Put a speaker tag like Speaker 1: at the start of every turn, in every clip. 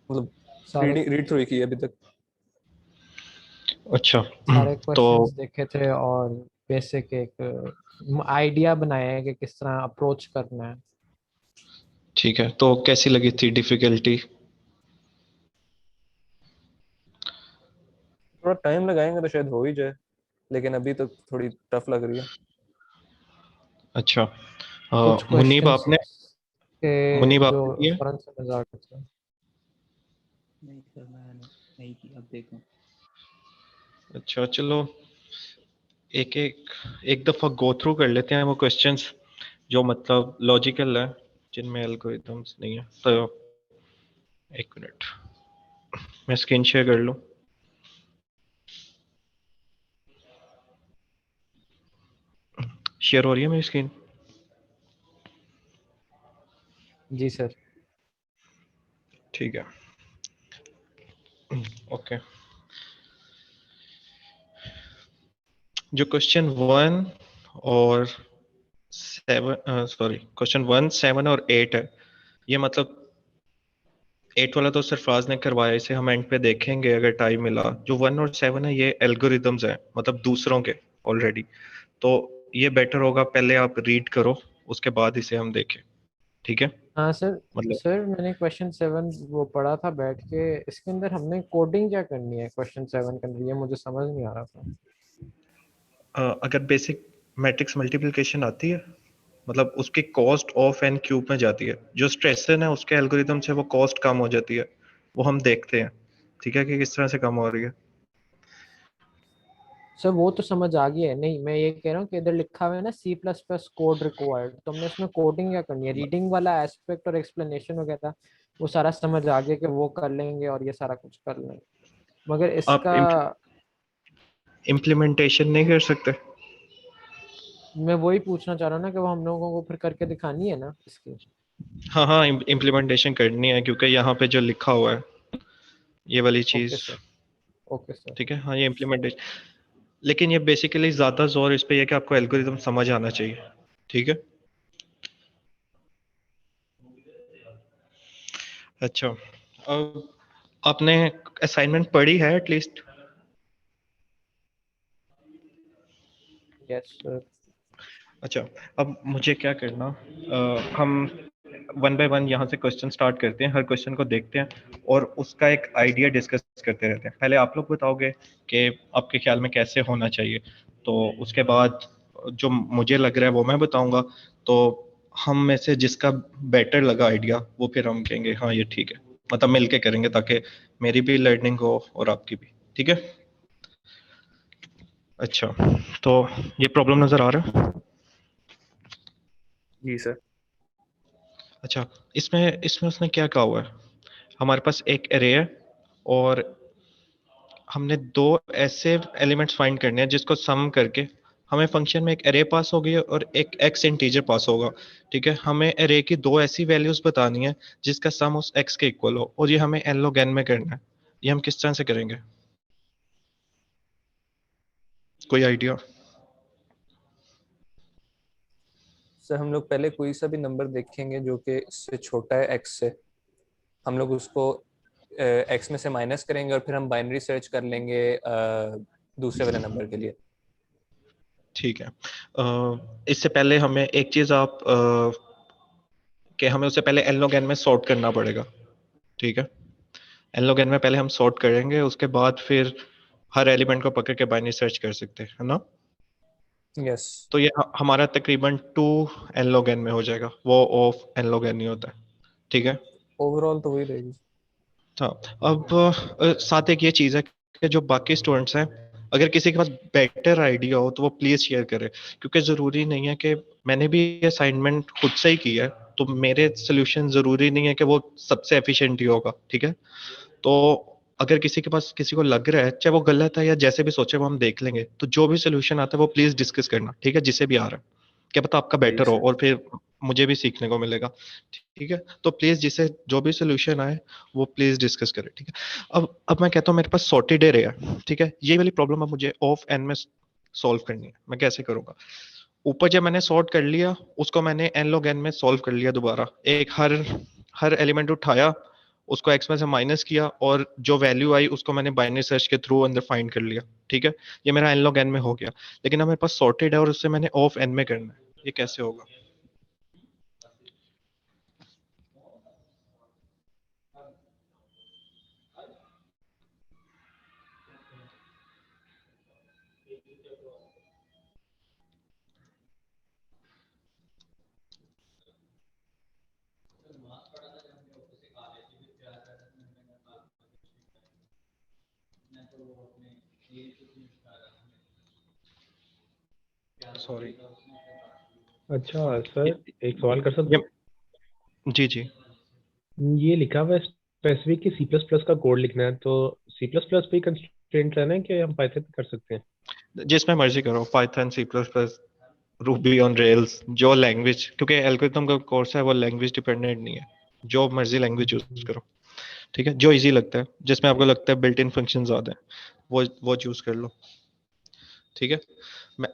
Speaker 1: मतलब
Speaker 2: सारे
Speaker 1: read through ही की है अभी तक।
Speaker 3: अच्छा।
Speaker 2: सारे
Speaker 3: तो
Speaker 2: क्वेश्चंस देखे थे और बेसिक एक आइडिया बनाया है कि किस तरह अप्रोच करना है।
Speaker 3: ठीक है, तो कैसी लगी थी डिफिकल्टी?
Speaker 1: थोड़ा टाइम लगाएंगे तो शायद हो ही जाए, लेकिन अभी तो थोड़ी टफ लग रही है।
Speaker 3: अच्छा।
Speaker 2: कुछ
Speaker 3: मुनीब
Speaker 2: क्वेश्चंस
Speaker 3: आपने
Speaker 2: के
Speaker 3: मुनीब
Speaker 2: जो
Speaker 3: आपने किया?
Speaker 2: फौरन समझ आ गए थे।
Speaker 4: नहीं सर, मैंने नहीं की, अब देखूं।
Speaker 3: अच्छा चलो, एक एक एक दफा गो थ्रू कर लेते हैं वो क्वेश्चंस जो मतलब लॉजिकल है, जिनमें एल्गोरिथम्स नहीं है। तो एक मिनट, मैं स्क्रीन शेयर कर लूं। शेयर हो रही है मेरी स्क्रीन?
Speaker 2: जी सर।
Speaker 3: ठीक है, ओके। जो क्वेश्चन 1 और 7, सॉरी, क्वेश्चन 1, 7 और 8 है, ये मतलब 8 वाला तो सरफराज ने करवाया, इसे हम एंड पे देखेंगे अगर टाइम मिला। जो 1 और 7 है ये एल्गोरिदम्स है, मतलब दूसरों के ऑलरेडी। तो ये बेटर होगा पहले आप रीड करो, उसके बाद इसे हम देखें, ठीक है?
Speaker 2: हाँ सर।
Speaker 3: मतलब
Speaker 2: सर मैंने क्वेश्चन 7 वो पढ़ा था बैठ के, इसके अंदर हमने कोडिंग क्या करनी है क्वेश्चन 7 के अंदर, ये मुझे समझ नहीं आ रहा था।
Speaker 3: अगर बेसिक मैट्रिक्स मल्टीप्लिकेशन आती है, मतलब उसकी कॉस्ट ऑफ एन क्यूब में जाती है। जो स्ट्रेसन है उसके एल्गोरिदम से वो कॉस्ट कम हो जाती है, वो हम देखते हैं, ठीक है, कि किस तरह से कम हो रही है।
Speaker 2: सर वो तो समझ आ गया है, नहीं मैं ये कह रहा हूँ कि इधर लिखा हुआ है ना C++ कोड रिक्वायर्ड, तो हमने उसमें कोडिंग क्या करनी है, रीडिंग वाला एस्पेक्ट और एक्सप्लेनेशन वगैरह वो सारा समझ आ गया कि वो कर लेंगे और ये सारा कुछ कर लेंगे, मगर
Speaker 3: आप
Speaker 2: इसका
Speaker 3: इम्प्लीमेंटेशन नहीं कर सकते?
Speaker 2: मैं वही पूछना चाह रहा हूँ ना कि वो हम लोगों को फिर करके दिखानी है ना इसकी।
Speaker 3: हाँ हाँ, इम्प्लीमेंटेशन करनी है, क्योंकि यहाँ पे जो लिखा हुआ है ये वाली
Speaker 2: ओके
Speaker 3: चीज,
Speaker 2: सर। Okay sir.
Speaker 3: ठीक है, हाँ ये इम्प्लीमेंटेशन। लेकिन ये बेसिकली ज्यादा जोर इस पे है कि आपको एल्गोरिदम समझ आना चाहिए, ठीक है? अच्छा, अब आपने असाइनमेंट पढ़ी है एटलीस्ट?
Speaker 2: Yes sir.
Speaker 3: अच्छा, अब मुझे क्या करना, हम वन बाय वन यहाँ से क्वेश्चन स्टार्ट करते हैं, हर क्वेश्चन को देखते हैं और उसका एक आइडिया डिस्कस करते रहते हैं। पहले आप लोग बताओगे कि आपके ख्याल में कैसे होना चाहिए, तो उसके बाद जो मुझे लग रहा है वो मैं बताऊंगा। तो हम में से जिसका बेटर लगा आइडिया वो फिर हम कहेंगे हाँ ये ठीक है, मतलब मिलके करेंगे, ताकि मेरी भी लर्निंग हो और आपकी भी, ठीक है? अच्छा, तो ये प्रॉब्लम नजर आ रहा है?
Speaker 1: जी सर।
Speaker 3: अच्छा, इसमें इसमें उसने क्या कहा हुआ है, हमारे पास एक एरे है और हमने दो ऐसे एलिमेंट्स फाइंड करने हैं जिसको सम करके हमें फंक्शन में एक एरे पास होगी और एक एक्स इंटीजर पास होगा, ठीक है? हमें एरे की दो ऐसी वैल्यूज बतानी है जिसका सम उस एक्स के इक्वल हो, और ये हमें एन log n में करना है। ये हम किस तरह से करेंगे, कोई आइडिया?
Speaker 1: सर हम लोग पहले कोई सा भी नंबर देखेंगे जो कि इससे छोटा है एक्स से, हम लोग उसको एक्स में से माइनस करेंगे और फिर हम बाइनरी सर्च कर लेंगे दूसरे वाले नंबर के लिए।
Speaker 3: ठीक है, इससे पहले हमें एक चीज आप कि हमें उससे पहले एन log n में सॉर्ट करना पड़ेगा, ठीक है? एन log n में पहले हम सॉर्ट करेंगे, उसके बाद फिर हर एलिमेंट को पकड़ के बाइनरी सर्च कर सकते हैं, है ना?
Speaker 1: यस।
Speaker 3: तो ये हमारा तकरीबन 2 n log n में हो जाएगा, वो ऑफ n log n ही होता है, ठीक है?
Speaker 1: ओवरऑल तो वही रहेगी।
Speaker 3: हाँ, अब साथ एक ये चीज़ है कि जो बाकी स्टूडेंट्स हैं, अगर किसी के पास बेटर आइडिया हो तो वो प्लीज़ शेयर करे, क्योंकि ज़रूरी नहीं है कि मैंने भी असाइनमेंट खुद से ही किया है, तो मेरे सोल्यूशन ज़रूरी नहीं है कि वो सबसे एफिशिएंट ही होगा, ठीक है? तो अगर किसी के पास, किसी को लग रहा है चाहे वो गलत है या जैसे भी सोचे वो हम देख लेंगे, तो जो भी सोल्यूशन आता है वो प्लीज डिस्कस करना, ठीक है? जिसे भी आ रहा है, क्या पता आपका
Speaker 1: जी
Speaker 3: बेटर हो
Speaker 1: सर।
Speaker 3: और फिर मुझे भी सीखने को मिलेगा, ठीक है? तो प्लीज जिसे जो भी सोल्यूशन आए वो प्लीज डिस्कस करें, ठीक है? अब मैं कहता हूँ मेरे पास सॉर्टेड एरे है, ठीक है? ये वाली प्रॉब्लम अब मुझे ऑफ एन में सॉल्व करनी है। मैं कैसे करूंगा, ऊपर जब मैंने सॉर्ट कर लिया उसको मैंने एन log n में सॉल्व कर लिया, दोबारा एक हर हर एलिमेंट उठाया, उसको x में से माइनस किया और जो वैल्यू आई उसको मैंने बाइनरी सर्च के थ्रू अंदर फाइंड कर लिया। ठीक है, ये मेरा n log n में हो गया। लेकिन अब मेरे पास सॉर्टेड है और उससे मैंने ऑफ n में करना है, ये कैसे होगा? सॉरी।
Speaker 5: अच्छा सर, एक सवाल कर सकते
Speaker 3: जी जी।
Speaker 5: हैं? ये लिखा हुआ है स्पेसिफिक कि सी प्लस प्लस का कोड लिखना है, तो सी प्लस प्लस पे कंस्ट्रेंट रहना है कि हम पाइथन पे कर सकते हैं?
Speaker 3: जिसमें मर्जी करो, Python, C plus plus, Ruby on Rails, जो लैंग्वेज, क्योंकि एल्गोरिथम का कोर्स है वो लैंग्वेज डिपेंडेंट नहीं है, जो मर्जी लैंग्वेज यूज करो। ठीक है, जो इजी लगता है, जिसमें आपको लगता है बिल्ट इन फंक्शन ज्यादा है वो चूज कर लो। ठीक है,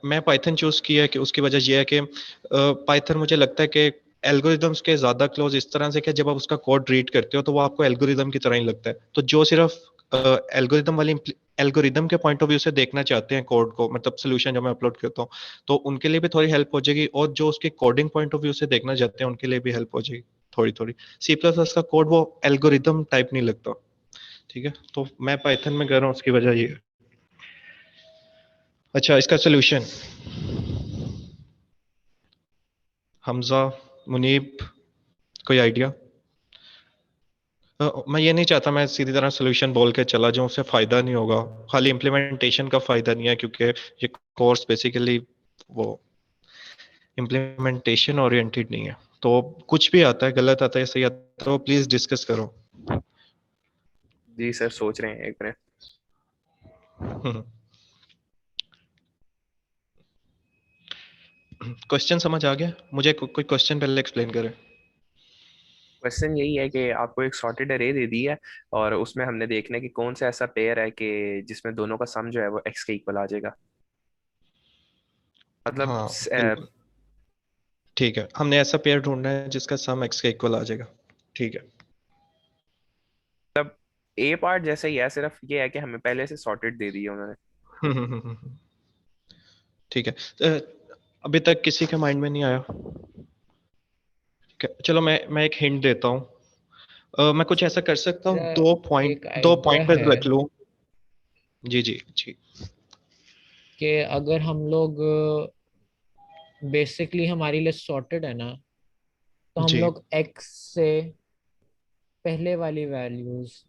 Speaker 3: मैं पाइथन चूज किया है कि उसकी वजह यह है कि पाइथन मुझे लगता है कि एल्गोरिदम्स के ज्यादा क्लोज इस तरह से कि जब आप उसका कोड रीड करते हो तो वो आपको एल्गोरिदम की तरह ही लगता है। तो जो सिर्फ एल्गोरिदम के पॉइंट ऑफ व्यू से देखना चाहते हैं कोड को, मतलब सोल्यूशन जो मैं अपलोड करता हूँ, तो उनके लिए भी थोड़ी हेल्प हो जाएगी, और जो उसके कोडिंग पॉइंट ऑफ व्यू से देखना चाहते हैं उनके लिए भी हेल्प हो जाएगी थोड़ी थोड़ी। सी प्लस प्लस का कोड वो एल्गोरिदम टाइप नहीं लगता। ठीक है, तो मैं पाइथन में कर रहा हूँ, उसकी वजह ये है। अच्छा, इसका सोल्यूशन हमजा, मुनीब, कोई आइडिया? मैं ये नहीं चाहता मैं सीधी तरह सोल्यूशन बोल के चला जाऊं, उससे फायदा नहीं होगा। खाली इम्प्लीमेंटेशन का फायदा नहीं है, क्योंकि ये कोर्स बेसिकली वो इम्प्लीमेंटेशन ओरिएंटेड नहीं है। तो कुछ भी आता है, गलत आता है, सही आता है, तो प्लीज डिस्कस करो।
Speaker 6: जी सर, सोच रहे हैं एक मिनट।
Speaker 3: क्वेश्चन समझ आ गया मुझे? कोई क्वेश्चन पहले एक्सप्लेन करे।
Speaker 6: क्वेश्चन यही है कि आपको एक सॉर्टेड अरे दे दी है और उसमें हमने देखना है कि कौन सा ऐसा पेयर है कि जिसमें दोनों का सम जो है वो एक्स के इक्वल आ जाएगा। मतलब
Speaker 3: हाँ बिल्कुल, ठीक है, हमने ऐसा पेयर ढूंढना है जिसका सम एक्स के इक्वल आ जाएगा। ठीक है।
Speaker 6: ए पार्ट जैसे ही है, सिर्फ ये है कि हमें पहले से सॉर्टेड दे दी है उन्होंने।
Speaker 3: ठीक है, अभी तक किसी के माइंड में नहीं आया? ठीक है, चलो मैं एक हिंट देता हूँ। मैं कुछ ऐसा कर सकता हूँ,
Speaker 2: मेरा एक
Speaker 3: दो
Speaker 2: आइडिया
Speaker 3: पॉइंटर
Speaker 2: है
Speaker 3: रख लूँ। जी जी जी।
Speaker 2: कि अगर हम लोग बेसिकली हमारी लिस्ट सॉर्टेड है ना, तो हम
Speaker 3: जी
Speaker 2: लोग एक्स से पहले वाली values,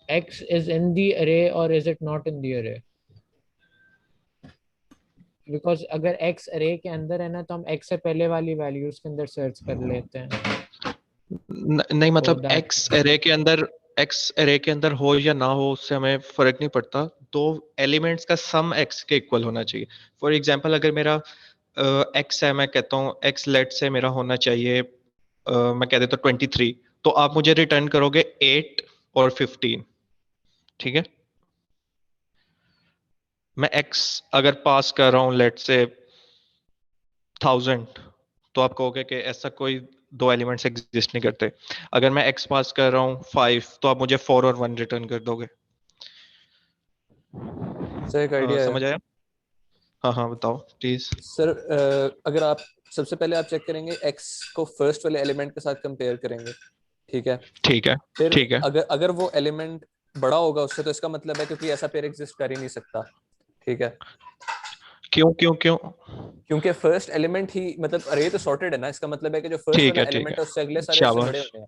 Speaker 2: x is in the array or is it not in the array? Because अगर x array के अंदर है ना, तो हम x से पहले वाली वैल्यूज के अंदर सर्च कर लेते हैं।
Speaker 3: नहीं,
Speaker 2: तो
Speaker 3: मतलब
Speaker 2: दैट
Speaker 3: एक्स एरे के अंदर हो या ना हो उससे हमें फर्क नहीं पड़ता। दो एलिमेंट्स का सम एक्स के इक्वल होना चाहिए। फॉर एग्जांपल, अगर मेरा एक्स है, मैं कहता हूँ एक्स लेट से मेरा होना चाहिए, मैं कह देता हूँ 23, तो आप मुझे रिटर्न करोगे 8 और 15। ठीक है, मैं एक्स अगर पास कर रहा हूँ लेट से 1000, तो आप कहोगे कि ऐसा कोई दो एलिमेंट्स एग्जिस्ट नहीं करते। अगर मैं एक्स पास कर रहा हूँ 5, तो आप मुझे 4 और 1 रिटर्न कर दोगे।
Speaker 1: सर एक आइडिया है
Speaker 3: समझ आया? हाँ हाँ, बताओ प्लीज।
Speaker 1: सर। अगर आप सबसे पहले आप चेक करेंगे एक्स को फर्स्ट वाले एलिमेंट के साथ कंपेयर करेंगे। ठीक है,
Speaker 3: ठीक है
Speaker 1: फिर
Speaker 3: ठीक है।
Speaker 1: अगर अगर वो एलिमेंट बड़ा होगा उससे, तो इसका मतलब है क्योंकि ऐसा पेयर एग्जिस्ट कर ही नहीं सकता। ठीक है,
Speaker 3: क्यों क्यों क्यों?
Speaker 1: क्योंकि फर्स्ट एलिमेंट ही, मतलब अरे तो सॉर्टेड है ना, इसका मतलब है कि जो फर्स्ट
Speaker 3: ठीक
Speaker 1: वाला
Speaker 3: है ठीक
Speaker 1: एलिमेंट
Speaker 3: है,
Speaker 1: है उससे अगले सारे उससे बड़े
Speaker 3: शाबाश।
Speaker 1: होते हैं।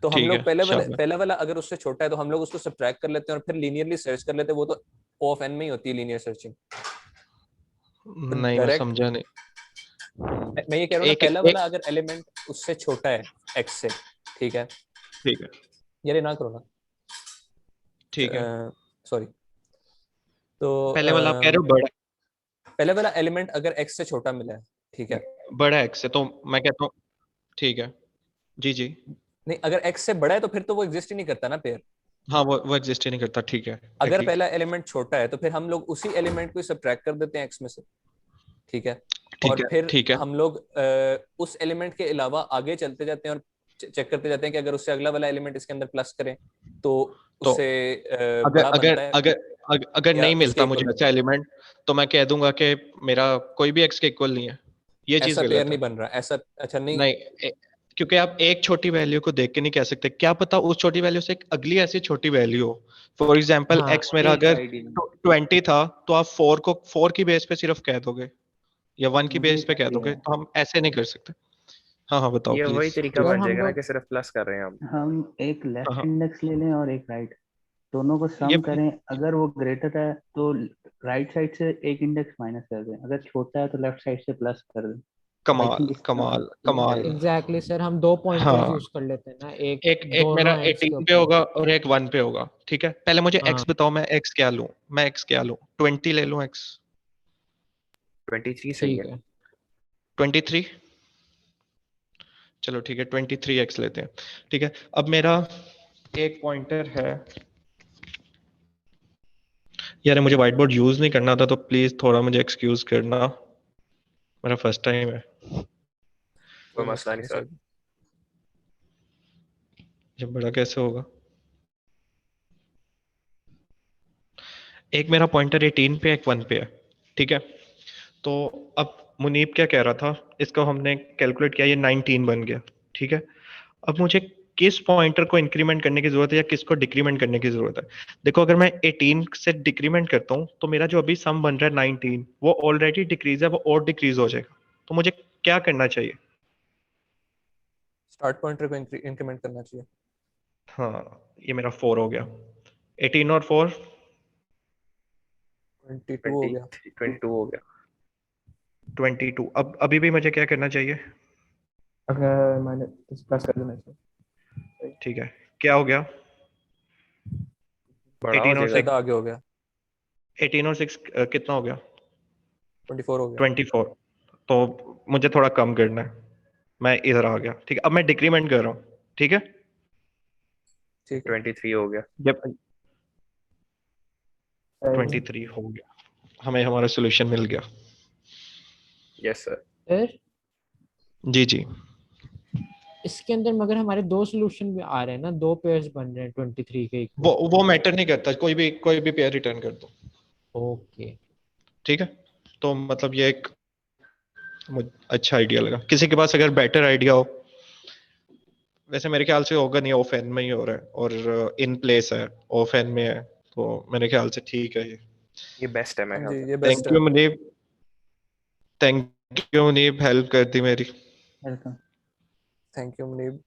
Speaker 1: तो हम
Speaker 3: ठीक
Speaker 1: लोग
Speaker 3: है, शाबाश।
Speaker 1: पहला वाला अगर उससे छोटा है तो हम लोग उसको सब्ट्रैक्ट कर लेते हैं और फिर लीनियरली सर्च कर लेते हैं। वो तो O ऑफ n में ही होती है लीनियर सर्चिंग। तो
Speaker 3: नहीं, मैं
Speaker 1: डायरेक्ट
Speaker 3: समझा नहीं।
Speaker 1: मैं ये कह रहा हूँ ना,
Speaker 3: एक
Speaker 1: पहला
Speaker 3: एक
Speaker 1: वाला अगर एलिमेंट उससे छोटा है x से, ठीक है,
Speaker 3: ठीक है
Speaker 1: ये ना करो ना,
Speaker 3: ठीक है।
Speaker 1: सॉरी। तो
Speaker 3: पहले वाला आप कह रहे हो बड़ा,
Speaker 1: पहले वाला एलिमेंट अगर x से छोटा मिला है, ठीक है,
Speaker 3: बड़ा एक्स है, तो मैं कहता हूँ ठीक है। जी जी।
Speaker 1: नहीं अगर x से बड़ा है तो फिर तो वो एग्जिस्ट ही नहीं करता ना पेयर।
Speaker 3: हाँ, वो एग्जिस्ट ही नहीं करता। ठीक है,
Speaker 1: अगर
Speaker 3: एग्री।
Speaker 1: पहला एलिमेंट छोटा है तो फिर हम लोग उसी एलिमेंट को सब्ट्रैक्ट कर देते हैं x में से। ठीक है,
Speaker 3: ठीक
Speaker 1: और
Speaker 3: है
Speaker 1: फिर
Speaker 3: ठीक है।
Speaker 1: हम लोग उस एलिमेंट के अलावा आगे चलते जाते हैं और चेक करते जाते हैं कि अगर उससे अगला वाला एलिमेंट इसके अंदर प्लस करें तो
Speaker 3: तो
Speaker 1: उससे
Speaker 3: अगर
Speaker 1: बड़ा
Speaker 3: अगर
Speaker 1: बनता है
Speaker 3: अगर अगर
Speaker 1: या
Speaker 3: नहीं
Speaker 1: उसके
Speaker 3: मिलता
Speaker 1: इक्वल
Speaker 3: मुझे
Speaker 1: बनता
Speaker 3: अच्छा
Speaker 1: है।
Speaker 3: एलिमेंट, तो मैं कह दूंगा कि मेरा कोई भी x के इक्वल नहीं है, ये चीज
Speaker 1: ऐसा पेयर
Speaker 3: गलत
Speaker 1: नहीं
Speaker 3: है।
Speaker 1: बन रहा ऐसा, अच्छा नहीं।
Speaker 3: नहीं क्योंकि आप एक छोटी वैल्यू को देख के नहीं कह सकते, क्या पता उस छोटी वैल्यू से एक अगली ऐसी छोटी वैल्यू हो। फॉर एग्जाम्पल
Speaker 2: हाँ
Speaker 3: x मेरा
Speaker 4: एक
Speaker 3: अगर
Speaker 4: आईडी में
Speaker 3: 20 था, तो आप 4 को 4 की बेस पे सिर्फ कह दोगे या 1 की
Speaker 4: मुझे
Speaker 3: बेस
Speaker 4: एक
Speaker 3: पे कह
Speaker 4: आइडिया
Speaker 3: दोगे,
Speaker 4: है।
Speaker 3: तो हम ऐसे नहीं कर सकते। हाँ हाँ बताओ
Speaker 6: ये वही
Speaker 3: प्लीज
Speaker 6: तरीका
Speaker 3: प्लीज।
Speaker 2: अगर
Speaker 6: बन
Speaker 2: हम
Speaker 6: जाएगा ना
Speaker 2: लोग
Speaker 6: कि सिर्फ प्लस कर रहे हैं हम।
Speaker 4: हम एक
Speaker 3: हाँ
Speaker 4: लेफ्ट
Speaker 3: हाँ
Speaker 4: इंडेक्स ले लें और एक राइट, दोनों को
Speaker 3: ये
Speaker 4: सम करें, अगर वो ग्रेटर है तो राइट साइड से एक इंडेक्स माइनस कर दें, अगर छोटा है तो लेफ्ट साइड से प्लस कर दें। आई
Speaker 3: कमाल
Speaker 4: थिंक इसका
Speaker 3: कमाल
Speaker 4: ठीक
Speaker 3: कमाल।
Speaker 4: रहेगा।
Speaker 2: एग्जैक्टली सर, हम दो पॉइंटर्स
Speaker 3: हाँ
Speaker 2: यूज कर लेते हैं ना, एक
Speaker 3: एक एक मेरा
Speaker 2: दोनों एंड्स के
Speaker 3: 18 पे
Speaker 2: ऊपर।
Speaker 3: होगा और एक 1 पे होगा, ठीक है। पहले मुझे
Speaker 2: हाँ
Speaker 3: x बताओ, मैं x क्या लूं, मैं x क्या लूं, 20 ले लूं x?
Speaker 6: 23 सही
Speaker 2: ठीक
Speaker 6: है।
Speaker 2: है।
Speaker 3: 23, चलो ठीक है 23x लेते हैं, ठीक है। अब मेरा एक पॉइंटर है, यार मुझे व्हाइट बोर्ड यूज नहीं करना था, तो प्लीज थोड़ा मुझे एक्सक्यूज करना, मेरा फर्स्ट टाइम है।
Speaker 6: कोई
Speaker 1: कोई
Speaker 6: मसला
Speaker 1: मसला
Speaker 6: नहीं
Speaker 1: नहीं
Speaker 6: सर।
Speaker 1: सर।
Speaker 3: जब बड़ा कैसे होगा। एक मेरा पॉइंटर 18 पे, एक 1 पे है, ठीक है। तो अब मुनीब क्या कह रहा था, इसको हमने कैलकुलेट किया, ये 19 बन गया, ठीक है। अब मुझे किस पॉइंटर को इंक्रीमेंट करने की जरूरत है या किसको डिक्रीमेंट करने की जरूरत है? देखो अगर मैं 18 से डिक्रीमेंट करता हूँ, तो मेरा जो अभी सम बन रहा है 19, वो ऑलरेडी डिक्रीज है, वो और डिक्रीज हो जाएगा। तो मुझे क्या करना चाहिए?
Speaker 1: स्टार्ट पॉइंटर को इंक्रीमेंट करना चाहिए।
Speaker 3: हाँ ये मेरा 4 हो गया, 18 और 4
Speaker 1: 22 हो
Speaker 6: 20
Speaker 1: गया।
Speaker 6: 22 हो गया।
Speaker 3: 22। अब अभी भी मुझे क्या करना चाहिए?
Speaker 2: अगर मैंने इस प्लस कर देना चाहिए।
Speaker 3: ठीक है, क्या हो गया?
Speaker 6: बड़ा हो
Speaker 3: 18 और
Speaker 6: जाएगा।
Speaker 3: 6,
Speaker 1: ज्यादा आगे हो गया।
Speaker 3: 18 और 6 कितना हो गया?
Speaker 1: 24 हो गया।
Speaker 3: 24। तो मुझे थोड़ा कम करना है, मैं इधर आ गया, ठीक है। अब मैं डिक्रीमेंट कर रहा हूँ, ठीक है।
Speaker 1: ठीक है।
Speaker 6: 23 हो गया।
Speaker 3: जब 23 हो गया, हमें हमारा सोल्यूशन मिल गया।
Speaker 6: Yes sir.
Speaker 2: फिर
Speaker 3: जी जी।
Speaker 2: इसके अंदर मगर हमारे दो सोल्यूशन भी आ रहे हैं ना, दो पेयर्स बन रहे हैं 23 के
Speaker 3: वो
Speaker 2: इक्वल।
Speaker 3: वो मैटर नहीं करता, कोई भी पेयर रिटर्न कर दो,
Speaker 2: ओके।
Speaker 3: ठीक है। तो मतलब ये एक अच्छा आइडिया लगा। किसी के पास अगर बेटर आइडिया हो, वैसे मेरे ख्याल से होगा नहीं, ऑफ एन में ही हो रहा है और इन प्लेस है, ऑफ एन में है, तो मेरे ख्याल से ठीक है ये।
Speaker 6: ये बेस्ट है मेरे
Speaker 1: हाँ
Speaker 6: ख्याल
Speaker 1: जी
Speaker 6: से।
Speaker 1: ये बेस्ट
Speaker 3: थैंक
Speaker 1: है।
Speaker 3: You Munib, thank you Munib, help कर दी मेरी।
Speaker 4: वेलकम।
Speaker 1: Thank you Munib.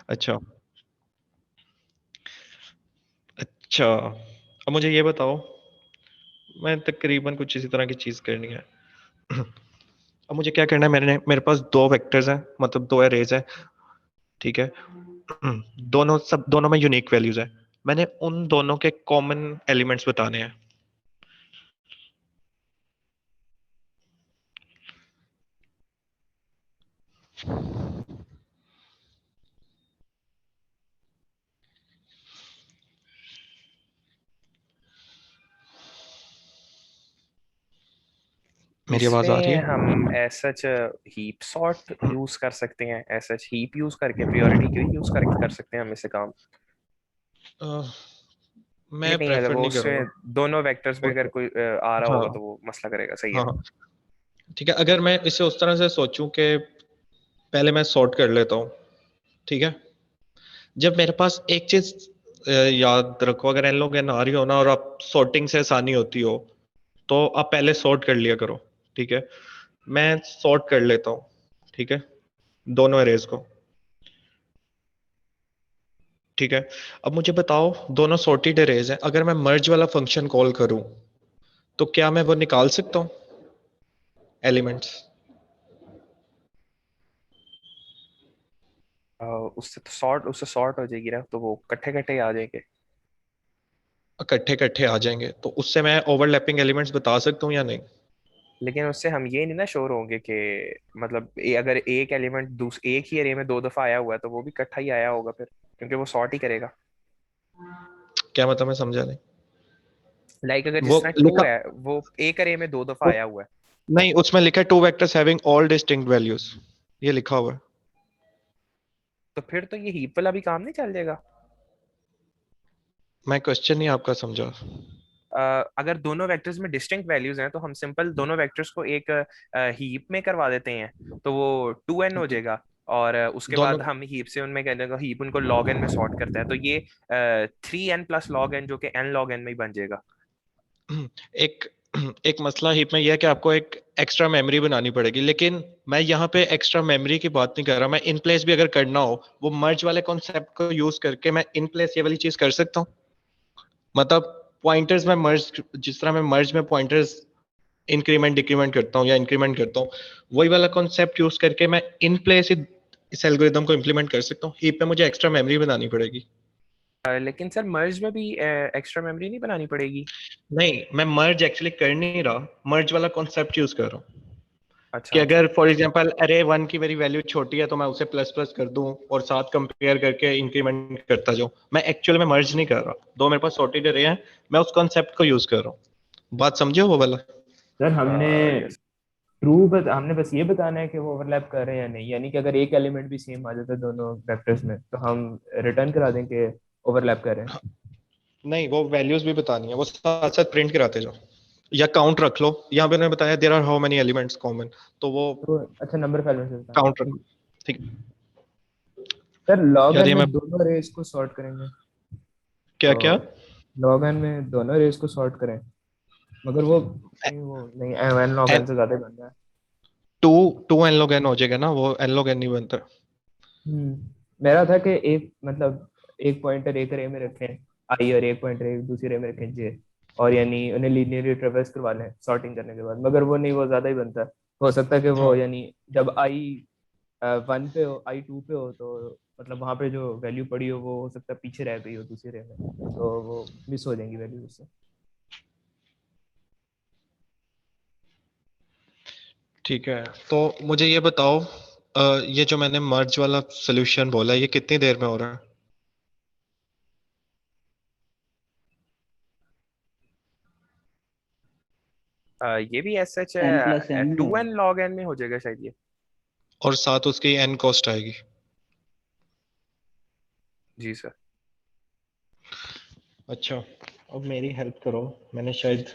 Speaker 3: अच्छा अच्छा, अब मुझे ये बताओ, मैं तकरीबन कुछ इसी तरह की चीज करनी है। अब मुझे क्या करना है, मेरे पास दो वेक्टर्स हैं, मतलब दो एरेज है, ठीक है। दोनों में यूनिक वैल्यूज है, मैंने उन दोनों के कॉमन एलिमेंट्स बताने हैं। मेरी आवाज आ रही
Speaker 6: इसमें
Speaker 3: है?
Speaker 6: हम सच हीप सॉर्ट यूज कर सकते हैं, सच हीप यूज करके प्रायोरिटी क्यू यूज करके कर सकते हैं हम इससे काम।
Speaker 3: अह,
Speaker 6: ये
Speaker 3: मैं
Speaker 6: नहीं मतलब
Speaker 3: प्रेफर
Speaker 6: वो
Speaker 3: नहीं
Speaker 6: उससे
Speaker 3: करूंगा।
Speaker 6: दोनों वेक्टर्स में अगर कोई आ रहा
Speaker 3: हाँ
Speaker 6: होगा तो वो मसला करेगा। सही है।
Speaker 3: हाँ हाँ, ठीक है। अगर मैं इसे उस तरह से सोचूं कि पहले मैं सॉर्ट कर लेता हूँ, ठीक है। जब मेरे पास एक चीज याद रखो, अगर एन लॉग एन आ रही हो ना और आप सॉर्टिंग से आसानी होती हो, तो आप पहले सॉर्ट कर लिया करो, ठीक है। मैं सॉर्ट कर लेता हूँ, ठीक है, दोनों एरेज को, ठीक है। अब मुझे बताओ, दोनों सॉर्टेड एरेज हैं, अगर मैं मर्ज वाला फंक्शन कॉल करूं, तो क्या मैं वो निकाल सकता हूँ एलिमेंट्स?
Speaker 6: उससे सॉर्ट हो जाएगी ना, तो वो कट्ठे कट्ठे आ जाएंगे।
Speaker 3: इकट्ठे इकट्ठे आ जाएंगे, तो उससे मैं ओवरलैपिंग एलिमेंट्स बता सकता हूँ या नहीं?
Speaker 6: लेकिन उससे हम ये नहीं ना श्योर होंगे कि मतलब अगर एक एलिमेंट एक ही एरे में दो दफा आया हुआ है तो वो भी इकट्ठा ही आया होगा फिर, क्योंकि वो सॉर्ट ही करेगा।
Speaker 3: क्या मतलब, मैं समझा नहीं।
Speaker 6: लाइक अगर
Speaker 3: वो
Speaker 6: जिस तरह टू
Speaker 3: लिखा,
Speaker 6: है वो एक एरे में दो दफा आया हुआ है।
Speaker 3: नहीं उसमें लिखा है two vectors having all distinct values, ये लिखा हुआ है।
Speaker 6: तो फिर तो ये हीप वाला भी काम नहीं चल जाएगा।
Speaker 3: मैं क्वेश्चन नहीं आपका समझा।
Speaker 6: अगर दोनों वेक्टर्स में डिस्टिंक्ट वैल्यूज हैं तो हम सिंपल दोनों वेक्टर्स को एक हीप में करवा देते हैं, तो वो 2n हो जाएगा। और उसके
Speaker 3: दोनों
Speaker 6: बाद हम हीप से उनमें कहते हैं हीप उनको log n में सॉर्ट करता है, तो ये 3n प्लस log n जो कि n log n में ही बन जाएगा।
Speaker 3: एक एक मसला हीप में यह है कि आपको एक एक्स्ट्रा मेमोरी बनानी पड़ेगी, लेकिन मैं यहाँ पे एक्स्ट्रा मेमोरी की बात नहीं कर रहा। मैं इन प्लेस भी अगर करना हो, वो मर्ज वाले कॉन्सेप्ट को यूज करके मैं इन प्लेस ये वाली चीज कर सकता हूँ। मतलब पॉइंटर्स में मर्ज, जिस तरह मैं मर्ज में पॉइंटर्स इंक्रीमेंट डिक्रीमेंट करता हूँ या इंक्रीमेंट करता हूँ, वही वाला कॉन्सेप्ट यूज करके मैं इन प्लेस इस एल्गोरिदम को इम्प्लीमेंट कर सकता हूँ। हीप में मुझे एक्स्ट्रा मेमोरी बनानी पड़ेगी।
Speaker 6: लेकिन सर मर्ज में भी एक्स्ट्रा मेमोरी नहीं बनानी पड़ेगी।
Speaker 3: नहीं, मैं मर्ज एक्चुअली कर नहीं रहा, मर्ज वाला कॉन्सेप्ट यूज कर रहा हूँ कि
Speaker 6: अच्छा अच्छा।
Speaker 3: अगर फॉर एग्जांपल अरे वन की मेरी वैल्यू छोटी है तो मैं उसे प्लस प्लस कर दूं और साथ कंपेयर करके इंक्रीमेंट करता जाऊं। मैं एक्चुअल में मर्ज नहीं कर रहा, दो मेरे पास सॉर्टेड अरे हैं, मैं उस कॉन्सेप्ट को यूज कर रहा हूँ। बात समझे वो वाला?
Speaker 7: सर हमने
Speaker 6: यस।
Speaker 7: हमने बस ये बताना है कि वो ओवरलैप कर रहे हैं या नहीं, यानी कि अगर एक एलिमेंट भी सेम आ जाता है दोनों वेक्टर्स में तो हम रिटर्न करा दें कि ओवरलैप कर रहे हैं।
Speaker 3: नहीं, वो वैल्यूज भी बतानी है, वो साथ साथ प्रिंट कराते जाओ या काउंट रख लो। यहाँ पे उन्होंने बताया there are how many elements common, तो वो
Speaker 7: तो अच्छा नंबर फैमिली से बताना है,
Speaker 3: काउंट रख।
Speaker 7: ठीक।
Speaker 3: ठीक।
Speaker 7: सर लॉग
Speaker 3: यार
Speaker 7: एन
Speaker 3: ये मैं
Speaker 7: में दोनों रेस को सॉर्ट करेंगे
Speaker 3: क्या क्या
Speaker 7: तो लॉग एन में दोनों रेस को सॉर्ट करें, मगर वो नहीं एन लॉग
Speaker 3: एन
Speaker 7: एन से ज्यादा बन रहा है।
Speaker 3: Two two n log n हो जाएगा ना, वो एन लॉग एन नहीं बनता।
Speaker 7: मेरा था कि एक मतलब एक पॉइंटर एक रे में रखें आई और एक पॉइंटर एक दूसरी रे में रखें जे, और यानी उन्हें लीनियरली ट्रेवर्स करवा लें सॉर्टिंग करने के बाद, मगर वो नहीं, वो ज्यादा ही बनता है। हो सकता है कि वो
Speaker 3: हाँ
Speaker 7: यानी जब आई 1 पे हो आई 2 पे हो तो मतलब वहां पे जो वैल्यू पड़ी हो सकता है पीछे रह गई हो दूसरी रे में, तो वो मिस हो जाएंगी वैल्यू उससे।
Speaker 3: ठीक है, तो मुझे ये बताओ, ये जो मैंने मर्ज वाला सोल्यूशन बोला, ये कितनी देर में हो रहा है?
Speaker 6: ये भी एस सच
Speaker 4: एन प्लस
Speaker 6: है,
Speaker 4: एन में
Speaker 6: 2n log n में हो जाएगा शायद ये।
Speaker 3: और साथ उसकी एन कॉस्ट आएगी।
Speaker 6: जी सर।
Speaker 3: अच्छा, अब मेरी हेल्प करो, मैंने शायद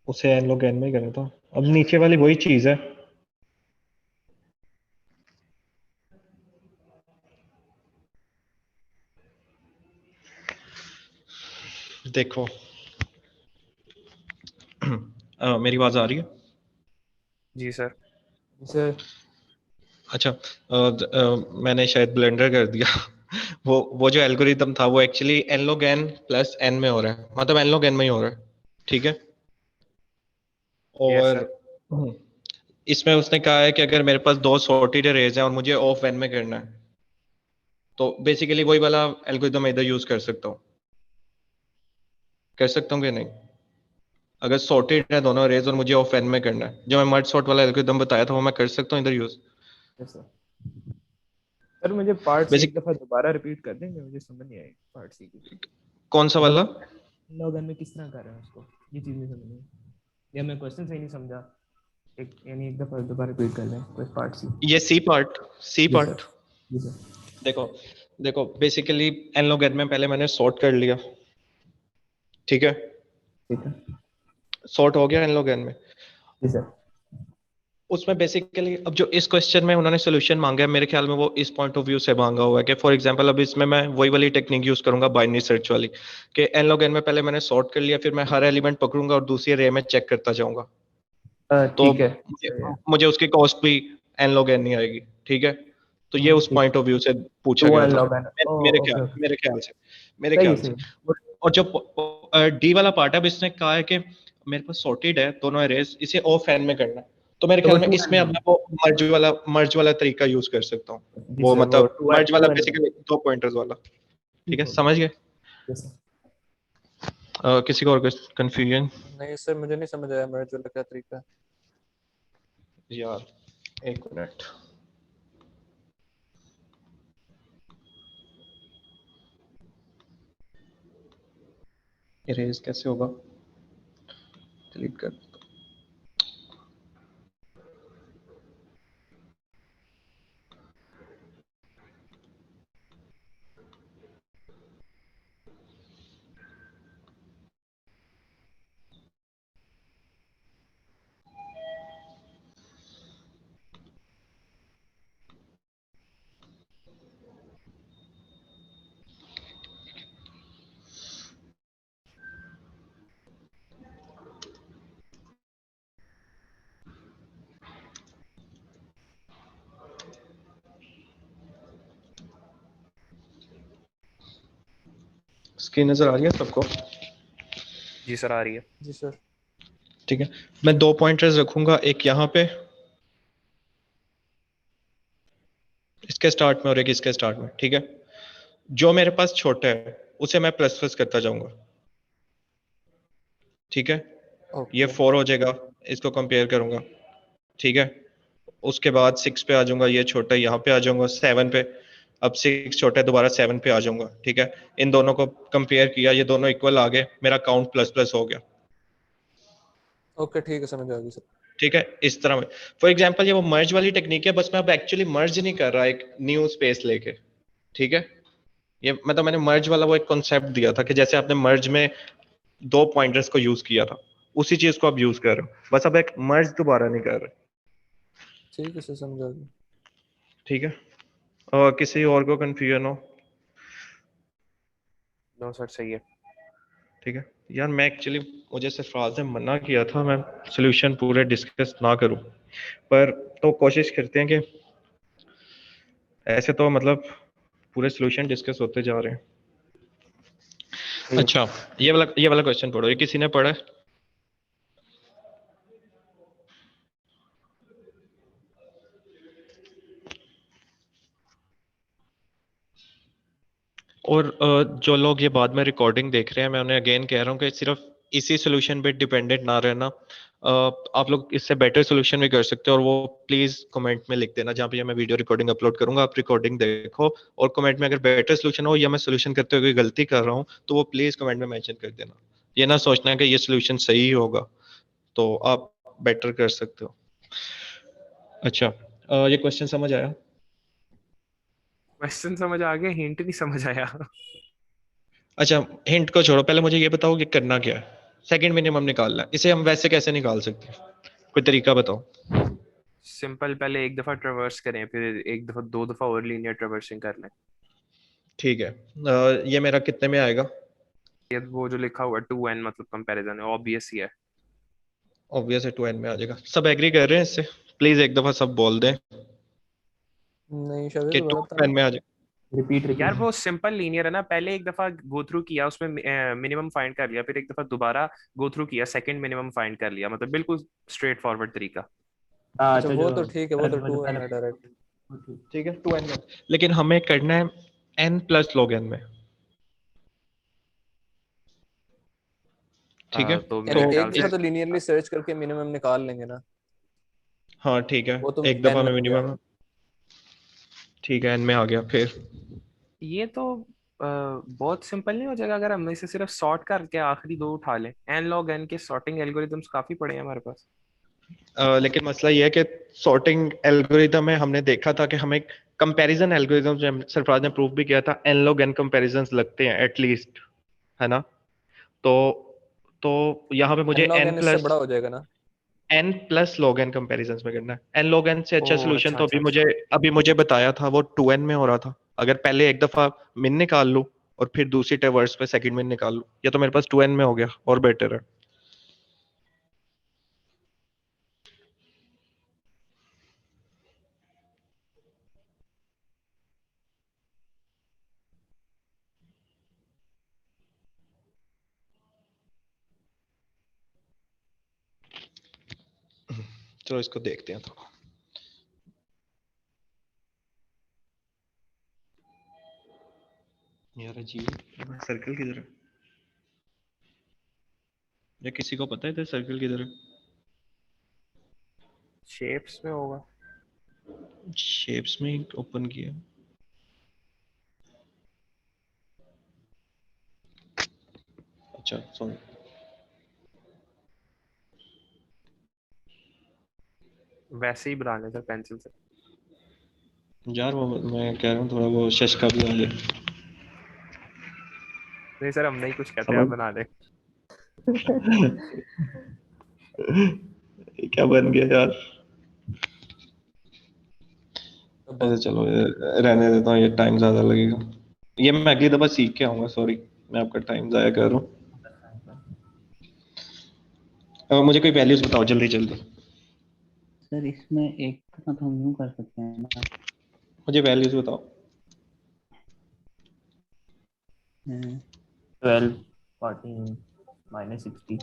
Speaker 3: उसे एन लॉग एन में ही करना था। अब नीचे वाली वही चीज है। देखो मेरी आवाज आ रही है?
Speaker 6: जी सर।
Speaker 7: जैसे
Speaker 3: अच्छा, मैंने शायद ब्लेंडर कर दिया वो जो एल्गोरिदम था वो actually n log n plus n में हो रहा है, मतलब एन लॉग एन में ही हो रहा है। ठीक है।
Speaker 6: यस
Speaker 3: और
Speaker 6: सर।
Speaker 3: इसमें उसने कहा है कि अगर मेरे पास दो सॉर्टेड अरेज हैं और मुझे ऑफ एन में करना है, तो बेसिकली वही वाला एल्गोरिदम इधर यूज कर सकता हूँ। कर सकता हूँ कि नहीं? अगर सॉर्टेड है दोनों अरेज और मुझे ऑफ एन में करना है, जो मैं मर्ज सॉर्ट वाला एल्गोरिदम बताया था, वो मैं कर सकता हूँ इधर यूज।
Speaker 7: जैसे सर मुझे पार्ट सी एक
Speaker 3: बेसिक
Speaker 7: दफा दोबारा रिपीट कर देंगे, मुझे समझ नहीं आई पार्ट सी की।
Speaker 3: कौन सा
Speaker 7: मतलब
Speaker 3: वाला?
Speaker 7: लॉग इन में किस तरह कर रहे हैं उसको, ये चीज नहीं समझ आई, या मैं क्वेश्चन सही नहीं समझा। एक यानी एक दफा दोबारा रिपीट कर दें कोई पार्ट सी।
Speaker 3: ये सी पार्ट, सी
Speaker 7: जी सर।
Speaker 3: पार्ट।
Speaker 7: जी सर।
Speaker 3: देखो देखो बेसिकली एन लॉग एन में पहले मैंने सॉर्ट कर लिया। ठीक है,
Speaker 7: ठीक है।
Speaker 3: सॉर्ट हो गया एन लॉग एन में।
Speaker 7: जी सर।
Speaker 3: उसमें बेसिकली अब जो इस क्वेश्चन में उन्होंने सोल्यूशन मांगा है, मेरे ख्याल में वो इस पॉइंट ऑफ व्यू से मांगा हुआ है कि फॉर एग्जांपल अब इसमें मैं वही वाली टेक्निक यूज करूंगा, बाइनरी सर्च वाली, कि एन लॉग एन में पहले मैंने सॉर्ट कर लिया, फिर मैं हर एलिमेंट पकड़ूंगा और दूसरी रे में चेक करता जाऊंगा। तो
Speaker 7: ठीक है।
Speaker 3: मुझे
Speaker 7: सही है।
Speaker 3: मुझे उसकी कॉस्ट भी एन लॉग एन नहीं आएगी। ठीक है, तो ये उस
Speaker 7: ठीक।
Speaker 3: पॉइंट ऑफ व्यू से पूछा
Speaker 7: टू
Speaker 3: गया
Speaker 7: एंड
Speaker 3: था।
Speaker 7: Log N. ओ
Speaker 3: मेरे
Speaker 7: ओके
Speaker 3: ख्याल
Speaker 7: ओके।
Speaker 3: मेरे ख्याल से मेरे
Speaker 7: सही है
Speaker 3: ख्याल
Speaker 7: सही
Speaker 3: से
Speaker 7: है।
Speaker 3: और जो डी वाला पार्ट है, अब इसने कहा है कि मेरे पास सॉर्टेड है दोनों एरेज, इसे ऑफ एन में करना है, तो मेरे
Speaker 7: तो वो
Speaker 3: ख्याल में
Speaker 7: टू
Speaker 3: इसमें
Speaker 7: एंड
Speaker 3: अब मैं वो मर्ज वाला तरीका यूज कर सकता हूँ।
Speaker 7: जी
Speaker 3: वो
Speaker 7: सर वो
Speaker 3: मतलब मर्ज वाला
Speaker 7: टू एंड
Speaker 3: बेसिकली दो पॉइंटर्स वाला। ठीक
Speaker 7: ठीक
Speaker 3: है,
Speaker 7: हो गया।
Speaker 3: समझ गए?
Speaker 7: जी सर।
Speaker 3: किसी को और कंफ्यूजन?
Speaker 1: नहीं सर, मुझे नहीं समझ आया मेरा जो लगा तरीका।
Speaker 3: यार एक मिनट। इरेज कैसे होगा? डिलीट कर। स्क्रीन नजर आ रही है सबको?
Speaker 6: जी सर, आ रही है।
Speaker 1: जी सर।
Speaker 3: ठीक है, मैं 2 पॉइंटर्स रखूंगा, एक यहाँ पे इसके स्टार्ट में और एक इसके स्टार्ट में। ठीक है, जो मेरे पास छोटा है उसे मैं प्लस प्लस करता जाऊंगा। ठीक है, ये
Speaker 1: ओके
Speaker 3: 4 हो जाएगा, इसको कंपेयर करूंगा। ठीक है, उसके बाद 6 पे आ जाऊंगा, ये छोटा है, यहाँ पे आ जाऊंगा 7 पे। अब 6 छोटा है, दोबारा 7 पे आ जाऊंगा। ठीक है, इन दोनों को कंपेयर किया, ये दोनों इक्वल आ गए, मेरा काउंट प्लस प्लस हो गया।
Speaker 1: ओके ठीक है, समझ आ गई सर।
Speaker 3: ठीक है, इस तरह में फॉर एग्जांपल ये वो मर्ज वाली टेक्निक है, बस मैं अब एक्चुअली मर्ज नहीं कर रहा एक न्यू स्पेस लेके। ठीक है, ये मतलब मैंने मर्ज वाला वो एक कॉन्सेप्ट दिया था कि जैसे आपने मर्ज में 2 पॉइंटर्स को यूज किया था, उसी चीज को आप यूज कर रहे हो, बस अब एक मर्ज दोबारा नहीं कर रहे।
Speaker 1: ठीक है सर, समझ आ गई।
Speaker 3: ठीक है, और किसी और को कंफ्यूजन हो?
Speaker 6: नो सर, सही है।
Speaker 3: ठीक है यार, मैं एक्चुअली, मुझे सरफराज ने मना किया था मैं सोल्यूशन पूरे डिस्कस ना करूं, पर तो कोशिश करते हैं कि ऐसे तो मतलब पूरे सोल्यूशन डिस्कस होते जा रहे हैं। अच्छा, ये वाला क्वेश्चन पढ़ो, ये किसी ने पढ़ा है? और जो लोग ये बाद में रिकॉर्डिंग देख रहे हैं, मैं उन्हें अगेन कह रहा हूँ कि सिर्फ इसी सोल्यूशन पे डिपेंडेंट ना रहना। आप लोग इससे बेटर सोल्यूशन भी कर सकते हो, और वो प्लीज कमेंट में लिख देना जहाँ पे मैं वीडियो रिकॉर्डिंग अपलोड करूंगा, आप रिकॉर्डिंग देखो और कमेंट में अगर बेटर सोल्यूशन हो या मैं सोल्यूशन करते हुए कोई गलती कर रहा हूँ तो वो प्लीज कमेंट में मेंशन कर देना। ये ना सोचना कि ये सोल्यूशन सही होगा, तो आप बेटर कर सकते हो। अच्छा, ये क्वेश्चन समझ आया?
Speaker 6: क्वेश्चन समझ आ गया, हिंट नहीं समझ आया।
Speaker 3: अच्छा, हिंट को छोड़ो, पहले मुझे ये बताओ कि करना क्या है। सेकंड मिनिमम निकालना है, इसे हम वैसे कैसे निकाल सकते हैं, कोई तरीका बताओ।
Speaker 6: सिंपल, पहले एक दफा ट्रेवर्स करें, फिर एक दफा, 2 दफा और लीनियर ट्रेवर्सिंग कर लें।
Speaker 3: ठीक है, ये मेरा कितने में आएगा?
Speaker 6: ये वो जो लिखा हुआ 2n मतलब कंपैरिजन है, ऑब्वियस ही है।
Speaker 3: ऑब्वियस है 2n में आ जाएगा। सब एग्री कर रहे हैं इससे? प्लीज एक दफा सब बोल दें
Speaker 1: नहीं शायद
Speaker 3: कि
Speaker 1: दोबारा बताना।
Speaker 3: 2n में आ जाए।
Speaker 7: Repeat repeat.
Speaker 6: यार वो सिंपल लीनियर है ना, पहले एक दफा गो थ्रू किया, उसमें मिनिमम फाइंड कर लिया, फिर एक दफा दोबारा गो थ्रू किया, सेकंड मिनिमम फाइंड कर लिया, मतलब बिल्कुल स्ट्रेट फॉरवर्ड तरीका।
Speaker 7: हाँ
Speaker 1: अच्छा
Speaker 7: अच्छा,
Speaker 1: वो
Speaker 7: जो
Speaker 1: तो ठीक है, वो तो
Speaker 7: वो जो
Speaker 1: 2n
Speaker 7: पहले।
Speaker 1: है डायरेक्ट।
Speaker 3: ठीक है 2n में, लेकिन हमें करना है n प्लस log n में। ठीक है,
Speaker 6: तो
Speaker 1: यानी
Speaker 6: मेरे ख्याल
Speaker 1: एक
Speaker 6: से
Speaker 1: दफा तो लीनियरली सर्च करके मिनिमम निकाल लेंगे ना।
Speaker 3: हाँ ठीक है,
Speaker 1: वो तो
Speaker 3: एक दफा
Speaker 1: n
Speaker 3: में
Speaker 1: हो गया।
Speaker 3: मिनिमम। ठीक है, n में आ गया, फिर
Speaker 6: ये तो बहुत सिंपल नहीं हो जाएगा अगर हम इसे सिर्फ सॉर्ट करके आखिरी दो उठा लें? एन लॉग एन के सॉर्टिंग एल्गोरिथम्स काफी पड़े हैं हमारे पास।
Speaker 3: लेकिन मसला ये है कि सॉर्टिंग एल्गोरिदम में हमने देखा था कि हमें कंपैरिजन एल्गोरिदम, सरफराज ने प्रूव भी किया था, n log n कंपैरिजंस लगते हैं एटलीस्ट, है ना? तो तो यहाँ पे मुझे
Speaker 1: n log
Speaker 3: n
Speaker 1: n इससे
Speaker 3: प्लस
Speaker 1: बड़ा हो जाएगा ना।
Speaker 3: log n कंपैरिजंस में करना है। n log n से अच्छा
Speaker 6: ओ
Speaker 3: सोल्यूशन
Speaker 6: अच्छा
Speaker 3: तो
Speaker 6: अच्छा अच्छा।
Speaker 3: अभी मुझे बताया था वो 2n में हो रहा था। अगर पहले एक दफा मिन निकाल लूं और फिर दूसरी ट्रेवर्स पे सेकंड मिन निकाल लूं, ये तो मेरे पास 2n में हो गया और बेटर है। चलो इसको देखते हैं थोड़ा। यार अजीब, सर्कल किधर है? या किसी को पता है इधर सर्कल किधर है?
Speaker 6: शेप्स में होगा।
Speaker 3: शेप्स में ओपन किया। अच्छा सॉरी।
Speaker 6: वैसे ही बना लें सर, पेंसिल से।
Speaker 3: यार वो मैं कह रहा हूँ थोड़ा वो शश का भी आ जाए।
Speaker 6: नहीं सर, हम नहीं कुछ कहते, आप
Speaker 3: समझ
Speaker 6: बना लें।
Speaker 3: ये क्या बन गया यार?
Speaker 1: तो
Speaker 3: अच्छा चलो रहने देता हूँ, ये टाइम ज्यादा लगेगा। ये मैं अगली दफा सीख के आऊंगा, सॉरी मैं आपका टाइम जाया कर रहा हूँ। मुझे कोई वैल्यूज बताओ जल्दी जल्दी।
Speaker 4: सर इसमें एक का तो हम यूं कर सकते हैं ना,
Speaker 3: मुझे वैल्यूज बताओ।
Speaker 7: 12, 14, -60।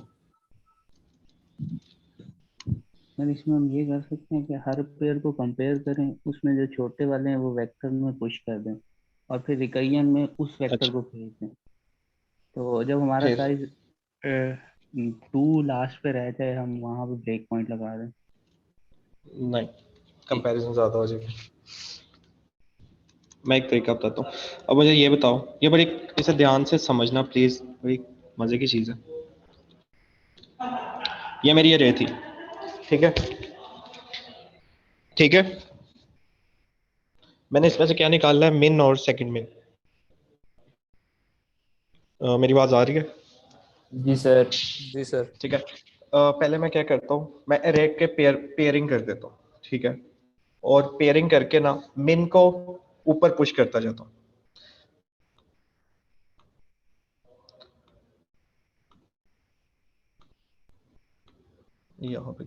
Speaker 4: सर इसमें हम ये कर सकते हैं कि हर पेयर को कंपेयर करें, उसमें जो छोटे वाले हैं वो वेक्टर में पुश कर दें और फिर रिकरियन में उस वेक्टर
Speaker 3: अच्छा
Speaker 4: को भेज दें। तो जब हमारा
Speaker 3: फिर
Speaker 4: साइज 2 लास्ट पे रह जाए, हम वहां पे ब्रेक पॉइंट लगा दें।
Speaker 3: नहीं, कंपैरिजन ज्यादा हो जाएगी। मैं एक तरीका बताता हूँ। अब मुझे ये बताओ, ये बड़ी, इसे ध्यान से समझना प्लीज, बड़ी मजे की चीज है। ये मेरी ये रे थी, ठीक है, ठीक है। मैंने इसमें से क्या निकालना है, मिन और सेकंड मिन। मेरी आवाज आ रही है?
Speaker 7: जी सर।
Speaker 1: जी सर।
Speaker 3: ठीक है। पहले मैं क्या करता हूँ, मैं अरे के पेयरिंग कर देता हूँ, ठीक है, और पेयरिंग करके ना मिन को ऊपर पुश करता जाता हूँ। यहाँ पे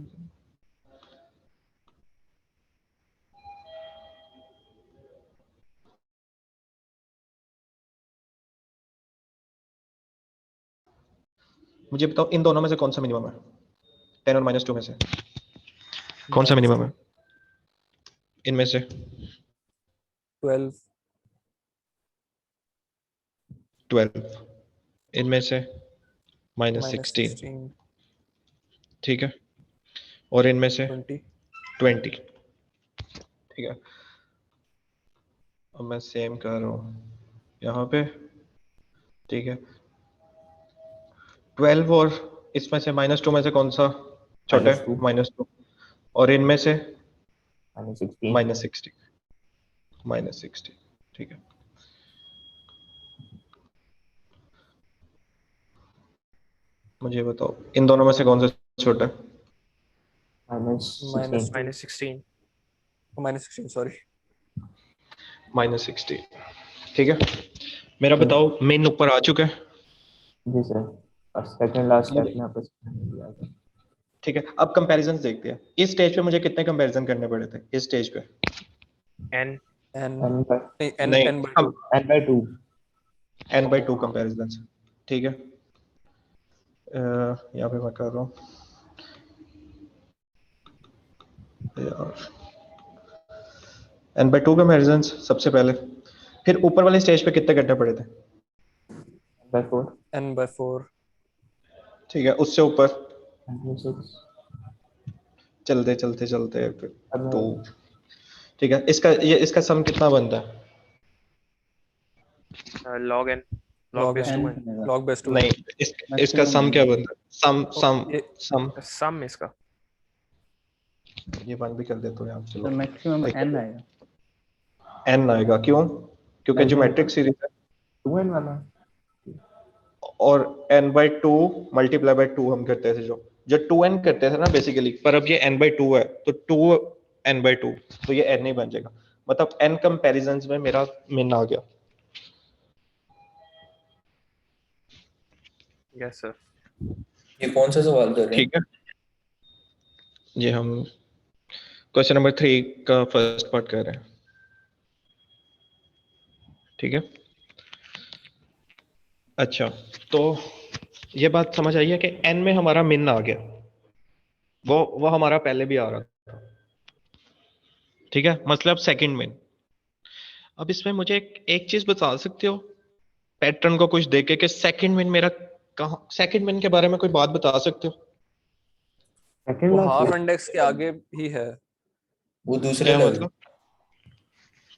Speaker 3: मुझे बताओ इन दोनों में से कौन सा मिनिमम है? 10 और -2 में से कौन सा मिनिमम है इनमें से?
Speaker 1: 12
Speaker 3: 12। इनमें से -16,
Speaker 1: -16
Speaker 3: ठीक है, और इनमें से
Speaker 1: 20
Speaker 3: 20, ठीक है। अब मैं सेम कर रहा हूँ यहाँ पे, ठीक है। 12 और इसमें से -2 में से कौन सा छोटा है?
Speaker 7: -2,
Speaker 3: -2। और इनमें से
Speaker 7: -16।
Speaker 3: -60, -60, ठीक है। मुझे बताओ इन दोनों में से कौन सा छोटा है?
Speaker 7: -16।
Speaker 6: -16।
Speaker 1: -16 सॉरी।
Speaker 3: -60, ठीक है। मेरा बताओ मेन ऊपर आ चुका है?
Speaker 7: जी सर। और सेकंड लास्ट स्टेप
Speaker 3: मुझे
Speaker 7: में आपको दिया था।
Speaker 3: ठीक है, अब कंपैरिजन देखते हैं। इस स्टेज पे मुझे कितने कंपैरिजन करने पड़े थे इस स्टेज पे?
Speaker 6: n
Speaker 1: n
Speaker 7: n by
Speaker 1: नहीं n
Speaker 3: नहीं,
Speaker 1: n/2
Speaker 3: हम
Speaker 7: n/2।
Speaker 3: n/2 कंपैरिजन, ठीक है। यहाँ पे मैं कर रहा हूँ यार, n/2 कंपैरिजन सबसे पहले। फिर ऊपर वाले स्टेज पे कितने करने पड़े थे?
Speaker 7: n/4,
Speaker 1: n/4
Speaker 3: ठीक है, उससे ऊपर
Speaker 7: n/6।
Speaker 3: चलते चलते चलते फिर
Speaker 7: अब
Speaker 3: 2, ठीक है। इसका सम कितना बनता है?
Speaker 6: log n, log
Speaker 1: log
Speaker 6: base
Speaker 1: n
Speaker 6: 2n।
Speaker 4: बनेगा
Speaker 1: log base 2 n।
Speaker 3: नहीं, इसका
Speaker 4: मैक्सिमम
Speaker 3: सम क्या
Speaker 4: बनेगा।
Speaker 3: बनता है? सम सम
Speaker 1: ये
Speaker 3: सम
Speaker 6: सम इसका
Speaker 3: ये बंद भी कर देता हूँ यार,
Speaker 4: तो
Speaker 3: चलो।
Speaker 4: मैक्सिमम n आएगा।
Speaker 3: n आएगा, क्यों? क्योंकि ज्योमेट्रिक सीरीज है
Speaker 7: 2n वाला।
Speaker 3: और n/2 × 2 हम करते थे, जो 2n करते थे ना बेसिकली, पर अब ये n/2 है तो 2n/2, तो ये n ही बन जाएगा। मतलब n कंपैरिजंस में मेरा मिन आ गया।
Speaker 6: Yes sir.
Speaker 8: ये कौन सा सवाल कर रहे हैं?
Speaker 3: ठीक है, ये हम क्वेश्चन नंबर 3 का फर्स्ट पार्ट कर रहे हैं, ठीक है। अच्छा, तो ये बात समझ आई है कि n में हमारा मिन आ गया, वो हमारा पहले भी आ रहा था, ठीक है। मतलब सेकंड मिन। अब इसमें मुझे एक चीज बता सकते हो पैटर्न को कुछ देखे कि सेकंड मिन मेरा कहाँ, सेकंड मिन के बारे में कोई बात बता सकते हो?
Speaker 7: सेकंड
Speaker 1: वो
Speaker 7: लास्ट
Speaker 1: हाफ इंडेक्स के आगे ही है।
Speaker 8: वो दूसरे
Speaker 3: क्या
Speaker 8: लेवल,
Speaker 3: मतलब?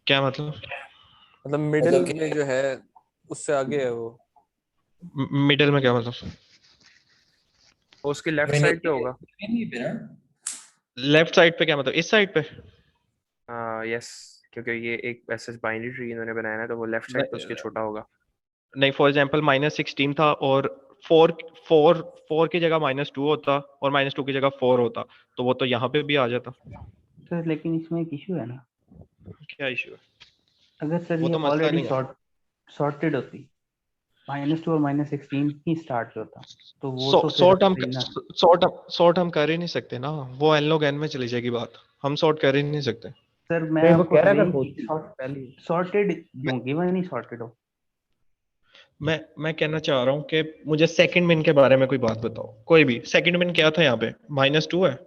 Speaker 3: क्या मतलब?
Speaker 1: मतलब मिडिल
Speaker 8: मतलब
Speaker 1: में
Speaker 8: कि
Speaker 1: जो है उससे आगे है वो।
Speaker 3: मिडिल में क्या मतलब?
Speaker 6: वो उसकी लेफ्ट
Speaker 8: मैंने
Speaker 6: साइड पे होगा।
Speaker 8: नहीं पे ना।
Speaker 3: लेफ्ट साइड पे क्या मतलब, इस साइड पे?
Speaker 6: यस, क्योंकि ये एक ऐसा बाइनरी ट्री इन्होंने बनाया है तो वो लेफ्ट साइड पे उसके छोटा होगा।
Speaker 3: नहीं, फॉर एग्जांपल -16 था और 4 की जगह -2 होता और -2 की जगह 4 होता, तो वो तो यहाँ पे भी आ जाता।
Speaker 4: सर लेकिन इसमें एक इशू है ना,
Speaker 3: क्या इशू है?
Speaker 4: अगर सर
Speaker 3: वो
Speaker 4: ये
Speaker 3: तो मसला
Speaker 4: ऑलरेडी
Speaker 3: नहीं है।
Speaker 4: सॉर्टेड होती, -2 और -16 ही स्टार्ट होता, तो वो तो फिर सही ना।
Speaker 3: सॉर्ट हम कर ही नहीं सकते ना, वो n log n में चली जाएगी बात, हम सॉर्ट कर ही नहीं सकते।
Speaker 4: सर मैं
Speaker 7: नहीं, वो
Speaker 4: आपको
Speaker 7: कह रहा था
Speaker 4: वही
Speaker 7: खुद ही शॉर्ट पहले ही।
Speaker 4: सॉर्टेड क्यों, गिवन ही सॉर्टेड हो।
Speaker 3: मैं कहना चाह रहा हूँ कि मुझे सेकंड मिन के बारे में कोई बात बताओ, कोई भी। सेकंड मिन क्या था यहाँ पे? -2 है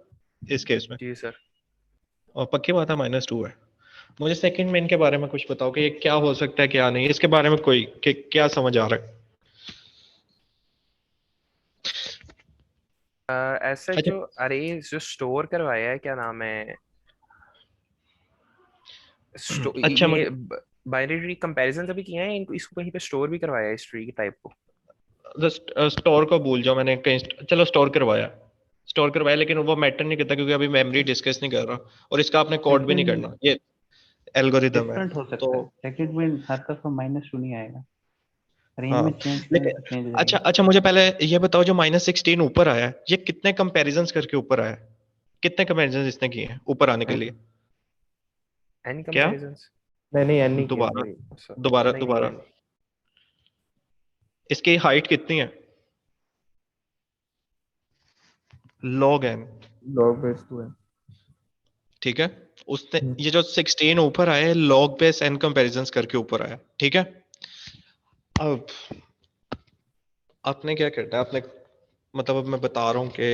Speaker 3: इस केस में,
Speaker 6: जी सर।
Speaker 3: और पक्की बात है -2 है। मुझे सेकंड मिन के बारे में कुछ बताओ कि ये क्या हो सकता है क्या नहीं, इसके बारे में कोई कि क्या समझ आ रहा है?
Speaker 6: ऐसे
Speaker 3: अच्छा।
Speaker 6: जो अरे जो स्टोर करवाया है, क्या नाम है,
Speaker 3: अच्छा
Speaker 6: ये
Speaker 3: मुझे
Speaker 6: बाइनरी ट्री कंपैरिजन अभी किया है, इनको इसको कहीं पे स्टोर भी करवाया है इस ट्री की टाइप को।
Speaker 3: स्टोर को भूल जाओ, मैंने कहीं चलो स्टोर करवाया, लेकिन वो मैटर नहीं करता क्योंकि अभी मेमोरी डिस्कस नहीं कर रहा, और इसका आपने कोड भी नहीं
Speaker 4: सेकंड
Speaker 3: करना, ये एल्गोरिदम है।
Speaker 4: डिफरेंट हो
Speaker 3: तो
Speaker 4: सकता है, सेकंड में हर दफा -2 नहीं आएगा, रेंज में
Speaker 3: हाँ,
Speaker 4: चेंज करें तो
Speaker 3: लेकिन
Speaker 4: चेंज
Speaker 3: अच्छा
Speaker 4: रहेगा।
Speaker 3: अच्छा, मुझे पहले ये बताओ, जो -16 ऊपर आया है, ये कितने कंपैरिजंस करके ऊपर आया है? कितने कंपैरिजंस इसने किए हैं ऊपर आने के लिए?
Speaker 6: एनी
Speaker 3: क्या?
Speaker 6: कंपैरिजंस?
Speaker 7: नहीं यार नहीं किया
Speaker 3: दोबारा
Speaker 7: भाई।
Speaker 3: दोबारा
Speaker 6: नहीं नहीं
Speaker 3: दोबारा,
Speaker 6: नहीं।
Speaker 3: इसकी हाइट कितनी है? log n,
Speaker 7: लॉग बेस 2 है।
Speaker 3: ठीक है। उसने ये जो 16 ऊपर आया है, log बेस n कंपैरिजंस करके ऊपर आया, ठीक है। अब आपने क्या करना है, आपने मतलब अब मैं बता रहा हूँ कि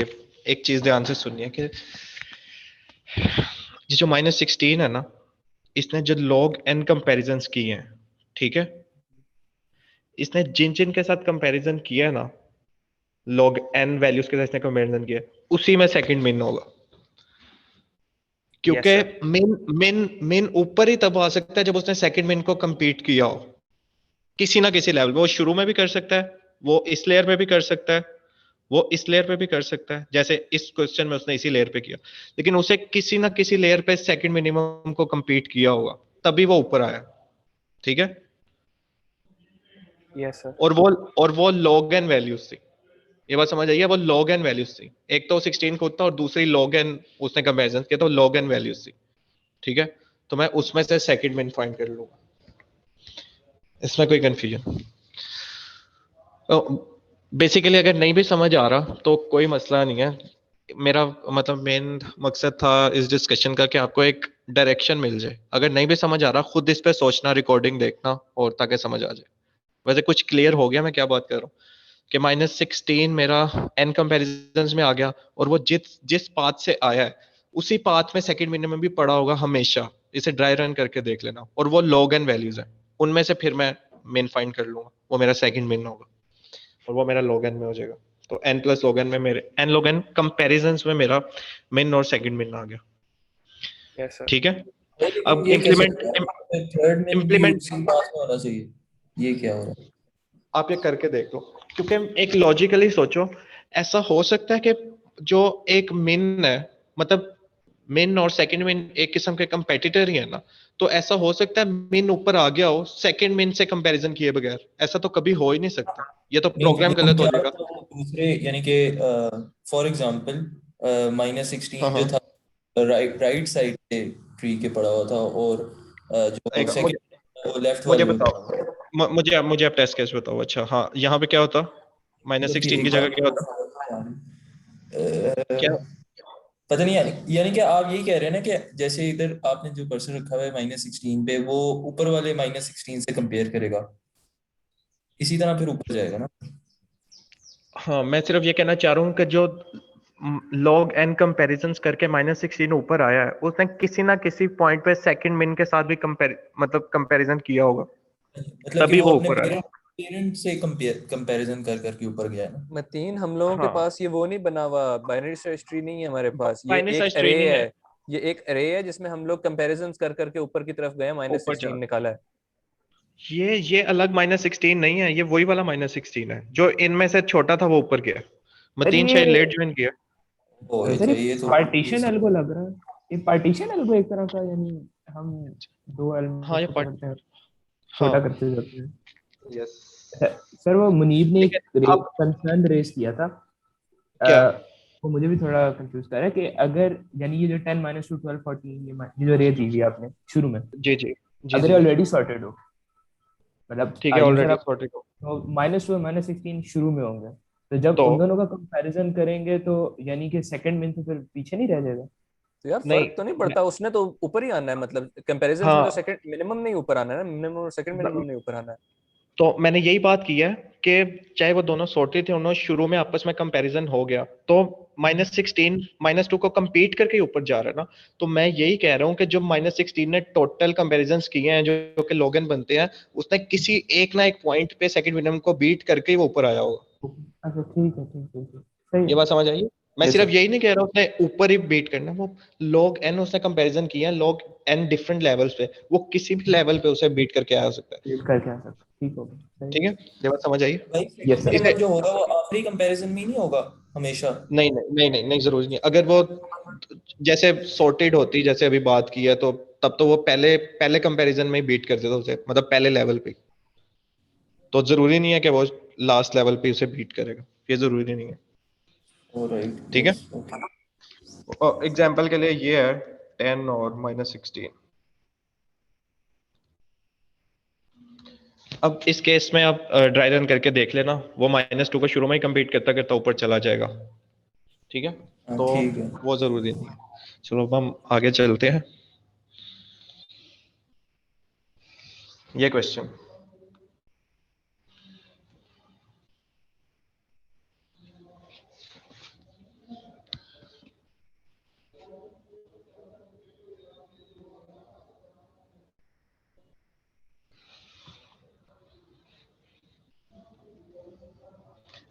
Speaker 3: एक चीज ध्यान से सुनिए कि ये जो -16 है ना, इसने जो log n कंपैरिजंस किए हैं, ठीक है, इसने जिन जिन के साथ कंपैरिजन किया है ना, log n वैल्यूज के साथ इसने कंपैरिजन किया है, उसी में सेकंड मिन होगा।
Speaker 6: यस
Speaker 3: क्योंकि
Speaker 6: सर।
Speaker 3: मिन मिन मिन ऊपर ही तब आ सकता है जब उसने सेकंड मिन को compete किया हो किसी ना किसी लेवल पे। वो शुरू में भी कर सकता है, वो इस लेयर पे भी कर सकता है, वो इस लेयर पे भी कर सकता है, जैसे इस क्वेश्चन में उसने इसी लेयर पे किया, लेकिन उसे किसी ना किसी लेयर पे सेकंड मिनिमम को compete किया होगा, तभी वो ऊपर आया, ठीक है।
Speaker 6: Yes sir.
Speaker 3: और वो log n वैल्यूज थी, ये बात समझ आइए, वो log n वैल्यूज थी। एक तो 16 को था और दूसरी log n उसने कंपैरिजन किया तो log n वैल्यूज थी, ठीक है। तो मैं उसमें से सेकंड मिन फाइंड कर लूंगा, इसमें कोई कंफ्यूजन? बेसिकली अगर नहीं भी समझ आ रहा तो कोई मसला नहीं है। मेरा मतलब मेन मकसद था इस डिस्कशन का कि आपको एक डायरेक्शन मिल जाए। अगर नहीं भी समझ आ रहा, खुद इस पे सोचना, रिकॉर्डिंग देखना, और ताकि समझ आ जाए। वैसे कुछ क्लियर हो गया मैं क्या बात कर रहा हूँ? कि -16 मेरा n कंपैरिजंस में आ गया, और वो जिस जिस पाथ से आया है उसी पाथ में सेकंड मिनिमम भी पड़ा होगा हमेशा। इसे ड्राई रन करके देख लेना, और वो log n वैल्यूज है, उनमें से फिर मैं मिन फाइंड कर लूंगा, वो मेरा सेकंड मिन होगा, और वो मेरा log n में हो जाएगा। तो n प्लस log n में मेरे n log n कंपैरिजंस में मेरा मिन और सेकंड मिन आ गया,
Speaker 6: यस सर।
Speaker 3: ठीक है।
Speaker 8: भाई लेकिन
Speaker 3: अब
Speaker 8: ये कैसे
Speaker 3: इम्प्लीमेंट
Speaker 8: हो रहा है? थर्ड में भी
Speaker 3: इम्प्लीमेंट
Speaker 8: उसी पास में होना चाहिए, ये क्या हो रहा है?
Speaker 3: आप ये करके देख लो, क्योंकि एक लॉजिकली सोचो, ऐसा हो सकता है कि जो एक मिन है, मतलब मिन और सेकंड मिन एक किस्म के कंपेटिटर ही है ना, तो ऐसा हो सकता है मिन ऊपर आ गया हो सेकंड मिन से कंपैरिजन किए बगैर। ऐसा तो कभी हो ही नहीं सकता, ये तो
Speaker 8: नहीं
Speaker 3: प्रोग्राम
Speaker 8: वो
Speaker 3: गलत हो
Speaker 8: क्या
Speaker 3: जाएगा।
Speaker 8: मतलब वो दूसरे यानी कि फॉर एग्जांपल
Speaker 3: हाँ
Speaker 8: -16 जो
Speaker 3: हाँ,
Speaker 8: था राइट राइट साइड पे ट्री के पड़ा हुआ था, और जो
Speaker 3: एक
Speaker 8: सेकंड वो लेफ्ट
Speaker 3: मुझे
Speaker 8: वाले में पड़ा
Speaker 3: बताओ,
Speaker 8: हुआ था।
Speaker 3: मुझे मुझे आप टेस्ट केस बताओ। अच्छा हाँ, यहाँ पे क्या होता?
Speaker 8: मतलब कि
Speaker 3: -16 की
Speaker 8: एक
Speaker 3: जगह
Speaker 8: बार
Speaker 3: क्या होता? क्या?
Speaker 8: पता नहीं, यानी कि आप यही कह रहे हैं ना कि जैसे इधर आपने जो कर्सर रखा हुआ है -16 पे, वो ऊपर वाले -16 से कंपेयर करेगा, इसी तरह फिर ऊपर जाएगा ना।
Speaker 3: हाँ, मैं सिर्फ ये कहना चाह रहा हूँ कि जो log n कंपैरिजंस करके -16 ऊपर आया है, उसने किसी ना किसी पॉइंट पे सेकंड मिन के साथ भी मतलब कंपैरिजन किया होगा,
Speaker 8: मतलब कि
Speaker 3: तभी
Speaker 8: वो
Speaker 3: वो
Speaker 8: अपने
Speaker 3: ऊपर आया।
Speaker 8: पेरेंट से कंपैरिजन कर करके ऊपर गया है ना।
Speaker 1: मतीन, हम लोगों के
Speaker 3: हाँ,
Speaker 1: पास ये वो नहीं बना हुआ, बाइनरी सर्च ट्री नहीं है हमारे पास, ये
Speaker 3: बाइनरी
Speaker 1: एक
Speaker 3: सर्च ट्री
Speaker 1: अरे
Speaker 3: नहीं
Speaker 1: है।
Speaker 3: है,
Speaker 1: ये एक अरे है जिसमें हम लोग कंपैरिजन कर करके ऊपर की तरफ गए,
Speaker 3: ऊपर जा
Speaker 1: -16 निकाला है।
Speaker 3: ये अलग -16 नहीं है, ये वही वाला -16 है जो इनमें से छोटा था, वो ऊपर गया।
Speaker 7: सर
Speaker 3: मतीन शायद लेट ज्वाइन किया।
Speaker 8: ओ
Speaker 7: सर
Speaker 8: अच्छा,
Speaker 7: ये
Speaker 8: ये तो
Speaker 7: पार्टीशन एल्गो लग रहा है। ये पार्टीशन एल्गो एक तरह का, यानी हम दो
Speaker 3: हाँ,
Speaker 7: एलिमेंट्स
Speaker 3: ये
Speaker 7: को
Speaker 3: पार्ट,
Speaker 7: पकड़ते हैं,
Speaker 3: हाँ,
Speaker 7: छोटा करते जाते हैं।
Speaker 3: यस।
Speaker 7: अच्छा, सर वो मुनीब ने एक
Speaker 3: लेकिन अब
Speaker 7: कंसर्न रेज किया था।
Speaker 3: क्या?
Speaker 7: वो मुझे भी थोड़ा कंफ्यूज कर रहा है कि अगर यानी ये जो 10 -2 12 14 ये जो रेज दी हुई है आपने शुरू में,
Speaker 3: जी जी जी
Speaker 7: अगर
Speaker 3: जी,
Speaker 7: ये ऑलरेडी सॉर्टेड हो, मतलब
Speaker 3: ठीक है,
Speaker 7: यूजर
Speaker 3: ऑलरेडी
Speaker 7: आप
Speaker 3: सॉर्टेड हो
Speaker 7: तो -2 -16 शुरू में होंगे, तो जब
Speaker 3: तो
Speaker 7: उन दोनों का कंपैरिजन करेंगे तो यानी कि सेकंड में से फिर पीछे नहीं रह जाएगा।
Speaker 1: तो यार
Speaker 3: नहीं
Speaker 1: फर्क तो नहीं पड़ता, उसने तो ऊपर ही आना है, मतलब कंपैरिजन में तो
Speaker 3: हाँ,
Speaker 1: सेकंड मिनिमम नहीं ऊपर आना है ना, मिनिमम और सेकंड मिनिमम नहीं ऊपर आना है।
Speaker 3: तो मैंने यही बात की है कि चाहे वो दोनों सॉर्टेड थे, उन्होंने शुरू में आपस में कंपैरिजन हो गया, तो -16 -2 को compete करके ऊपर जा रहा है ना। तो मैं यही कह रहा हूँ कि जो -16 ने टोटल कंपैरिजन किए हैं जो कि लॉग बनते हैं, उसने किसी एक ना एक पॉइंट पे सेकंड मिनिमम को बीट करके ही वो ऊपर आया होगा।
Speaker 7: अच्छा ठीक है ठीक है ठीक है, सही
Speaker 3: ये
Speaker 7: है।
Speaker 3: बात समझ आई? मैं
Speaker 6: Yes,
Speaker 3: सिर्फ
Speaker 6: sir.
Speaker 3: यही नहीं कह रहा उसने ऊपर ही बीट करना, वो log n उसने कंपैरिजन किया, log n डिफरेंट लेवल्स पे, वो किसी भी लेवल पे उसे बीट करके आ सकता है।
Speaker 7: वेट करके आ सकता, ठीक हो गया, सही
Speaker 3: ठीक
Speaker 7: है।
Speaker 3: है, ये बात समझ आई?
Speaker 8: भाई
Speaker 7: Yes, sir.
Speaker 8: सेकंड
Speaker 3: इसे
Speaker 8: नंबर जो होगा वो आखिरी कंपैरिजन में ही नहीं होगा हमेशा।
Speaker 3: नहीं नहीं नहीं नहीं नहीं, जरूरी नहीं। अगर वो जैसे सॉर्टेड होती जैसे अभी बात की है, तो तब तो वो पहले पहले कंपैरिजन में ही बीट करते थे उसे, मतलब पहले लेवल पे। तो जरूरी नहीं है कि वो लास्ट लेवल पे उसे बीट करेगा, ये जरूरी नहीं है।
Speaker 8: ऑलराइट,
Speaker 3: ठीक है,
Speaker 8: यस, ओके।
Speaker 3: एग्जाम्पल के लिए ये है 10 और -16। अब इस केस में आप ड्राई रन करके देख लेना, वो -2 को शुरू में ही कंप्लीट करता करता ऊपर चला जाएगा। ठीक है,
Speaker 8: हाँ
Speaker 3: तो
Speaker 8: ठीक है।
Speaker 3: वो जरूरी नहीं है। चलो अब हम आगे चलते हैं। ये क्वेश्चन,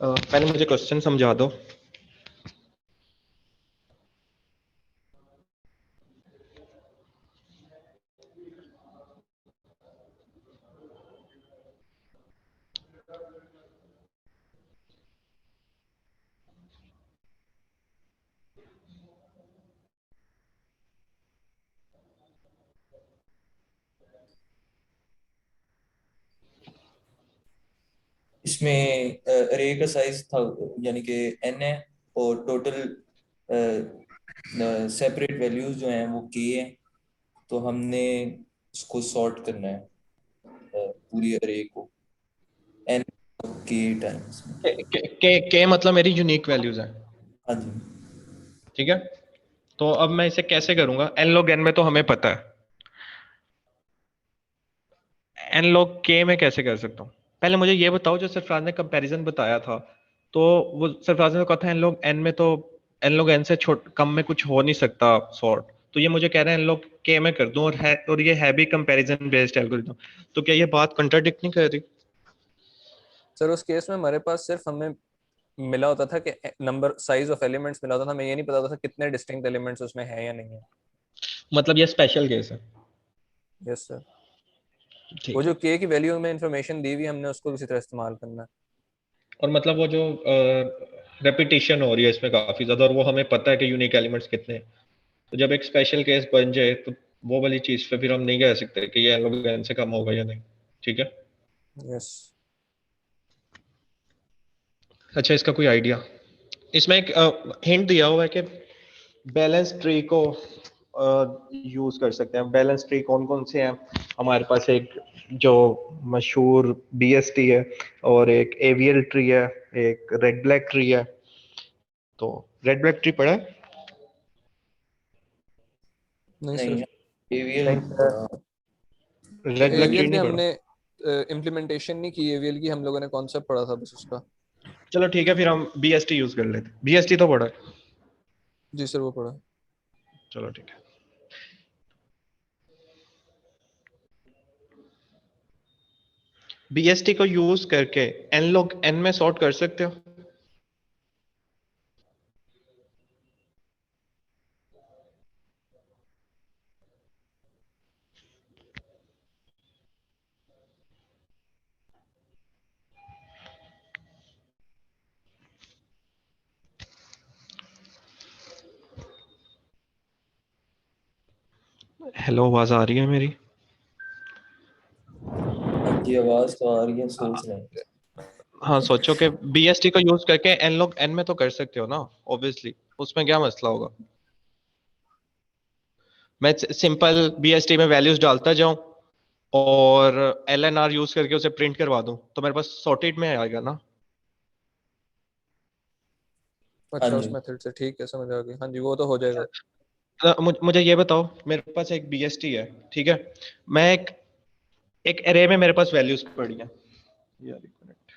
Speaker 3: पहले मुझे क्वेश्चन समझा दो।
Speaker 8: इसमें अरे का साइज था, यानी कि n है, और टोटल सेपरेट वैल्यूज जो हैं वो k हैं। तो हमने इसको सॉर्ट करना है, पूरी अरे को n k टाइम्स में।
Speaker 3: के मतलब मेरी यूनिक वैल्यूज है।
Speaker 8: हाँ जी।
Speaker 3: ठीक है, तो अब मैं इसे कैसे करूंगा? n log n में तो हमें पता है, n log k में कैसे कर सकता हूँ? पहले मुझे ये बताओ, जो सरफराज ने कंपैरिजन बताया था, तो वो सरफराज ने कहा था n log n में तो n log n से छोट कम में कुछ हो नहीं सकता सॉर्ट। तो ये मुझे कह रहे हैं n log k में कर दूं, और ये है भी कंपैरिजन बेस्ड एल्गोरिथम। तो क्या ये बात कंट्राडिक्ट नहीं कर रही?
Speaker 1: सर उस केस में हमारे पास सिर्फ हमें मिला होता था कि नंबर साइज ऑफ एलिमेंट्स मिला होता था, हमें ये नहीं पता होता था कितने डिस्टिंक्ट एलिमेंट्स उसमें है या नहीं है।
Speaker 3: मतलब ये स्पेशल केस है।
Speaker 1: यस सर, वो
Speaker 3: ठीक
Speaker 1: जो
Speaker 3: है,
Speaker 1: के की वैल्यू में इंफॉर्मेशन दी हुई हमने उसको किसी तरह इस्तेमाल करना है।
Speaker 3: और मतलब वो जो रेपिटेशन हो रही है इसमें काफी ज्यादा, और वो हमें पता है कि यूनिक एलिमेंट्स कितने हैं। तो जब एक स्पेशल केस बन जाए, तो वो वाली चीज पे फिर हम नहीं कह सकते कि ये log n से कम होगा या नहीं। ठीक है,
Speaker 1: यस
Speaker 3: अच्छा इसका कोई आइडिया? इसमें एक हिंट दिया हुआ है कि बैलेंस ट्री को यूज कर सकते हैं। बैलेंस ट्री कौन कौन से हैं हमारे पास? एक जो मशहूर बीएसटी है, और एक एवीएल ट्री है, एक रेड ब्लैक ट्री है। तो रेड ब्लैक ट्री पढ़ा है?
Speaker 1: नहीं
Speaker 8: नहीं,
Speaker 1: सर,
Speaker 8: एवीएल
Speaker 7: नहीं सर,
Speaker 8: पढ़ा।
Speaker 3: रेड ब्लैक ट्री
Speaker 1: एवीएल की
Speaker 3: नहीं पढ़ा?
Speaker 1: हमने इम्प्लीमेंटेशन नहीं की, एवीएल की हम लोगों ने कॉन्सेप्ट पढ़ा था बस उसका।
Speaker 3: चलो ठीक है, फिर हम बीएसटी यूज कर लेते हैं। बीएसटी तो पढ़ा है?
Speaker 1: जी सर वो पढ़ा।
Speaker 3: चलो ठीक है। बीएसटी को यूज करके एन log n में सॉर्ट कर सकते हो। हेलो, आवाज आ रही है मेरी?
Speaker 8: हाँ जी, आवाज तो आ रही है, सोच रहे हैं।
Speaker 3: हाँ, सोचो कि बीएसटी को यूज करके एन log n में तो कर सकते हो ना, ऑब्वियसली। उसमें क्या मसला होगा? मैं सिंपल बीएसटी में वैल्यूज डालता जाऊं और एलएनआर यूज करके उसे प्रिंट करवा दूं, तो मेरे पास सॉर्टेड में आएगा ना।
Speaker 8: हाँ
Speaker 1: अच्छा उस
Speaker 8: जी।
Speaker 1: मेथड से, ठीक है समझ आ गई। हाँ जी वो तो हो जाएगा।
Speaker 3: मुझे ये बताओ, मेरे पास एक बीएसटी है, ठीक है। मैं एक एक एरे में मेरे पास वैल्यूज पड़ी हैं, यार एक मिनट,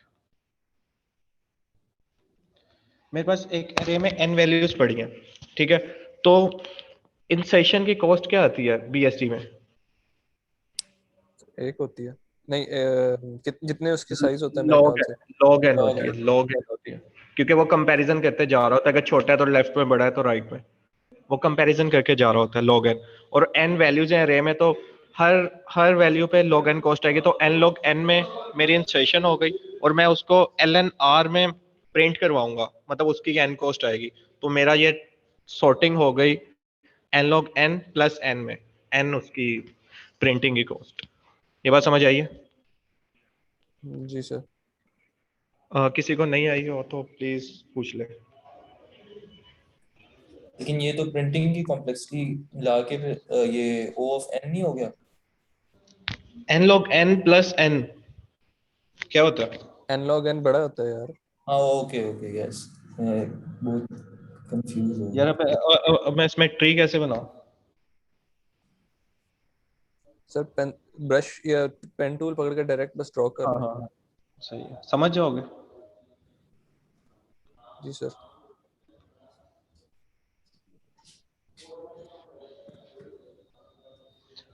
Speaker 3: मेरे पास एक अरे में n वैल्यूज पड़ी हैं, ठीक है, तो इंसर्शन की कॉस्ट क्या आती है बीएसटी में?
Speaker 1: एक होती है, नहीं जितने उसके साइज होते हैं मेरे
Speaker 3: लॉग
Speaker 1: ख्याल से।
Speaker 3: लॉग एन
Speaker 8: लॉग
Speaker 3: होती है,
Speaker 8: एन।
Speaker 3: लॉग एन होती है, क्योंकि वो कंपैरिजन करते जा रहा होता है, अगर छोटा है तो लेफ्ट में, बड़ा है तो राइट में, वो कंपैरिजन करके जा रहा होता है log n। और n वैल्यूज हैं अरे में, तो हर हर वैल्यू पे log n कॉस्ट आएगी, तो n log n में मेरी इंसर्शन हो गई और मैं उसको ln r में प्रिंट करवाऊंगा, मतलब उसकी n कॉस्ट आएगी, तो मेरा ये सॉर्टिंग हो गई n log n plus n में, n उसकी प्रिंटिंग की कॉस्ट। ये बात समझ आई है?
Speaker 1: जी सर।
Speaker 3: किसी को नहीं आई हो तो प्लीज पूछ ले।
Speaker 8: लेकिन ये तो प्रिंटिंग की कॉम्प्लेक्सिटी मिला के फिर ये O ऑफ n नहीं हो गया?
Speaker 3: n log n plus n क्या होता है?
Speaker 1: n log n बड़ा होता है यार।
Speaker 8: हाँ ओके ओके यस, मैं बहुत कंफ्यूज हो
Speaker 3: यार
Speaker 8: गया।
Speaker 3: अब मैं इसमें ट्री कैसे बनाऊं?
Speaker 1: सर पेन ब्रश या पेन टूल पकड़ के डायरेक्ट बस ड्रॉ
Speaker 3: हाँ
Speaker 1: करना है।
Speaker 3: हाँ हाँ, सही है, समझ जाओगे।
Speaker 1: जी सर।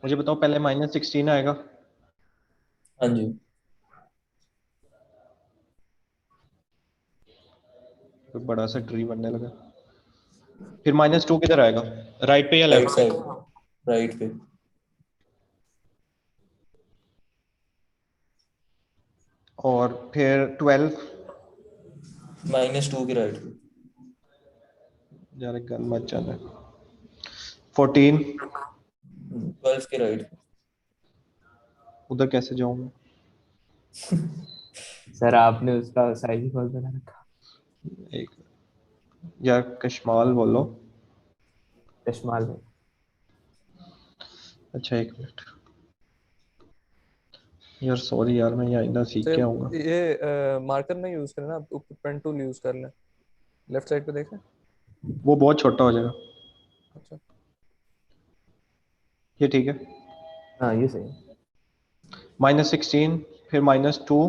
Speaker 3: मुझे बताओ, पहले -16 आएगा,
Speaker 8: हाँ जी,
Speaker 3: फिर बड़ा सा ट्री बनने लगा, फिर -2 किधर आएगा, राइट पे या
Speaker 8: राइट
Speaker 3: लेफ्ट पे?
Speaker 8: साइड, राइट पे।
Speaker 3: और फिर 12,
Speaker 8: -2 के राइट पे।
Speaker 3: यार एक गन मत जाना, 14
Speaker 8: 12 के राइट पे।
Speaker 3: उधर कैसे जाऊं?
Speaker 7: सर आपने उसका साइज ही खोल बना रखा।
Speaker 3: एक यार कशमाल बोलो।
Speaker 7: कशमाल में
Speaker 3: अच्छा एक मिनट यार, सॉरी यार, मैं ये आइंदा सीख के आऊंगा।
Speaker 1: सर ये मार्कर नहीं यूज करना, आप पेन टूल यूज कर लें। लेफ्ट साइड पे देखें।
Speaker 3: वो बहुत छोटा हो जाएगा,
Speaker 1: अच्छा।
Speaker 3: ये ठीक है।
Speaker 7: हाँ ये सही है।
Speaker 3: -16 फिर -2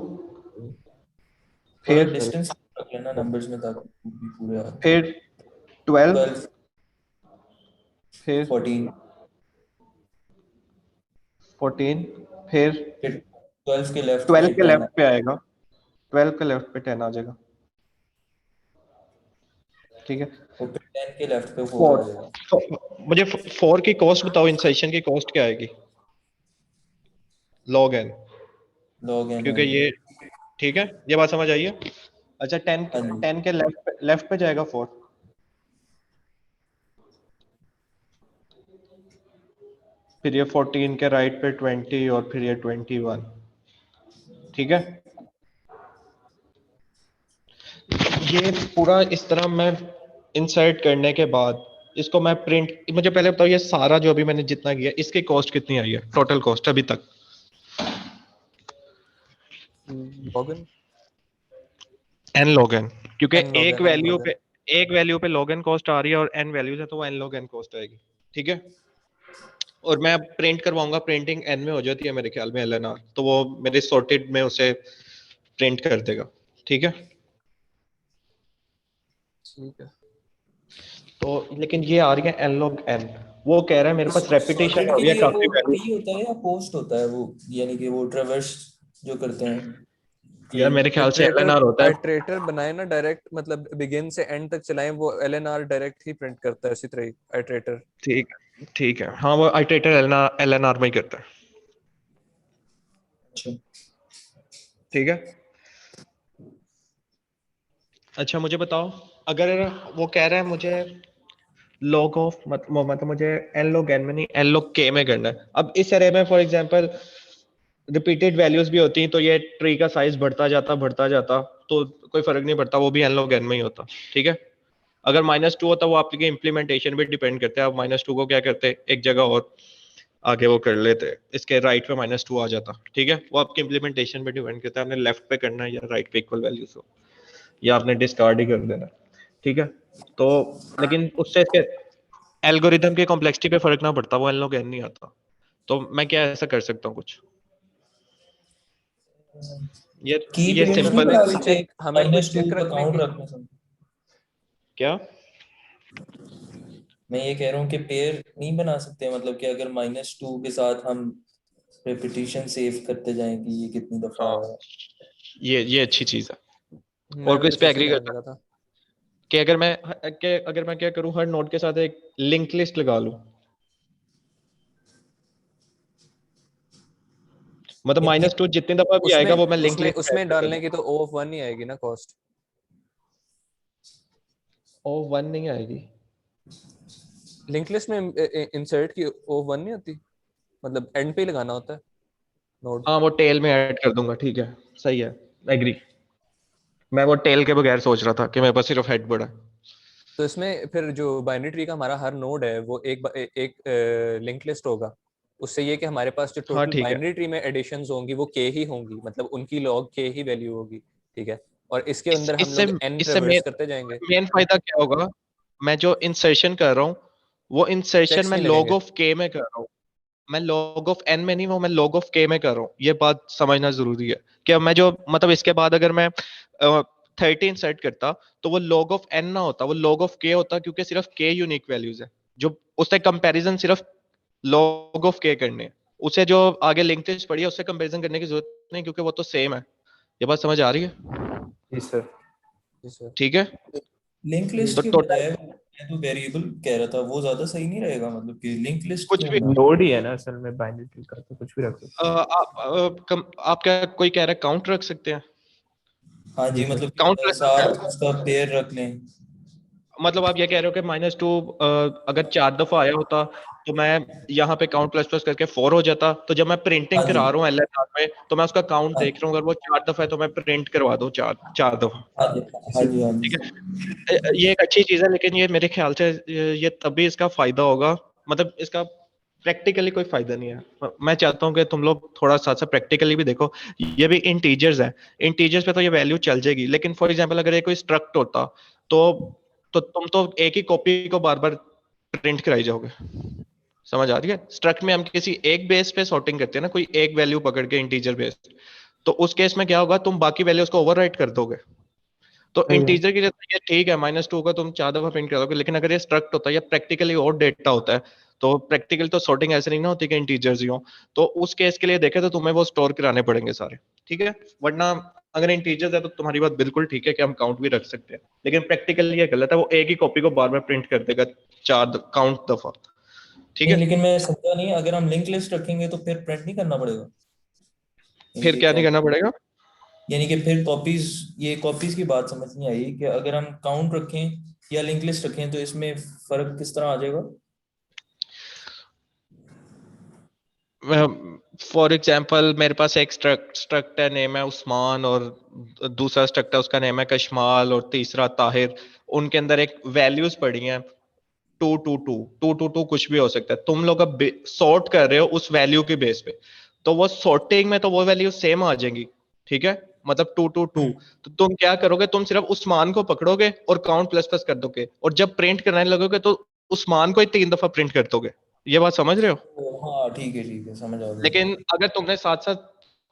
Speaker 8: थोड़ा
Speaker 3: फिर
Speaker 8: डिस्टेंस रख लेना नंबर्स में ताकि भी पूरे आ।
Speaker 3: फिर 12
Speaker 8: 12,
Speaker 3: फिर
Speaker 8: 14,
Speaker 3: 14 फिर
Speaker 8: फिर 12 के लेफ्ट
Speaker 3: 12
Speaker 8: पे
Speaker 3: के
Speaker 8: 10।
Speaker 3: लेफ्ट पे आएगा, 12 के लेफ्ट पे 10 आ जाएगा, ठीक है।
Speaker 8: और फिर 10 के लेफ्ट पे 4 आ
Speaker 3: 4
Speaker 8: जाएगा।
Speaker 3: मुझे 4 की कॉस्ट बताओ, इंसर्शन की कॉस्ट क्या आएगी log n,
Speaker 8: log n
Speaker 3: क्योंकि
Speaker 8: आएगी।
Speaker 3: ये ठीक है, ये बात समझ आई है। अच्छा 10
Speaker 8: हाँ जी,
Speaker 3: 10 के लेफ्ट पे जाएगा 4, फिर ये 14 के राइट पे 20 और फिर ये 21, ठीक है। ये पूरा इस तरह मैं इंसर्ट करने के बाद इसको मैं प्रिंट, मुझे पहले बताओ ये सारा जो अभी मैंने जितना किया इसकी कॉस्ट कितनी आई है, टोटल कॉस्ट अभी तक?
Speaker 1: लॉगिन
Speaker 3: n log n, क्योंकि
Speaker 1: n log n n log n।
Speaker 3: एक वैल्यू पे log n कॉस्ट आ रही है और n वैल्यूज है तो वो n log n कॉस्ट आएगी, ठीक है। और मैं प्रिंट करवाऊंगा, प्रिंटिंग n में हो जाती है मेरे ख्याल में lnr, तो वो मेरे सॉर्टेड में उसे प्रिंट कर देगा, ठीक है।
Speaker 1: ठीक है।
Speaker 3: तो लेकिन ये आ रही है n log n, वो कह रहा है मेरे पास रेपिटेशन
Speaker 8: सॉर्टेड
Speaker 3: हो
Speaker 8: के
Speaker 3: रही है
Speaker 8: लिए वो
Speaker 3: काफी वैल्यू।
Speaker 8: प्री होता है या पोस्ट होता है वो, यानी कि वो ट्रैवर्स जो करते हैं कि
Speaker 3: यार मेरे ख्याल से
Speaker 1: आइटरेटर
Speaker 3: lnr होता है,
Speaker 1: आइटरेटर बनाए ना डायरेक्ट, मतलब बिगिन से एंड तक चलाएं, वो LNR डायरेक्ट ही प्रिंट करता है उसी तरह ही आइटरेटर।
Speaker 3: ठीक है, हाँ वो आइटरेटर lnr में ही करता है,
Speaker 8: अच्छा।
Speaker 3: ठीक है। अच्छा मुझे बताओ, अगर वो कह रहा है मुझे log ऑफ मतलब मुझे n log n में नहीं n log k में करना है, अब इस एरे में फॉर एग्जांपल रिपीटेड वैल्यूज भी होती हैं, तो ये ट्री का साइज बढ़ता जाता तो कोई फर्क नहीं पड़ता, वो भी n log n में ही होता, ठीक है। अगर -2 होता वो आपके इम्प्लीमेंटेशन पे डिपेंड करते हैं, आप -2 को क्या करते एक जगह और आगे वो कर लेते, इसके राइट पे -2 आ जाता, ठीक है। वो आपके इम्प्लीमेंटेशन पे डिपेंड करता है, आपने लेफ्ट पे करना है या राइट पे इक्वल वैल्यूज हो, या आपने डिस्कार्ड ही कर देना, ठीक है। तो लेकिन उससे इसके एल्गोरिथम की कॉम्प्लेक्सिटी पे फर्क ना पड़ता, वो n log n नहीं आता, तो मैं क्या ऐसा कर सकता हूँ कुछ, ये
Speaker 8: की
Speaker 3: ये
Speaker 8: पेयर्स नहीं
Speaker 3: सिंपल
Speaker 8: बना
Speaker 1: कोई
Speaker 8: सकते
Speaker 1: चेक हमें कोई
Speaker 8: -2
Speaker 1: चेक
Speaker 8: का
Speaker 1: रखने
Speaker 8: काउंट
Speaker 1: की
Speaker 8: रखने से?
Speaker 3: क्या?
Speaker 8: मैं ये कह रहा हूँ कि पेयर नहीं बना सकते, मतलब कि अगर -2 के साथ हम रिपीटिशन सेव करते जाएं कि ये कितनी दफा
Speaker 3: हाँ,
Speaker 8: आया है।
Speaker 3: ये अच्छी चीज है। और
Speaker 1: मैं
Speaker 3: कोई
Speaker 1: भी
Speaker 3: इस पे
Speaker 1: कुछ ऐसे
Speaker 3: एग्री
Speaker 1: कहने
Speaker 3: करता
Speaker 1: लगा था।
Speaker 3: कि अगर मैं क्या करूं, हर नोड के साथ एक लिंक लिस्ट लगा लूं, मतलब
Speaker 8: यानी
Speaker 3: -2 जितनी दफा भी
Speaker 1: उसमें
Speaker 3: आएगा वो मैं लिंक
Speaker 1: उसमें
Speaker 3: लिस्ट में ऐड
Speaker 1: उसमें
Speaker 3: कर
Speaker 1: डालने
Speaker 3: दूं।
Speaker 1: की तो O ऑफ 1 ही आएगी ना कॉस्ट।
Speaker 3: ओ 1 नहीं आएगी।
Speaker 1: लिंक लिस्ट में इंसर्ट की O ऑफ 1 नहीं होती, मतलब एंड पे ही लगाना होता है नोड।
Speaker 3: हाँ वो टेल में ऐड कर दूंगा, ठीक है, सही है, एग्री। मैं वो टेल के बगैर सोच रहा था कि मेरे पास सिर्फ हेड बड़ा है।
Speaker 1: तो इसमें फिर जो बाइनरी ट्री का हमारा हर नोड है वो एक लिंक लिस्ट होगा। उससे ये कि हमारे पास जो
Speaker 3: हाँ
Speaker 1: टोटल
Speaker 3: ठीक है।
Speaker 1: बाइनरी ट्री में एडिशंस होंगी वो k ही होंगी, मतलब उनकी लॉग k ही वैल्यू होगी, ठीक है। और इसके अंदर हम
Speaker 3: इससे
Speaker 1: लोग n
Speaker 3: इससे
Speaker 1: ट्रेवर्स करते जाएंगे।
Speaker 3: मेन फायदा क्या होगा, मैं जो इंसर्शन कर रहा हूँ वो इंसर्शन
Speaker 1: चेक्स
Speaker 3: मैं
Speaker 1: नहीं
Speaker 3: लॉग
Speaker 1: लगेंगे।
Speaker 3: ऑफ के में कर रहा हूँ, मैं लॉग ऑफ एन में नहीं हूँ, मैं लॉग ऑफ के में कर रहा हूँ। ये बात समझना जरूरी है कि अब मैं जो मतलब इसके बाद अगर मैं 13 सेट करता तो वो लॉग ऑफ एन ना होता, वो लॉग ऑफ के होता, क्योंकि सिर्फ के यूनिक वैल्यूज है, जो उससे कंपैरिजन सिर्फ लॉग ऑफ के करने हैं। उसे जो आगे लिंक लिस्ट पड़ी है उससे कंपैरिजन करने की जरूरत नहीं, क्योंकि वो तो सेम है। ये बात समझ आ रही है?
Speaker 7: जी सर।
Speaker 1: जी सर।
Speaker 3: ठीक है।
Speaker 8: लिंक लिस्ट
Speaker 3: तो
Speaker 8: के
Speaker 3: टोटल
Speaker 8: बजाय मैं तो वेरिएबल कह रहा था, वो ज्यादा सही नहीं रहेगा, मतलब कि लिंक लिस्ट
Speaker 3: कुछ
Speaker 8: क्यों
Speaker 3: भी
Speaker 8: होना?
Speaker 7: नोड ही है ना असल में बाइनरी ट्री का, तो कुछ भी रख सकते
Speaker 3: आप क्या कोई कह रहा है काउंट रख सकते हैं?
Speaker 8: हाँ
Speaker 7: हैं। जी
Speaker 8: जी,
Speaker 7: सर।
Speaker 8: मतलब कि
Speaker 3: काउंट रख सकते
Speaker 8: साथ
Speaker 3: हैं,
Speaker 8: उसका पेयर रख लें।
Speaker 3: मतलब आप ये कह रहे हो कि -2 अगर 4 दफा आया होता तो मैं यहाँ पे काउंट प्लस प्लस करके 4 हो जाता, तो जब मैं प्रिंटिंग
Speaker 8: हाँ जी,
Speaker 3: करा रहा हूँ एलएसआर में तो मैं उसका काउंट
Speaker 8: हाँ
Speaker 3: देख रहा हूँ, अगर वो 4 दफा है तो मैं प्रिंट करवा दूँ चार चार दफा।
Speaker 8: हाँ जी, हाँ जी, हाँ
Speaker 3: ठीक
Speaker 8: जी।
Speaker 3: है, ये एक अच्छी चीज है, लेकिन ये मेरे ख्याल से ये तभी इसका फायदा होगा, मतलब इसका प्रैक्टिकली कोई फायदा नहीं है। मैं चाहता हूँ कि तुम लोग थोड़ा साथ साथ प्रैक्टिकली भी देखो। ये भी इंटीजर्स है, इंटीजर्स पे तो ये वैल्यू चल जाएगी, लेकिन फॉर एग्जांपल अगर ये कोई स्ट्रक्ट होता तो तुम तो एक ही कॉपी को बार बार प्रिंट कराई जाओगे। समझ आ रही है? स्ट्रक्ट में हम किसी एक बेस पे सॉर्टिंग करते हैं ना, कोई एक वैल्यू पकड़ के इंटीजर बेस, तो उस केस में क्या होगा, तुम बाकी वैल्यूज को ओवरराइट कर दोगे। तो
Speaker 7: सही है।
Speaker 3: इंटीजर की जगह ये ठीक है, -2 का तुम 4 दफा प्रिंट करोगे, लेकिन अगर ये स्ट्रक्ट होता है या प्रैक्टिकली और डेटा होता है, तो प्रैक्टिकल तो सॉर्टिंग ऐसे नहीं ना होती कि इंटीजर्स ही हो, तो उस केस के लिए देखे तो तुम्हें वो स्टोर कराने पड़ेंगे सारे, ठीक है। वरना अगर इंटीजर्स है तो तुम्हारी बात बिल्कुल ठीक है कि हम काउंट भी रख सकते हैं, लेकिन प्रैक्टिकली ये गलत है, वो एक ही कॉपी को बार बार प्रिंट कर देगा 4 काउंट दफा, ठीक
Speaker 8: नहीं,
Speaker 3: है।
Speaker 8: लेकिन मैं समझा नहीं, अगर हम लिंक लिस्ट रखेंगे तो फिर प्रिंट नहीं करना पड़ेगा?
Speaker 3: फिर
Speaker 8: ये
Speaker 3: क्या
Speaker 8: क्या,
Speaker 3: नहीं करना पड़ेगा?
Speaker 8: यानी कि फिर कॉपीज, ये कॉपीज की बात समझ नहीं आई कि अगर हम काउंट रखें या लिंक लिस्ट रखें तो इसमें फर्क किस तरह आ जाएगा?
Speaker 3: फॉर एग्जाम्पल मेरे पास एक स्ट्रक्ट है, नेम है उस्मान, और दूसरा स्ट्रक्ट है उसका नेम है कशमाल, और तीसरा ताहिर। उनके अंदर एक वैल्यूज पड़ी हैं 222 कुछ भी हो सकता है, तुम लोग अब सॉर्ट कर रहे हो उस वैल्यू के बेस पे, तो वो सॉर्टिंग में तो वो वैल्यू सेम आ जाएंगी, ठीक है, मतलब 222।
Speaker 8: हम्म।
Speaker 3: तो तुम क्या करोगे, तुम सिर्फ उस्मान को पकड़ोगे और काउंट प्लस प्लस कर दोगे, और जब प्रिंट करने लगोगे तो उस्मान को ही 3 दफा प्रिंट कर दोगे। ये बात समझ रहे हो?
Speaker 8: हाँ ठीक है, समझ आ गया।
Speaker 3: लेकिन अगर तुमने साथ साथ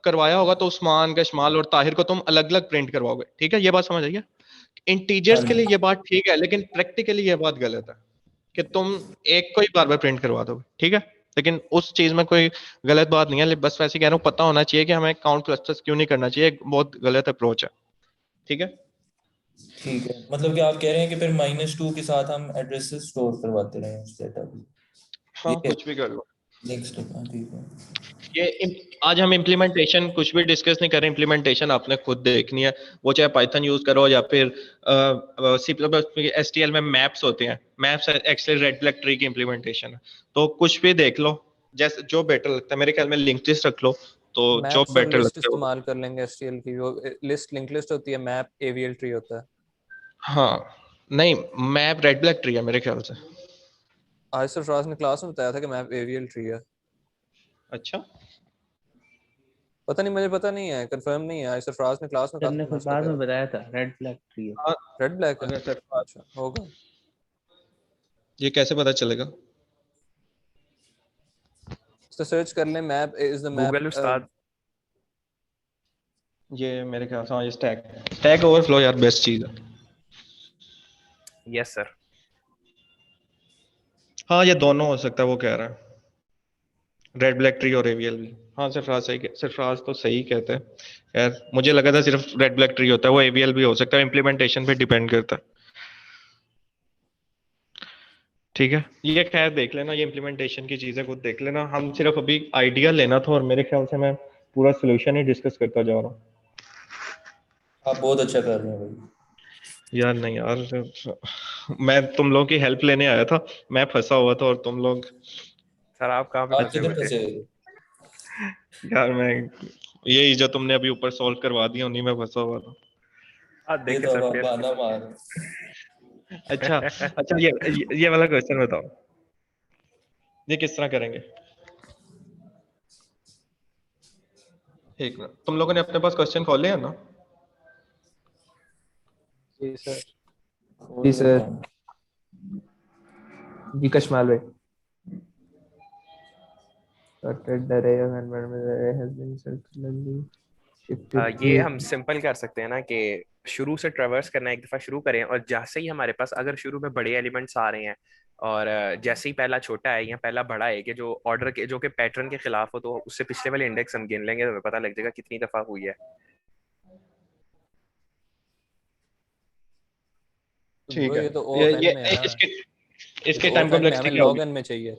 Speaker 3: करवाया होगा तो उस्मान, कशमाल और ताहिर को तुम अलग अलग प्रिंट करवाओगे, ठीक है, ये बात समझ आई है?
Speaker 8: हाँ
Speaker 3: इंटीजर्स के लिए
Speaker 8: जी,
Speaker 3: ये बात ठीक है, लेकिन प्रैक्टिकली ये बात गलत है कि तुम एक को ही बार बार प्रिंट करवा दोगे, ठीक है। लेकिन उस चीज में कोई गलत बात नहीं है, बस वैसे कह रहा हूँ, पता होना चाहिए कि हमें काउंट प्लस प्लस क्यों नहीं करना चाहिए, एक बहुत गलत अप्रोच है, ठीक है।
Speaker 8: ठीक है, मतलब कि आप कह रहे हैं कि फिर -2 के साथ हम एड्रेसेस स्टोर करवाते रहे उस डेटा को,
Speaker 3: हाँ
Speaker 8: ये
Speaker 3: कुछ भी कर लो।
Speaker 8: नेक्स्ट, हाँ ठीक है।
Speaker 3: आज हम इम्प्लीमेंटेशन कुछ भी डिस्कस नहीं कर रहे, इम्प्लीमेंटेशन आपने खुद देखनी है, वो चाहे पाइथन यूज करो या फिर सी प्लस प्लस एसटीएल में मैप्स होते हैं, maps actually red black tree की इम्प्लीमेंटेशन है, तो कुछ भी देख लो, जैसे जो बेटर लगता है, मेरे ख्याल में लिंक लिस्ट रख लो, तो जो
Speaker 1: मैप्स और
Speaker 3: बेटर
Speaker 1: लिस्ट
Speaker 3: लगता है वो।
Speaker 1: इस्तेमाल कर लेंगे एसटीएल की, वो लिस्ट लिंक लिस्ट होती है, मैप एवीएल ट्री होता है।
Speaker 3: हाँ नहीं, मैप रेड ब्लैक ट्री है मेरे ख्याल से।
Speaker 1: आज सरफराज ने क्लास में बताया था कि मैप एवीएल ट्री है।
Speaker 3: अच्छा,
Speaker 1: पता नहीं, मुझे पता नहीं है, कंफर्म नहीं है, आज सरफराज ने क्लास में कहा
Speaker 4: सर
Speaker 1: था
Speaker 4: ने
Speaker 1: तो मैं
Speaker 4: फिर
Speaker 1: उसको
Speaker 4: बाद
Speaker 1: कह
Speaker 4: में
Speaker 1: रहा था।
Speaker 4: बताया था रेड फ्लैग ट्री है।
Speaker 3: हाँ,
Speaker 1: रेड ब्लैक है,
Speaker 3: अगर सर
Speaker 1: अच्छा होगा।
Speaker 3: ये कैसे पता चलेगा?
Speaker 1: तो सर्च कर लें, map is the map.
Speaker 6: Google उस्ताद।
Speaker 3: ये मेरे ख्याल से हाँ, ये स्टैक ओवरफ्लो यार बेस्ट चीज है।
Speaker 6: Yes sir.
Speaker 3: हाँ ये दोनों हो सकता है, वो कह रहा है रेड ब्लैक ट्री और एवीएल भी। हाँ सरफराज तो सही कहते हैं यार, मुझे लगा था सिर्फ रेड ब्लैक ट्री होता है, वो एवीएल भी हो सकता है, इम्प्लीमेंटेशन पे डिपेंड करता है। ठीक है, ये खैर देख लेना, ये इम्प्लीमेंटेशन की चीजें खुद देख लेना, हम सिर्फ अभी आइडिया लेना था, और मेरे ख्याल से मैं पूरा सोल्यूशन ही डिस्कस करता जा रहा हूँ।
Speaker 8: आप बहुत अच्छा कर रहे हैं भाई।
Speaker 3: यार नहीं यार, मैं तुम लोगों की हेल्प लेने आया था, मैं फंसा हुआ था और तुम लोग।
Speaker 6: सर आप कहाँ पे
Speaker 8: आप
Speaker 6: फंसे
Speaker 8: किधर
Speaker 6: हुए थे?
Speaker 8: फंसे हुए थे?
Speaker 3: यार मैं यही जो तुमने अभी ऊपर सॉल्व करवा दिया उन्हीं में फंसा हुआ था।
Speaker 6: आप
Speaker 8: ये
Speaker 6: देखे
Speaker 8: तो
Speaker 6: सर
Speaker 8: अब आप
Speaker 6: फिर।
Speaker 8: बहाना मार रहे हैं।
Speaker 3: अच्छा अच्छा, ये वाला क्वेश्चन बताओ, ये किस तरह करेंगे? एक मिनट, तुम लोगों ने अपने पास क्वेश्चन खोले हैं ना?
Speaker 2: जी सर।
Speaker 7: जी
Speaker 8: और
Speaker 7: सर।
Speaker 8: बताओ।
Speaker 7: जी कशमाल भाई। Sorted array of environment array has been circularly shifted
Speaker 6: ये
Speaker 7: to
Speaker 6: हम सिंपल कर सकते हैं ना कि शुरू से ट्रेवर्स करना एक दफा शुरू करें, और जैसे ही हमारे पास अगर शुरू में बड़े एलिमेंट्स आ रहे हैं और जैसे ही पहला छोटा है या पहला बड़ा है कि जो ऑर्डर के जो कि पैटर्न के खिलाफ हो, तो उससे पिछले वाले इंडेक्स हम गिन लेंगे तो हमें पता लग जाएगा कितनी दफा हुई है।
Speaker 1: तो
Speaker 3: ठीक
Speaker 1: ब्रो
Speaker 3: है,
Speaker 1: ये तो ओ ऑफ एन में है ना,
Speaker 3: इसके
Speaker 1: ये
Speaker 3: इसके
Speaker 1: तो ओ
Speaker 3: टाइम
Speaker 1: ऑफ एन में,
Speaker 3: कॉम्प्लेक्सिटी
Speaker 1: हमें
Speaker 3: क्या होगी?
Speaker 1: लॉग एन में चाहिए।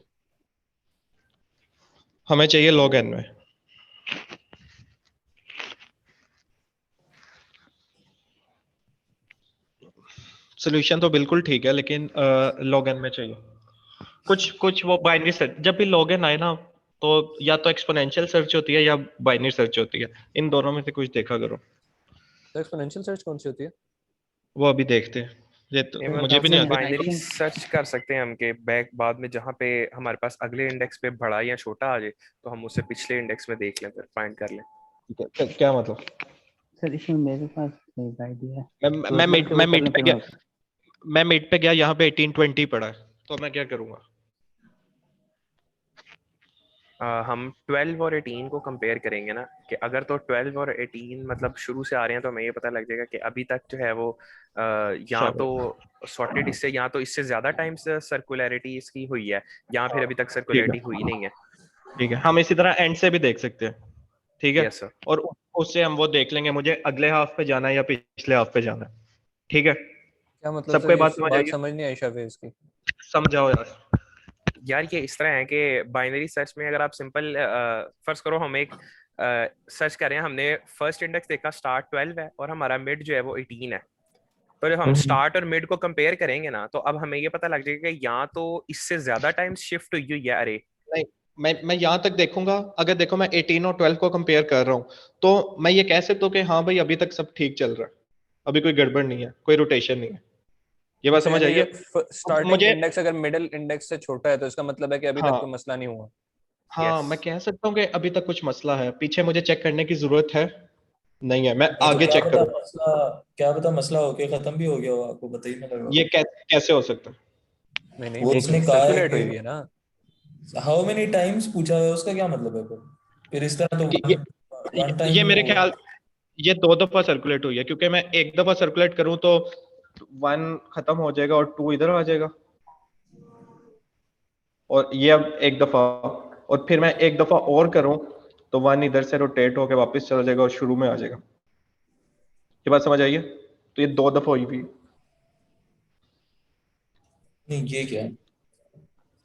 Speaker 3: हमें चाहिए log n में। सोल्यूशन तो बिल्कुल ठीक है, लेकिन log n में चाहिए। कुछ कुछ वो बाइनरी सर्च, जब भी log n आए ना, तो या तो एक्सपोनेंशियल सर्च होती है या बाइनरी सर्च होती है, इन दोनों में से कुछ देखा करो।
Speaker 1: तो एक्सपोनेंशियल सर्च कौन सी होती है?
Speaker 3: वो अभी देखते हैं, ये तो
Speaker 6: मेरे
Speaker 3: मुझे
Speaker 6: ख्याल
Speaker 3: भी
Speaker 6: से
Speaker 3: नहीं आता।
Speaker 6: बाइनरी सर्च कर सकते हैं हम के बैक बाद में, जहाँ पे हमारे पास अगले इंडेक्स पे बड़ा या छोटा आ जाए तो हम उससे पिछले इंडेक्स में देख लें, फिर फाइंड कर लें।
Speaker 3: क्या मतलब?
Speaker 4: सर इसमें मेरे पास एक आइडिया है,
Speaker 3: मैं
Speaker 4: टोटल
Speaker 3: मिड
Speaker 4: से
Speaker 3: मैं
Speaker 4: वो कर
Speaker 3: मिड
Speaker 4: लें
Speaker 3: पे
Speaker 4: फिर
Speaker 3: गया,
Speaker 4: मैं
Speaker 3: मैं मिड पे गया, यहाँ पे 1820 पड़ा है, तो मैं क्या करूंगा?
Speaker 6: हम 12 और 18 को कंपेयर करेंगे ना, कि अगर तो 12 और 18 मतलब शुरू से आ रहे हैं तो हमें ये पता लग जाएगा कि अभी तक जो है वो या तो सॉर्टेड इससे, या तो इससे ज्यादा टाइम से सर्कुलरिटी इसकी हुई है, या फिर अभी तक
Speaker 3: ठीक
Speaker 6: सर्कुलरिटी
Speaker 3: है,
Speaker 6: हुई नहीं है।
Speaker 3: ठीक है, हम इसी तरह एंड से भी देख सकते हैं। ठीक है,
Speaker 6: यस सर।
Speaker 3: और उससे हम वो देख लेंगे मुझे अगले हाफ पे जाना है या पिछले हाफ पे जाना है। ठीक है,
Speaker 1: क्या मतलब
Speaker 3: सबको
Speaker 1: सर,
Speaker 3: ये
Speaker 1: ये
Speaker 3: बात समझ
Speaker 1: बात
Speaker 3: आएगी?
Speaker 1: समझ नहीं आई शाफेज की।
Speaker 3: समझाओ यार।
Speaker 6: यार ये इस तरह है कि बाइनरी सर्च में अगर आप सिंपल फर्ज करो हम एक सर्च कर रहे हैं, हमने फर्स्ट इंडेक्स देखा स्टार्ट 12 है और हमारा मिड जो है वो 18 है, तो जब हम स्टार्ट और मिड को कंपेयर करेंगे ना, तो अब हमें ये पता लग जाएगा कि या तो इससे ज्यादा टाइम शिफ्ट हुई है अरे।
Speaker 3: नहीं, मैं यहाँ तक देखूंगा, अगर देखो मैं 18 और 12 को कंपेयर कर रहा हूँ, तो मैं ये कह सकता हूँ कि हाँ भाई अभी तक सब ठीक चल रहा है, अभी कोई गड़बड़ नहीं है, कोई रोटेशन नहीं है। ये बात
Speaker 1: अच्छा,
Speaker 3: समझ
Speaker 1: यानी
Speaker 3: आई है?
Speaker 1: स्टार्टिंग
Speaker 3: मुझे
Speaker 1: इंडेक्स अगर मिडिल इंडेक्स से छोटा है तो इसका मतलब है कि अभी तक
Speaker 3: हाँ
Speaker 1: कोई मसला नहीं हुआ।
Speaker 3: हाँ,
Speaker 6: यस।
Speaker 3: मैं कह सकता हूँ कि अभी तक कुछ मसला है, पीछे मुझे चेक करने की जरूरत है नहीं है, मैं
Speaker 8: नहीं तो
Speaker 3: आगे चेक करूँ।
Speaker 8: क्या पता मसला होके खत्म भी हो गया हो, आपको पता ही ना लगा।
Speaker 3: ये कैसे हो सकता है?
Speaker 1: नहीं नहीं,
Speaker 8: वो
Speaker 1: वो
Speaker 8: उसने
Speaker 1: तो
Speaker 8: कहा है
Speaker 1: सर्कुलेट
Speaker 8: कि
Speaker 1: हुई हुई है ना।
Speaker 8: हाउ मेनी टाइम्स पूछा है, उसका क्या मतलब है फिर इस तरह तो
Speaker 3: कि
Speaker 8: वन टाइम
Speaker 3: ये
Speaker 8: नहीं
Speaker 3: मेरे
Speaker 8: होगा।
Speaker 3: ख्याल, ये 2 दफा सर्कुलेट हुई है, क्योंकि मैं एक दफा सर्कुलेट करूं तो 1 खत्म हो जाएगा और 2 इधर आ जाएगा, और ये अब एक दफा, और फिर मैं एक दफा और करूं तो 1 इधर से रोटेट होके वापस चला जाएगा और शुरू में आ जाएगा। ये बात समझ आई है? तो ये 2 दफा हुई भी
Speaker 8: नहीं ये क्या है?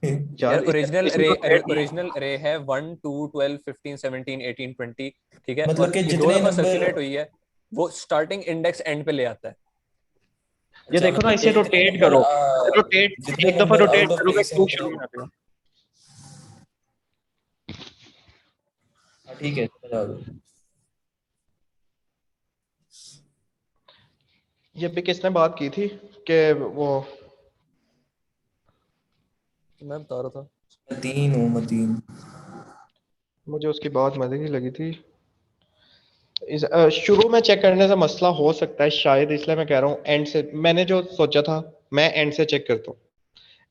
Speaker 1: यार
Speaker 3: यार,
Speaker 1: ओरिजिनल
Speaker 3: इसमें
Speaker 1: रे,
Speaker 3: रोटेट।
Speaker 1: ओरिजिनल रे है 1 2 12 15 17 18 20, ठीक है,
Speaker 8: मतलब
Speaker 1: और
Speaker 8: कि
Speaker 1: ये दो
Speaker 8: जितने
Speaker 1: दफा
Speaker 8: नंबर,
Speaker 1: सर्कुलेट हुई है, वो स्टार्टिंग इंडेक्स एंड पे ले आता है।
Speaker 3: ये
Speaker 8: अच्छा
Speaker 3: देखो ना,
Speaker 8: मतलब कि
Speaker 3: इसे रोटेट करो, रोटेट एक दफा रोटेट
Speaker 8: आउट ऑफ
Speaker 3: करोगे
Speaker 8: प्लेस है
Speaker 3: तो शुरू में
Speaker 8: मतलब।
Speaker 3: आ जाएगा।
Speaker 8: हाँ ठीक है, समझ आ गया।
Speaker 3: ये भी किसने बात की थी कि वो,
Speaker 1: मैं बता रहा था।
Speaker 8: मतीन हूँ मतीन।
Speaker 3: मुझे उसकी बात मजे की लगी थी। शुरू में चेक करने से मसला हो सकता है शायद, इसलिए मैं कह रहा हूँ एंड से, मैंने जो सोचा था मैं एंड से चेक करता हूँ।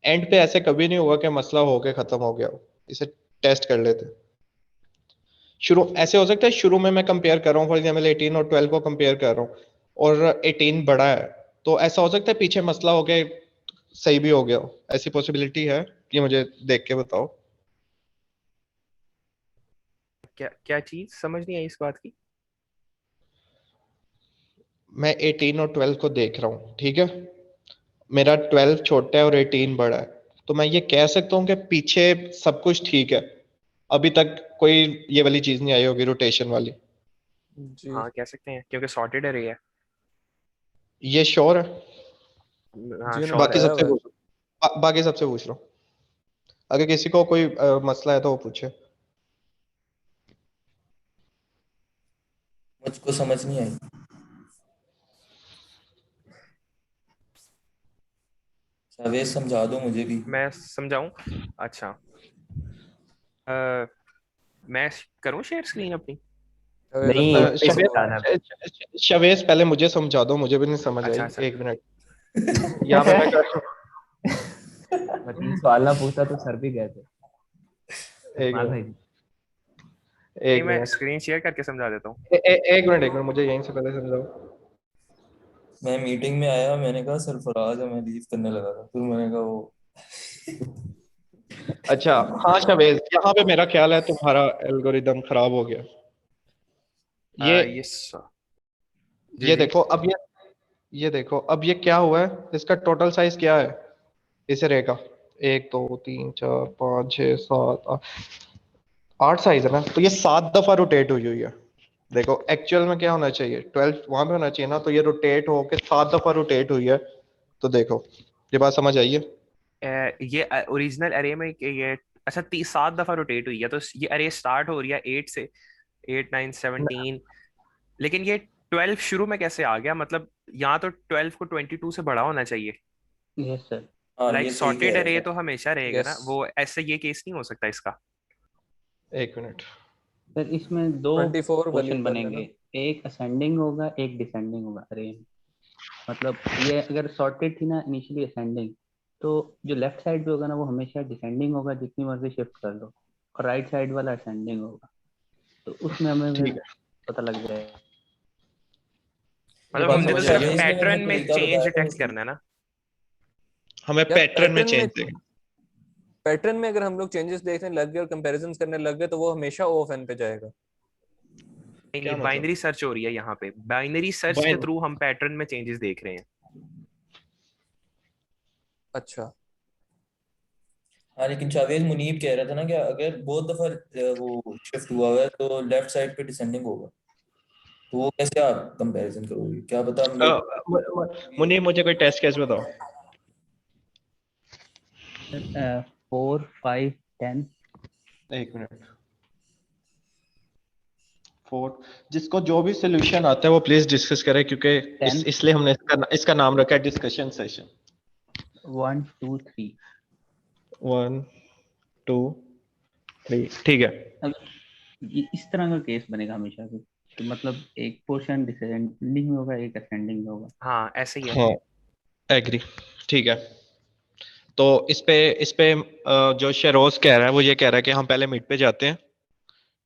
Speaker 3: एंड पे ऐसे कभी नहीं हुआ कि मसला होके खत्म हो गया हो, इसे टेस्ट कर लेते हैं। शुरू ऐसे हो सकता है, शुरू में मैं कंपेयर कर रहा हूँ फॉर एग्जाम्पल 18 और 12 को कंपेयर कर रहा हूँ और 18 बड़ा है, तो ऐसा हो सकता है पीछे मसला हो गया सही भी हो गया हो, ऐसी पॉसिबिलिटी है? ये मुझे देख के बताओ।
Speaker 6: क्या क्या चीज समझ नहीं आई इस बात की?
Speaker 3: मैं 18 और 12 को देख रहा हूँ, ठीक है, मेरा 12 छोटा है और 18 बड़ा है, तो मैं ये कह सकता हूँ कि पीछे सब कुछ ठीक है, अभी तक कोई ये वाली चीज नहीं आई होगी रोटेशन वाली।
Speaker 1: जी
Speaker 6: हाँ कह सकते हैं, क्योंकि सॉर्टेड अरे है।
Speaker 3: ये श्योर है?
Speaker 6: हाँ
Speaker 1: जी उन्होंने
Speaker 6: श्योर है।
Speaker 3: बाकी
Speaker 1: बताया
Speaker 3: सबसे
Speaker 1: हुआ है।
Speaker 3: पूछ बाकी सबसे पूछ रहा हूँ, अगर किसी को कोई मसला है तो वो पूछे।
Speaker 8: मुझको समझ नहीं आई। सावेश समझा दो मुझे भी।
Speaker 6: मैं समझाऊं? अच्छा, मैं करूं शेयर स्क्रीन अपनी?
Speaker 1: अवेज
Speaker 7: नहीं,
Speaker 1: अपना
Speaker 7: पे
Speaker 1: शुरू
Speaker 3: शवेश
Speaker 1: करो।
Speaker 7: बताना है।
Speaker 3: शवेश पहले मुझे समझा दो, मुझे भी नहीं समझ
Speaker 6: अच्छा
Speaker 3: आई,
Speaker 6: अच्छा।
Speaker 3: एक मिनट। यहाँ पे मैं कर
Speaker 7: मैं 3 सवाल ना पूछता तो सर भी गए थे।
Speaker 3: एक
Speaker 7: इस्माइल भाई।
Speaker 3: मिनट
Speaker 6: नहीं
Speaker 3: एक
Speaker 6: मैं
Speaker 3: मिनट
Speaker 6: स्क्रीन शेयर करके समझा देता हूँ।
Speaker 3: एक मिनट मुझे यहीं से पहले समझाओ।
Speaker 8: मैं मीटिंग में आया, मैंने कहा सरफराज है, मैं लीव करने लगा था, फिर मैंने कहा वो
Speaker 3: अच्छा, हाँ शवेज, यहाँ पे मेरा ख्याल है तुम्हारा एल्गोरिदम खराब हो गया। ये
Speaker 6: ये जी
Speaker 3: ये
Speaker 6: जी।
Speaker 3: देखो अब ये देखो अब ये क्या हुआ है, इसका टोटल साइज क्या है इस रे का? 1 2 3 4 5 6 7 8 साइज है ना, तो ये 7 दफा रोटेट हुई हुई है। देखो एक्चुअल में क्या होना चाहिए, 12 वहां पे होना चाहिए ना, तो ये रोटेट होके 7 दफा रोटेट हुई है। तो देखो, ये बात समझ आई है?
Speaker 6: ये ओरिजिनल अरे में ये अच्छा 7 दफा रोटेट हुई है, तो ये अरे स्टार्ट हो रही है 8 से, 8 9 17, लेकिन ये 12 शुरू में कैसे आ गया? मतलब यहाँ तो 12 को 22 से बड़ा होना चाहिए।
Speaker 4: Yes sir.
Speaker 8: हाँ
Speaker 6: लाइक
Speaker 8: ये सही कह
Speaker 6: सॉर्टेड
Speaker 8: रहे
Speaker 6: अरे
Speaker 8: थे।
Speaker 6: तो हमेशा रहेगा
Speaker 1: यस
Speaker 6: ना, वो ऐसे ये केस नहीं हो सकता इसका।
Speaker 3: एक मिनट।
Speaker 4: सर इसमें दो
Speaker 1: 24 वाली
Speaker 4: पोर्शन
Speaker 1: बात है ना।
Speaker 4: बनेंगे, एक असेंडिंग होगा एक डिसेंडिंग होगा अरे। मतलब ये अगर सॉर्टेड थी ना इनिशियली असेंडिंग, तो जो लेफ्ट साइड पे होगा ना वो हमेशा डिसेंडिंग होगा जितनी मर्जी शिफ्ट कर लो, और राइट साइड वाला असेंडिंग होगा। तो उसमें हमें
Speaker 3: ठीक
Speaker 4: फिर
Speaker 3: है,
Speaker 4: पता लग जाएगा।
Speaker 8: ये
Speaker 6: मतलब
Speaker 3: बात
Speaker 6: हमने तो
Speaker 3: समझ
Speaker 8: बाकी
Speaker 3: आ
Speaker 6: सिर्फ
Speaker 3: गई?
Speaker 8: सावेश ने
Speaker 6: पैटर्न
Speaker 8: हमें
Speaker 6: में
Speaker 8: तरीका
Speaker 6: चेंज
Speaker 8: बताया था
Speaker 6: डिटेक्ट
Speaker 8: उसमें।
Speaker 6: करना है ना।
Speaker 3: हमें
Speaker 1: यार
Speaker 3: पैटर्न में चेंज देगा।
Speaker 1: पैटर्न में अगर हम लोग चेंजेस देखने लग गए और कंपैरिजन करने लग गए तो वो हमेशा ओ ऑफ एन पे जाएगा।
Speaker 6: नहीं
Speaker 3: क्या
Speaker 6: नहीं,
Speaker 3: मतलब?
Speaker 6: बाइनरी सर्च हो रही है यहाँ पे, बाइनरी सर्च के
Speaker 3: बाइन
Speaker 6: थ्रू हम पैटर्न में चेंजेस देख रहे हैं।
Speaker 1: अच्छा
Speaker 8: हाँ लेकिन जावेद मुनीब कह रहा था ना कि अगर बहुत दफा वो शिफ्ट हुआ हुआ है तो लेफ्ट साइड पे डिसेंडिंग होगा, तो वो कैसे आप कंपैरिजन करोगे, क्या पता मेरे भी
Speaker 3: मुनीब, मुझे कोई टेस्ट केस बताओ।
Speaker 4: 4 5 10।
Speaker 3: एक मिनट। 4, जिसको जो भी सोल्यूशन आता है वो प्लीज डिस्कस करे, क्योंकि
Speaker 4: 10
Speaker 3: इसलिए हमने इसका नाम रखा है डिस्कशन सेशन।
Speaker 4: 1 2 3।
Speaker 3: 1 2 3, ठीक है।
Speaker 4: अब ये इस तरह का केस बनेगा हमेशा कि मतलब एक पोर्शन डिसेंडिंग में होगा एक असेंडिंग में होगा।
Speaker 6: हाँ ऐसे ही है।
Speaker 3: हाँ, एग्री, ठीक है। तो इस पे जो शेरोज कह रहा है वो ये कह रहा है कि हम पहले मिड पे जाते हैं,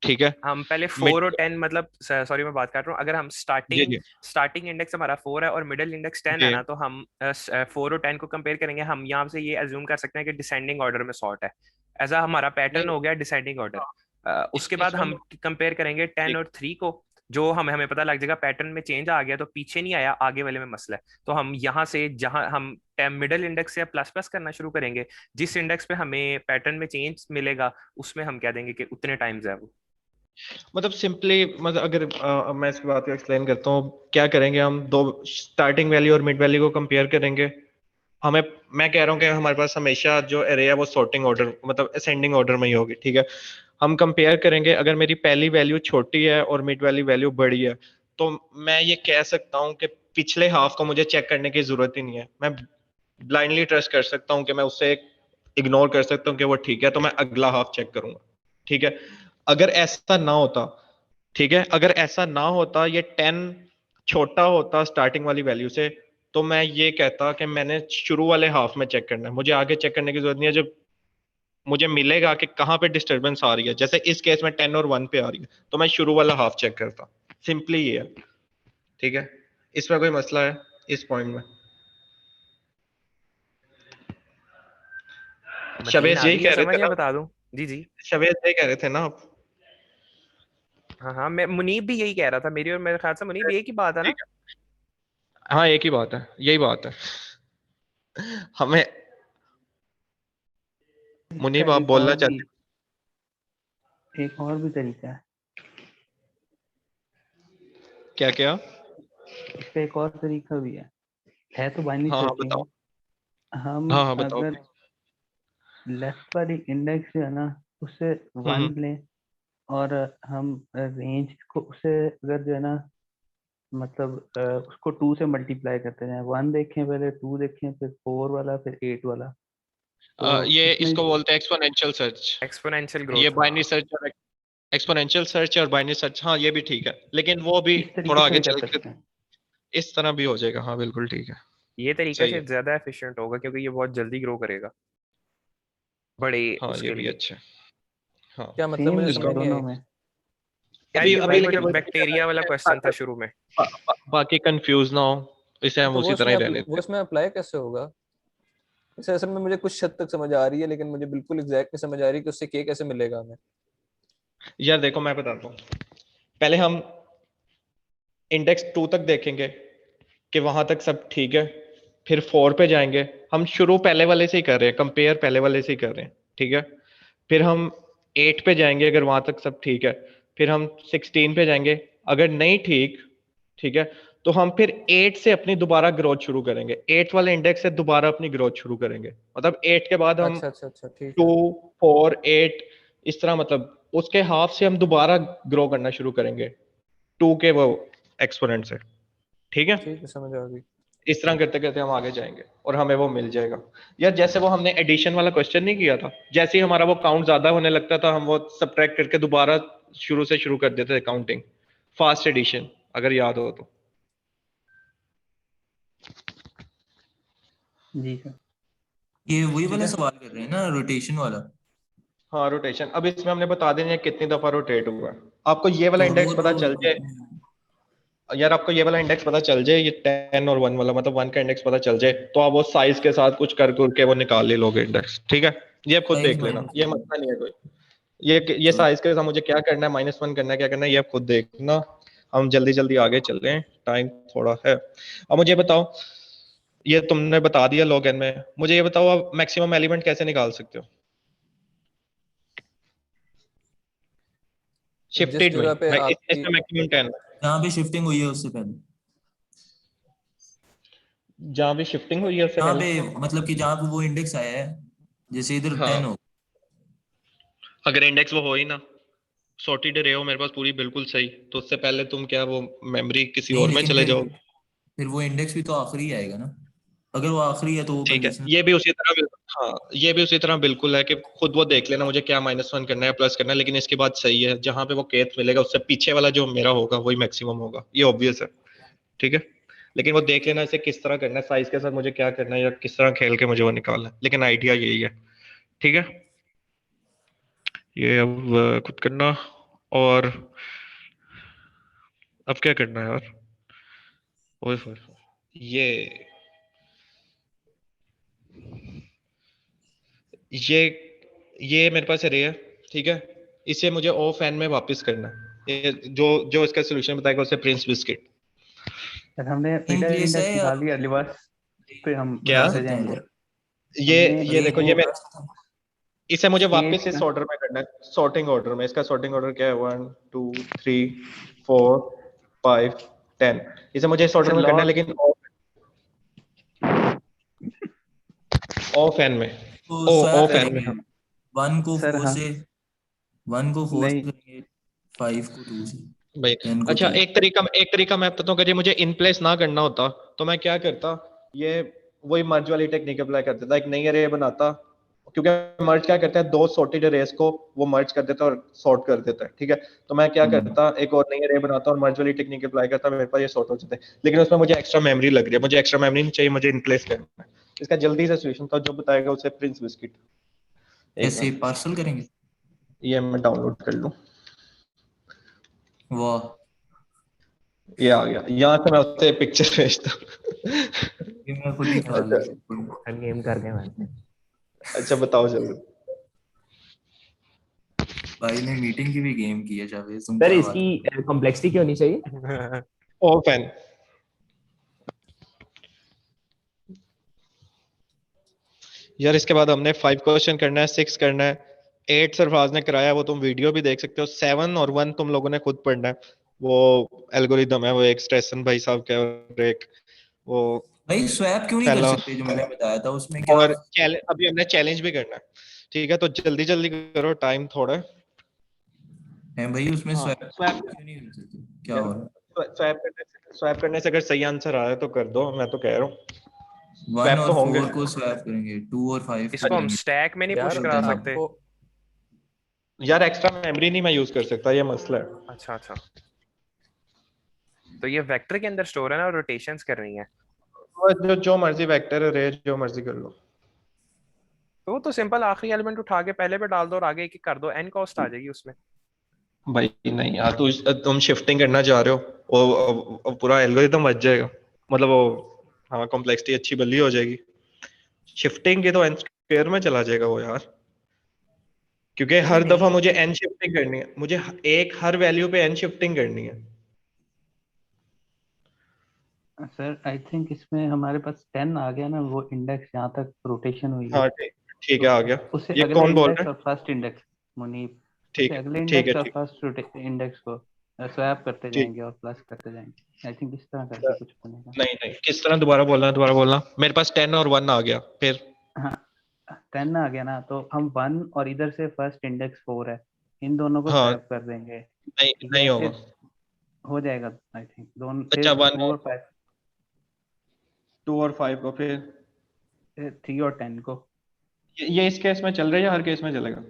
Speaker 3: ठीक है।
Speaker 6: हम पहले
Speaker 3: मिड,
Speaker 6: 4 और 10, मतलब सॉरी मैं बात कर रहा हूँ, अगर हम
Speaker 3: जी
Speaker 6: स्टार्टिंग
Speaker 3: जी
Speaker 6: स्टार्टिंग इंडेक्स हमारा 4 है और मिडिल इंडेक्स 10 है
Speaker 3: जी
Speaker 6: ना, तो हम 4 और 10 को कंपेयर करेंगे। हम यहाँ से ये अज्यूम कर सकते हैं कि डिसेंडिंग ऑर्डर में सॉर्ट है, ऐसा हमारा पैटर्न
Speaker 3: नहीं,
Speaker 6: हो गया डिसेंडिंग ऑर्डर। उसके बाद
Speaker 3: इसमें
Speaker 6: हम कंपेयर करेंगे 10 और 3 को, जो हमें हमें पता लग जाएगा पैटर्न में चेंज आ गया तो पीछे नहीं आया, आगे वाले में मसला है। तो हम यहाँ से जहाँ हम मिडिल इंडेक्स से प्लस प्लस करना शुरू करेंगे, जिस इंडेक्स पे हमें पैटर्न में चेंज मिलेगा उसमें हम कह देंगे कि उतने टाइम्स है वो।
Speaker 3: मतलब सिंपली, मतलब अगर मैं इस बात को एक्सप्लेन करता हूँ, क्या करेंगे हम, दो स्टार्टिंग वैल्यू और मिड वैल्यू को कंपेयर करेंगे। हमें, मैं कह रहा हूँ कि हमारे पास हमेशा जो एरे है वो सॉर्टिंग ऑर्डर मतलब असेंडिंग ऑर्डर में ही होगी, ठीक है। हम कंपेयर करेंगे, अगर मेरी पहली वैल्यू छोटी है और मिड वाली वैल्यू बड़ी है, तो मैं ये कह सकता हूँ कि पिछले हाफ को मुझे चेक करने की जरूरत ही नहीं है, मैं ब्लाइंडली ट्रस्ट कर सकता हूँ कि मैं उससे इग्नोर कर सकता हूँ कि वो ठीक है, तो मैं अगला हाफ चेक करूंगा, ठीक है। अगर ऐसा ना होता, ठीक है, अगर ऐसा ना होता, ये 10 छोटा होता स्टार्टिंग वाली वैल्यू से, तो मैं ये कहता कि मैंने शुरू वाले हाफ में चेक करना है, मुझे आगे चेक करने की जरूरत नहीं है। जब मुझे मिलेगा कि कहाँ पे डिस्टरबेंस आ रही है। जैसे इस केस में 10 और 1 पे आ रही है, तो मैं शुरू वाला हाफ चेक करता। सिंपली ये है, ठीक है। इसमें कोई मसला है इस पॉइंट में?
Speaker 6: मतीन
Speaker 3: शबेश
Speaker 6: आ
Speaker 3: यही
Speaker 6: गई है
Speaker 3: कह रहे
Speaker 6: समझ
Speaker 3: थे
Speaker 6: या
Speaker 3: ना?
Speaker 6: बता दूं? जी जी।
Speaker 3: शबेश यही कह रहे थे ना आप?
Speaker 6: हाँ हाँ, मैं मुनीब भी यही कह रहा था, मेरी और मेरे ख्याल से मुनीब एक ही बात है ना।
Speaker 3: ठीक है, हाँ एक ही बात है, यही बात है। हमें मुनीब आप
Speaker 4: एक
Speaker 3: बोलना
Speaker 4: और भी
Speaker 3: चाहते
Speaker 4: एक और भी तरीका है
Speaker 3: क्या? क्या?
Speaker 4: इसका, एक और तरीका भी है तो बाइनरी
Speaker 3: हाँ हाँ
Speaker 4: सर्चिंग
Speaker 3: बताओ।
Speaker 4: है। हम
Speaker 3: हाँ हाँ बताओ।
Speaker 4: अगर लेफ्ट वाली इंडेक्स जो है ना उससे
Speaker 3: हम्म
Speaker 4: 1 लें, और हम रेंज को उसे अगर जो है ना मतलब उसको 2 से मल्टीप्लाई करते हैं, 1 देखें पहले, 2 देखें, फिर 4 वाला, फिर 8 वाला, तो
Speaker 3: ये
Speaker 4: इसमें
Speaker 3: इसको बोलते हैं एक्सपोनेंशियल सर्च।
Speaker 6: एक्सपोनेंशियल
Speaker 3: ये
Speaker 6: ग्रोथ,
Speaker 3: बाइनरी
Speaker 6: हाँ।
Speaker 3: सर्च और एक्सपोनेंशियल सर्च और बाइनरी सर्च, हाँ ये भी ठीक है, लेकिन वो भी
Speaker 4: इस तरीके
Speaker 3: थोड़ा
Speaker 4: से
Speaker 3: आगे
Speaker 4: भी कर
Speaker 3: चल के
Speaker 4: सकते हैं।
Speaker 3: इस तरह भी हो जाएगा। हाँ बिल्कुल ठीक है,
Speaker 6: ये तरीका
Speaker 3: सही
Speaker 6: शायद
Speaker 3: है।
Speaker 6: ज्यादा एफिशिएंट होगा क्योंकि ये बहुत जल्दी ग्रो करेगा बड़े
Speaker 3: हाँ ये
Speaker 6: उसके
Speaker 3: भी
Speaker 6: लिए।
Speaker 3: अच्छा है। हाँ
Speaker 1: क्या मतलब,
Speaker 4: सेम
Speaker 1: मुझे
Speaker 4: ही
Speaker 1: समझ
Speaker 4: है
Speaker 3: इसको
Speaker 1: नहीं
Speaker 4: दोनों
Speaker 1: आई।
Speaker 4: में।
Speaker 6: यार
Speaker 3: अभी
Speaker 6: ये
Speaker 3: अभी
Speaker 6: वही वो
Speaker 3: लेकिन
Speaker 6: जो बैक्टीरिया वाला क्वेश्चन था शुरू में।
Speaker 3: बाकी कंफ्यूज ना हो, इसे हम
Speaker 1: तो
Speaker 3: उसी तरह ही रहने
Speaker 1: वो
Speaker 3: दें।
Speaker 1: इसमें अप्लाई कैसे होगा? इसे असल में मुझे कुछ हद तक समझ आ रही है, लेकिन मुझे बिल्कुल एग्जैक्ट नहीं समझ आ रही कि उससे के कैसे मिलेगा हमें।
Speaker 3: यार देखो मैं बताता हूँ, पहले हम इंडेक्स 2 तक देखेंगे कि वहां तक सब ठीक है, फिर 4 पे जाएंगे। हम शुरू पहले वाले से ही कर रहे हैं, कंपेयर पहले वाले से ही कर रहे हैं, ठीक है। फिर हम 8 पे जाएंगे अगर वहां तक सब ठीक है, फिर हम 16 पे जाएंगे। अगर नहीं ठीक, ठीक है, तो हम फिर 8 से अपनी दोबारा ग्रोथ शुरू करेंगे, 8 वाले इंडेक्स से दोबारा अपनी ग्रोथ शुरू करेंगे। मतलब 8 के बाद हम
Speaker 1: अच्छा अच्छा अच्छा, ठीक
Speaker 3: 2,
Speaker 1: है।
Speaker 3: 4, 8 इस तरह, मतलब उसके हाफ से हम दोबारा ग्रो करना शुरू करेंगे 2 के वो एक्सपोनेंट से, ठीक है।
Speaker 1: ठीक है, समझ आ गई।
Speaker 3: इस तरह करते करते हम आगे जाएंगे और हमें वो मिल जाएगा। यार जैसे वो हमने एडिशन वाला क्वेश्चन नहीं किया था, जैसे ही हमारा वो काउंट ज्यादा होने लगता था, हम वो सब्ट्रैक्ट करके दोबारा शुरू से शुरू कर देते थे काउंटिंग। फास्ट एडिशन, अगर याद हो तो।
Speaker 4: जी सर।
Speaker 8: ये वही
Speaker 3: ठीक
Speaker 8: वाला
Speaker 3: है,
Speaker 8: सवाल कर रहे हैं ना, रोटेशन वाला?
Speaker 3: हाँ रोटेशन। अब इसमें हमने बता देना है कितनी दफा रोटेट हुआ है। आपको ये वाला
Speaker 8: तो
Speaker 3: इंडेक्स
Speaker 8: वो
Speaker 3: पता
Speaker 8: तो
Speaker 3: चल जाए, यार आपको ये वाला इंडेक्स पता चल जाए, ये 10 और 1 वाला, मतलब 1 का इंडेक्स पता चल जाए, तो आप वो साइज के साथ कुछ कर के वो निकाल ले लोगे इंडेक्स, ठीक है। ये आप खुद
Speaker 8: साइज
Speaker 3: देख लेना,
Speaker 8: माइनस
Speaker 3: ये मसला नहीं है कोई। ये
Speaker 8: चलो।
Speaker 3: साइज के साथ मुझे क्या करना है, -1 करना है, क्या करना है, ये आप खुद देखना। हम जल्दी जल्दी आगे चल रहे हैं, टाइम थोड़ा है। अब मुझे बताओ, ये तुमने बता दिया log n में, मुझे ये बताओ आप मैक्सिमम एलिमेंट कैसे निकाल सकते हो
Speaker 1: जिस
Speaker 3: शिफ्टेड में?
Speaker 1: जगह पे आपकी,
Speaker 3: इसमें मैक्सिमम 10,
Speaker 8: जहाँ पे शिफ्टिंग हुई है उससे पहले,
Speaker 3: जहाँ भी शिफ्टिंग हुई है उससे
Speaker 8: जहाँ
Speaker 3: पहले।
Speaker 8: पे मतलब कि जहाँ पे वो इंडेक्स आया है, जैसे इधर
Speaker 3: हाँ,
Speaker 8: 10 हो।
Speaker 3: अगर इंडेक्स वो हो ही ना, सॉर्टेड रहे हो मेरे पास पूरी बिल्कुल सही, तो उससे पहले तुम क्या वो मेमोरी किसी
Speaker 8: नहीं
Speaker 3: और में
Speaker 8: लेकिन
Speaker 3: चले जाओ।
Speaker 8: फिर वो इंडेक्स भी तो आखिरी ही आएगा ना, अगर वो आखिरी है तो वो
Speaker 3: ठीक है,
Speaker 8: कंडीशन।
Speaker 3: ये भी उसी तरह हाँ ये भी उसी तरह बिल्कुल है कि खुद वो देख लेना मुझे क्या -1 करना है, प्लस करना है, लेकिन इसके बाद सही है, जहां पे वो केथ मिलेगा उससे पीछे वाला जो मेरा होगा वही मैक्सिमम होगा, ये ऑब्वियस है, ठीक है। लेकिन वो देख लेना इसे किस तरह करना है, साइज के साथ मुझे क्या करना है, या किस तरह खेल के मुझे वो निकालना है, लेकिन आइडिया यही है, ठीक है। ये अब खुद करना। और अब क्या करना है यार, ओए होए, ये ये ये मेरे पास अरे है, ठीक है। इसे मुझे ऑफ एन में वापस करना है, ये जो जो इसका सोल्यूशन बताएगा उसे प्रिंस बिस्किट।
Speaker 4: सर हमने
Speaker 8: इन
Speaker 4: पीटर
Speaker 8: प्लेस है
Speaker 4: इंडेक्स
Speaker 8: या
Speaker 4: निकाल लिया, रिवर्स पे हम
Speaker 3: क्या?
Speaker 8: बता
Speaker 4: बढ़ते
Speaker 8: सकते हैं
Speaker 4: जाएंगे।
Speaker 8: क्या?
Speaker 3: ये
Speaker 4: हमने
Speaker 3: ये
Speaker 8: रेंज
Speaker 3: देखो,
Speaker 4: वो
Speaker 3: ये मैं
Speaker 8: बता सकते हैं?
Speaker 3: इसे मुझे वापस
Speaker 4: केस
Speaker 3: इस ऑर्डर में करना है, सॉर्टिंग ऑर्डर में। इसका सॉर्टिंग ऑर्डर क्या है, 1 2 3 4 5 10, इसे मुझे इस ऑर्डर
Speaker 4: सर
Speaker 3: में करना है,
Speaker 4: लॉग
Speaker 3: लेकिन ऑफ एन में,
Speaker 8: तो
Speaker 3: ओ
Speaker 8: स्वाप
Speaker 3: ऑफ एन में,
Speaker 8: करेंगे, वन को
Speaker 4: सर
Speaker 8: फोर
Speaker 4: हाँ
Speaker 8: से, वन को फोर
Speaker 4: नहीं
Speaker 8: से करेंगे, 5 को 2 से,
Speaker 3: भाई।
Speaker 8: 10 को
Speaker 3: अच्छा
Speaker 8: 3।
Speaker 3: एक तरीका मैं बताता हूँ, अगर ये मुझे इन प्लेस ना करना होता तो मैं क्या करता, ये वही मर्ज वाली टेक्निक अप्लाई कर देता, एक नई अरे बनाता, क्योंकि मर्ज क्या करता है, दो सॉर्टेड अरेज को वो मर्ज कर देता है और सॉर्ट कर देता है, ठीक है। तो मैं क्या करता, एक और नई अरे बनाता और मर्ज वाली टेक्निक अप्लाई करता, मेरे पास ये सॉर्ट हो जाते हैं, लेकिन उसमें मुझे एक्स्ट्रा मेमोरी लग रही है, मुझे एक्स्ट्रा मेमोरी नहीं चाहिए, मुझे इन प्लेस करना है। इसका जल्दी से सोल्यूशन था, जो बताएगा उसे प्रिंस बिस्किट।
Speaker 8: ऐसे पार्सल करेंगे?
Speaker 3: ये मैं डाउनलोड कर लूं।
Speaker 8: वाह,
Speaker 3: ये आ गया, यहाँ से मैं उससे पिक्चर भेजता हूँ।
Speaker 8: ये मैं खुद ही निकाल
Speaker 3: अच्छा
Speaker 8: सकता हूँ।
Speaker 7: गेम कर गए मैंने।
Speaker 3: अच्छा बताओ जल्दी।
Speaker 8: भाई ने मीटिंग की भी गेम की है जावेद, तुम
Speaker 7: सर
Speaker 8: क्या बात
Speaker 7: इसकी कॉम्प्लेक्सिटी क्यों होनी चाहिए?
Speaker 3: ओपन। यार इसके बाद हमने 5 क्वेश्चन करना है, 6 करना है, 8 सरफराज ने कराया, वो तुम वीडियो भी देख सकते हो। 7 और 1 तुम लोगों ने खुद पढ़ना है। वो एल्गोरिदम है, वो एक स्टेसन भाई साहब का और एक वो
Speaker 8: भाई स्वैप क्यों नहीं कर
Speaker 3: पहला।
Speaker 8: सकते जो मैंने बताया था उसमें क्या?
Speaker 3: और अभी हमने चैलेंज भी करना है, ठीक है? तो जल्दी जल्दी करो, टाइम थोड़ा है।
Speaker 8: है भाई उसमें
Speaker 3: हाँ
Speaker 8: स्वैप
Speaker 3: स्वैप
Speaker 8: क्यों नहीं कर सकते, क्या हो रहा है?
Speaker 3: स्वैप करने से अगर सही आंसर आया तो कर दो, मैं तो कह रहा हूँ।
Speaker 8: 1
Speaker 3: स्वैप
Speaker 8: और
Speaker 3: तो होंगे।
Speaker 8: 4 को स्वैप करेंगे, 2 और 5 को
Speaker 6: इसको हम
Speaker 8: करेंगे।
Speaker 6: स्टैक में नहीं पुश
Speaker 1: यार
Speaker 6: करा
Speaker 8: चलता है
Speaker 6: सकते?
Speaker 1: आपको
Speaker 3: यार एक्स्ट्रा मेमोरी नहीं मैं यूज कर सकता, ये मसला है।
Speaker 6: अच्छा अच्छा, तो ये वेक्टर के अंदर स्टोर है ना, और रोटेशंस करनी है।
Speaker 3: जो मर्जी वेक्टर रे, जो मर्जी कर लो।
Speaker 6: तो वो तो सिंपल आखिरी एलिमेंट उठा के पहले पे डाल दो और आगे एक एक कर दो, एन कॉस्ट आ जाएगी उसमें।
Speaker 3: भाई नहीं यार, तुम शिफ्टिंग करना चाह रहे हो, वो पूरा एल्गोरिदम बच जाएगा। मतलब वो, हाँ कॉम्प्लेक्सिटी अच्छी बल्ली हो जाएगी। शिफ्टिंग के तो एन स्क्वायर में चला जाएगा वो यार, क्योंकि
Speaker 6: नहीं
Speaker 3: हर दफा
Speaker 6: नहीं,
Speaker 3: मुझे एन शिफ्टिंग करनी है, मुझे एक हर वैल्यू पे एन शिफ्टिंग करनी है।
Speaker 4: सर आई थिंक इसमें हमारे पास 10 आ गया ना, वो इंडेक्स जहाँ तक रोटेशन हुई है,
Speaker 3: हाँ ठीक, ठीक है,
Speaker 4: तो
Speaker 3: आ गया।
Speaker 4: उससे
Speaker 3: ये
Speaker 4: अगले
Speaker 3: कौन बोल
Speaker 4: इंडेक्स
Speaker 3: रहा
Speaker 4: और
Speaker 3: है?
Speaker 4: फर्स्ट इंडेक्स, मुनीब, उससे
Speaker 3: ठीक है,
Speaker 4: अगले
Speaker 3: ठीक है,
Speaker 4: इंडेक्स और
Speaker 3: ठीक,
Speaker 4: फर्स्ट इंडेक्स को स्वैप करते
Speaker 3: ठीक।
Speaker 4: जाएंगे और प्लस करते जाएंगे। आई थिंक इस तरह करके कुछ बनेगा।
Speaker 3: नहीं नहीं, किस तरह? दोबारा बोलना, दोबारा बोलना। मेरे पास 10 और 1 आ गया, फिर?
Speaker 4: हाँ, 10 आ गया ना, तो हम 1 और इधर से फर्स्ट इंडेक्स 4 है, इन दोनों को
Speaker 3: हाँ
Speaker 4: स्वैप कर देंगे।
Speaker 3: नहीं,
Speaker 4: ठीक
Speaker 3: नहीं
Speaker 4: है,
Speaker 3: होगा।
Speaker 4: फिर हो जाएगा आई थिंक दोनों, फिर
Speaker 3: अच्छा 1
Speaker 4: 2
Speaker 3: और
Speaker 4: और 5,
Speaker 3: 2 और 5 को फिर?
Speaker 4: फिर 3 और 10 को।
Speaker 3: ये इस केस में चल रहा है या हर केस में चलेगा?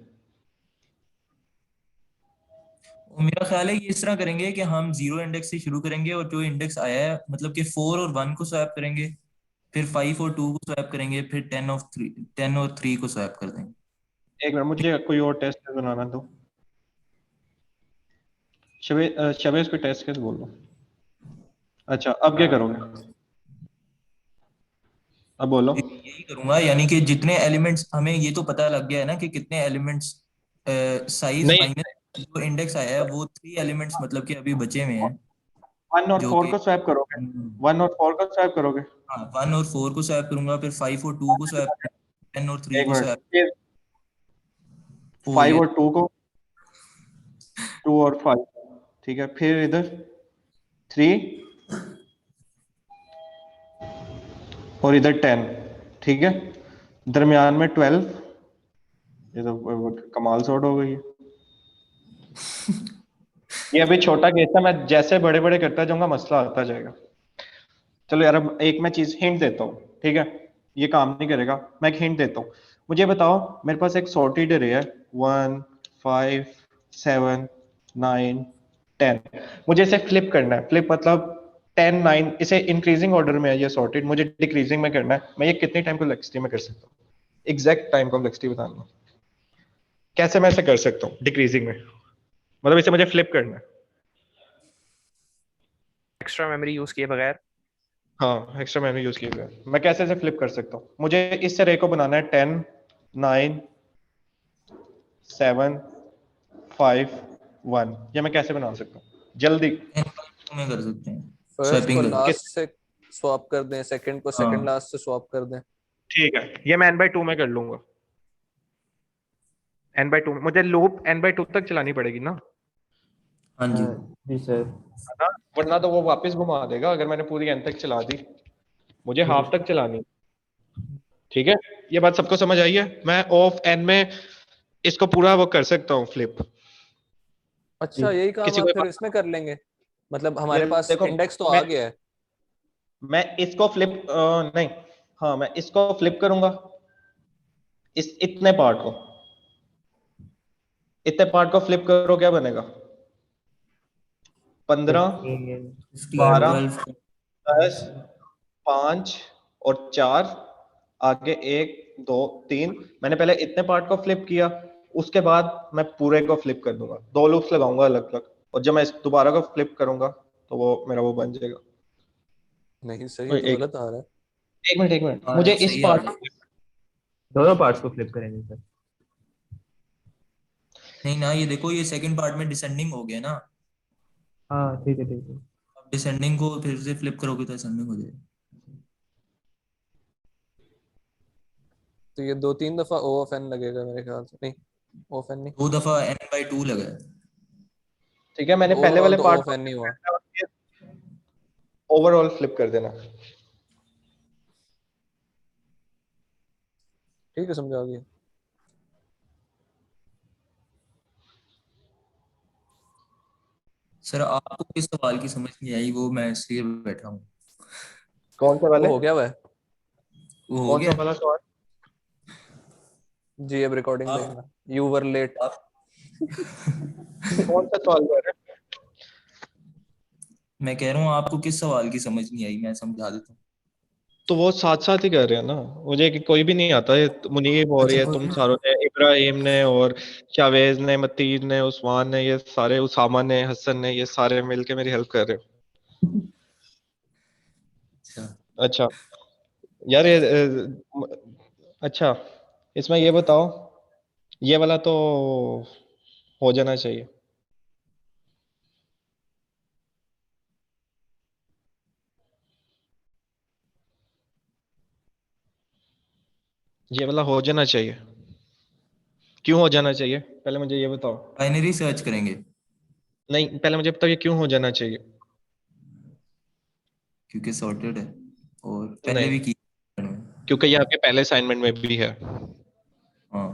Speaker 8: और मेरा ख्याल है कि इस तरह करेंगे कि हम 0 इंडेक्स से शुरू करेंगे और जो इंडेक्स आया है मतलब कि 4 और 1 को स्वैप करेंगे, फिर 5 और 2 को स्वैप करेंगे, फिर 10 और 3 को स्वैप कर देंगे।
Speaker 3: एक मिनट, मुझे कोई और टेस्ट बनाना दो। शबे कोई टेस्ट केस बोल दो। अच्छा अब क्या करोगे? अब बोलो।
Speaker 8: यही करूंगा, यानी कि जितने एलिमेंट्स, हमें ये तो पता लग गया है ना कि कितने एलिमेंट्स साइज
Speaker 3: नहीं,
Speaker 8: माइनस जो इंडेक्स आया है वो 3 एलिमेंट्स मतलब कि अभी बचे हुए हैं
Speaker 3: 1 और
Speaker 8: जो
Speaker 3: 4
Speaker 8: कि
Speaker 3: को स्वैप करोगे? 1 और 4 को स्वैप करोगे?
Speaker 8: हाँ 1 और 4 को स्वैप करूंगा, फिर 5 और 2 को स्वैप, 10 और 3
Speaker 3: एक
Speaker 8: को
Speaker 3: मिनट,
Speaker 8: स्वैप।
Speaker 3: फिर
Speaker 8: ओ
Speaker 3: 5
Speaker 8: ये
Speaker 3: और 2 को, 2 और 5, ठीक है। फिर इधर 3 और इधर 10, ठीक है। दरमियान में 12। ये तो कमाल सॉर्ट हो गई है। ये अभी छोटा केस था, मैं जैसे बड़े बड़े करता जाऊंगा मसला आता जाएगा। चलो यार, अब एक मैं चीज हिंट देता हूँ, ठीक है? ये काम नहीं करेगा, मैं एक हिंट देता हूँ। मुझे बताओ, मेरे पास एक सॉर्टेड अरे है, 1 5 7 9 10। मुझे इसे फ्लिप करना है। फ्लिप मतलब 10 9, इसे इंक्रीजिंग ऑर्डर में है ये सॉर्टेड, मुझे डिक्रीजिंग में करना है। मैं ये कितने टाइम कॉम्प्लेक्सिटी में कर सकता हूँ? एग्जैक्ट टाइम कॉम्प्लेक्सिटी बताना, कैसे मैं इसे कर सकता हूँ डिक्रीजिंग में? मतलब इसे मुझे फ्लिप करना है।
Speaker 6: एक्स्ट्रा मेमोरी यूज किए बगैर।
Speaker 3: हाँ एक्स्ट्रा मेमोरी यूज किए हुए हैं। मैं कैसे इसे फ्लिप कर सकता हूँ? मुझे इस तरह को बनाना है 10 9 7 5 1। ये मैं कैसे बना सकता हूँ जल्दी?
Speaker 8: 10 में कर सकते हैं,
Speaker 1: फर्स्ट को
Speaker 8: स्वैपिंग करके।
Speaker 1: लास्ट से स्वैप कर दें, सेकंड को सेकंड
Speaker 8: हाँ
Speaker 1: लास्ट से स्वैप कर दें।
Speaker 3: ठीक है, ये मैं n/2 में कर लूंगा। n/2 मुझे लूप n/2 तक चलानी पड़ेगी ना,
Speaker 8: हाँ जी।
Speaker 7: जी सर।
Speaker 3: है ना? वरना तो वो वापस घुमा देगा अगर मैंने पूरी n तक चला दी। मुझे हाफ तक चलानी, ठीक है? ये बात सबको समझ आई है? मैं ऑफ n में इसको पूरा वो कर सकता हूँ फ्लिप।
Speaker 1: अच्छा, यही काम
Speaker 3: किसी
Speaker 1: आप
Speaker 3: को
Speaker 1: फिर इसमें कर लेंगे? मतलब
Speaker 3: ये
Speaker 1: हमारे पास
Speaker 3: देखो,
Speaker 1: इंडेक्स तो
Speaker 3: मैं
Speaker 1: आ गया है।
Speaker 3: मैं इसको फ्लिप नहीं, हाँ मैं इसको फ्लिप करूंगा, इस इतने पार्ट को, इतने पार्ट को फ्लिप करो, क्या बनेगा? 15
Speaker 8: 50 और
Speaker 3: 12
Speaker 8: 12
Speaker 3: 10 5 और 4, आगे 1 2 3, मैंने पहले इतने पार्ट को फ्लिप किया, उसके बाद मैं पूरे को फ्लिप कर दूंगा, 2 लूप्स लगाऊंगा अलग अलग, और जब मैं दोबारा को फ्लिप करूंगा तो वो मेरा वो बन जाएगा।
Speaker 1: नहीं सही तो गलत आ रहा है।
Speaker 3: एक मिनट
Speaker 8: हाँ,
Speaker 3: मुझे इस
Speaker 8: सही आ
Speaker 3: पार्ट,
Speaker 8: रहा है।
Speaker 7: दोनों पार्ट्स को फ्लिप करेंगे सर।
Speaker 8: नहीं ना, ये देखो ये सेकंड पार्ट में डिसेंडिंग हो गया ना,
Speaker 7: हाँ ठीक है ठीक है।
Speaker 8: अब डिसेंडिंग को फिर से फ्लिप करोगे तो असेंडिंग हो जाएगा।
Speaker 1: तो ये 2-3 दफा ओ ऑफ एन लगेगा मेरे ख्याल से। नहीं ओ ऑफ एन नहीं,
Speaker 8: 2 दफा n/2 लगा है।
Speaker 3: ठीक है, मैंने पहले
Speaker 1: ओवरऑल
Speaker 3: वाले
Speaker 1: तो ओ
Speaker 3: पार्ट
Speaker 1: ऑफ एन नहीं हुआ।
Speaker 3: ओवरऑल फ्लिप कर देना।
Speaker 1: ठीक है समझा गया।
Speaker 8: सर आपको किस सवाल की समझ नहीं आई, वो मैं इसलिए बैठा हूँ।
Speaker 3: कौन सा वाले,
Speaker 1: वो हो गया वह
Speaker 8: वो हो
Speaker 3: कौन सा
Speaker 8: गया।
Speaker 3: वाला सवाल?
Speaker 1: जी अब रिकॉर्डिंग
Speaker 8: आप-
Speaker 1: देखना, यू वर लेट।
Speaker 3: कौन सा सवाल कर रहे हैं?
Speaker 8: मैं कह रहा हूँ आपको किस सवाल की समझ नहीं आई, मैं समझा देता हूँ।
Speaker 3: तो वो साथ साथ ही कर रहे हैं ना, मुझे कि कोई भी नहीं आता है, मुनीब और
Speaker 8: अच्छा,
Speaker 3: ये
Speaker 8: कोई
Speaker 3: तुम
Speaker 8: भी-
Speaker 3: सारों ने, इब्राहिम ने और जावेद ने, मतीन ने, उस्मान ने, ये सारे, उसामा ने, हसन ने, ये सारे मिलके मेरी हेल्प कर रहे हो।
Speaker 8: अच्छा
Speaker 3: अच्छा यार ये अच्छा, इसमें ये बताओ, ये वाला तो हो जाना चाहिए। ये वाला हो जाना चाहिए। क्यों हो जाना चाहिए, पहले मुझे ये बताओ।
Speaker 8: बाइनरी सर्च करेंगे
Speaker 3: नहीं पहले मुझे बताओ ये क्यों हो जाना चाहिए।
Speaker 8: क्योंकि सॉर्टेड है और पहले
Speaker 3: नहीं,
Speaker 8: भी की।
Speaker 3: क्योंकि ये आपके पहले असाइनमेंट में भी है।
Speaker 8: हाँ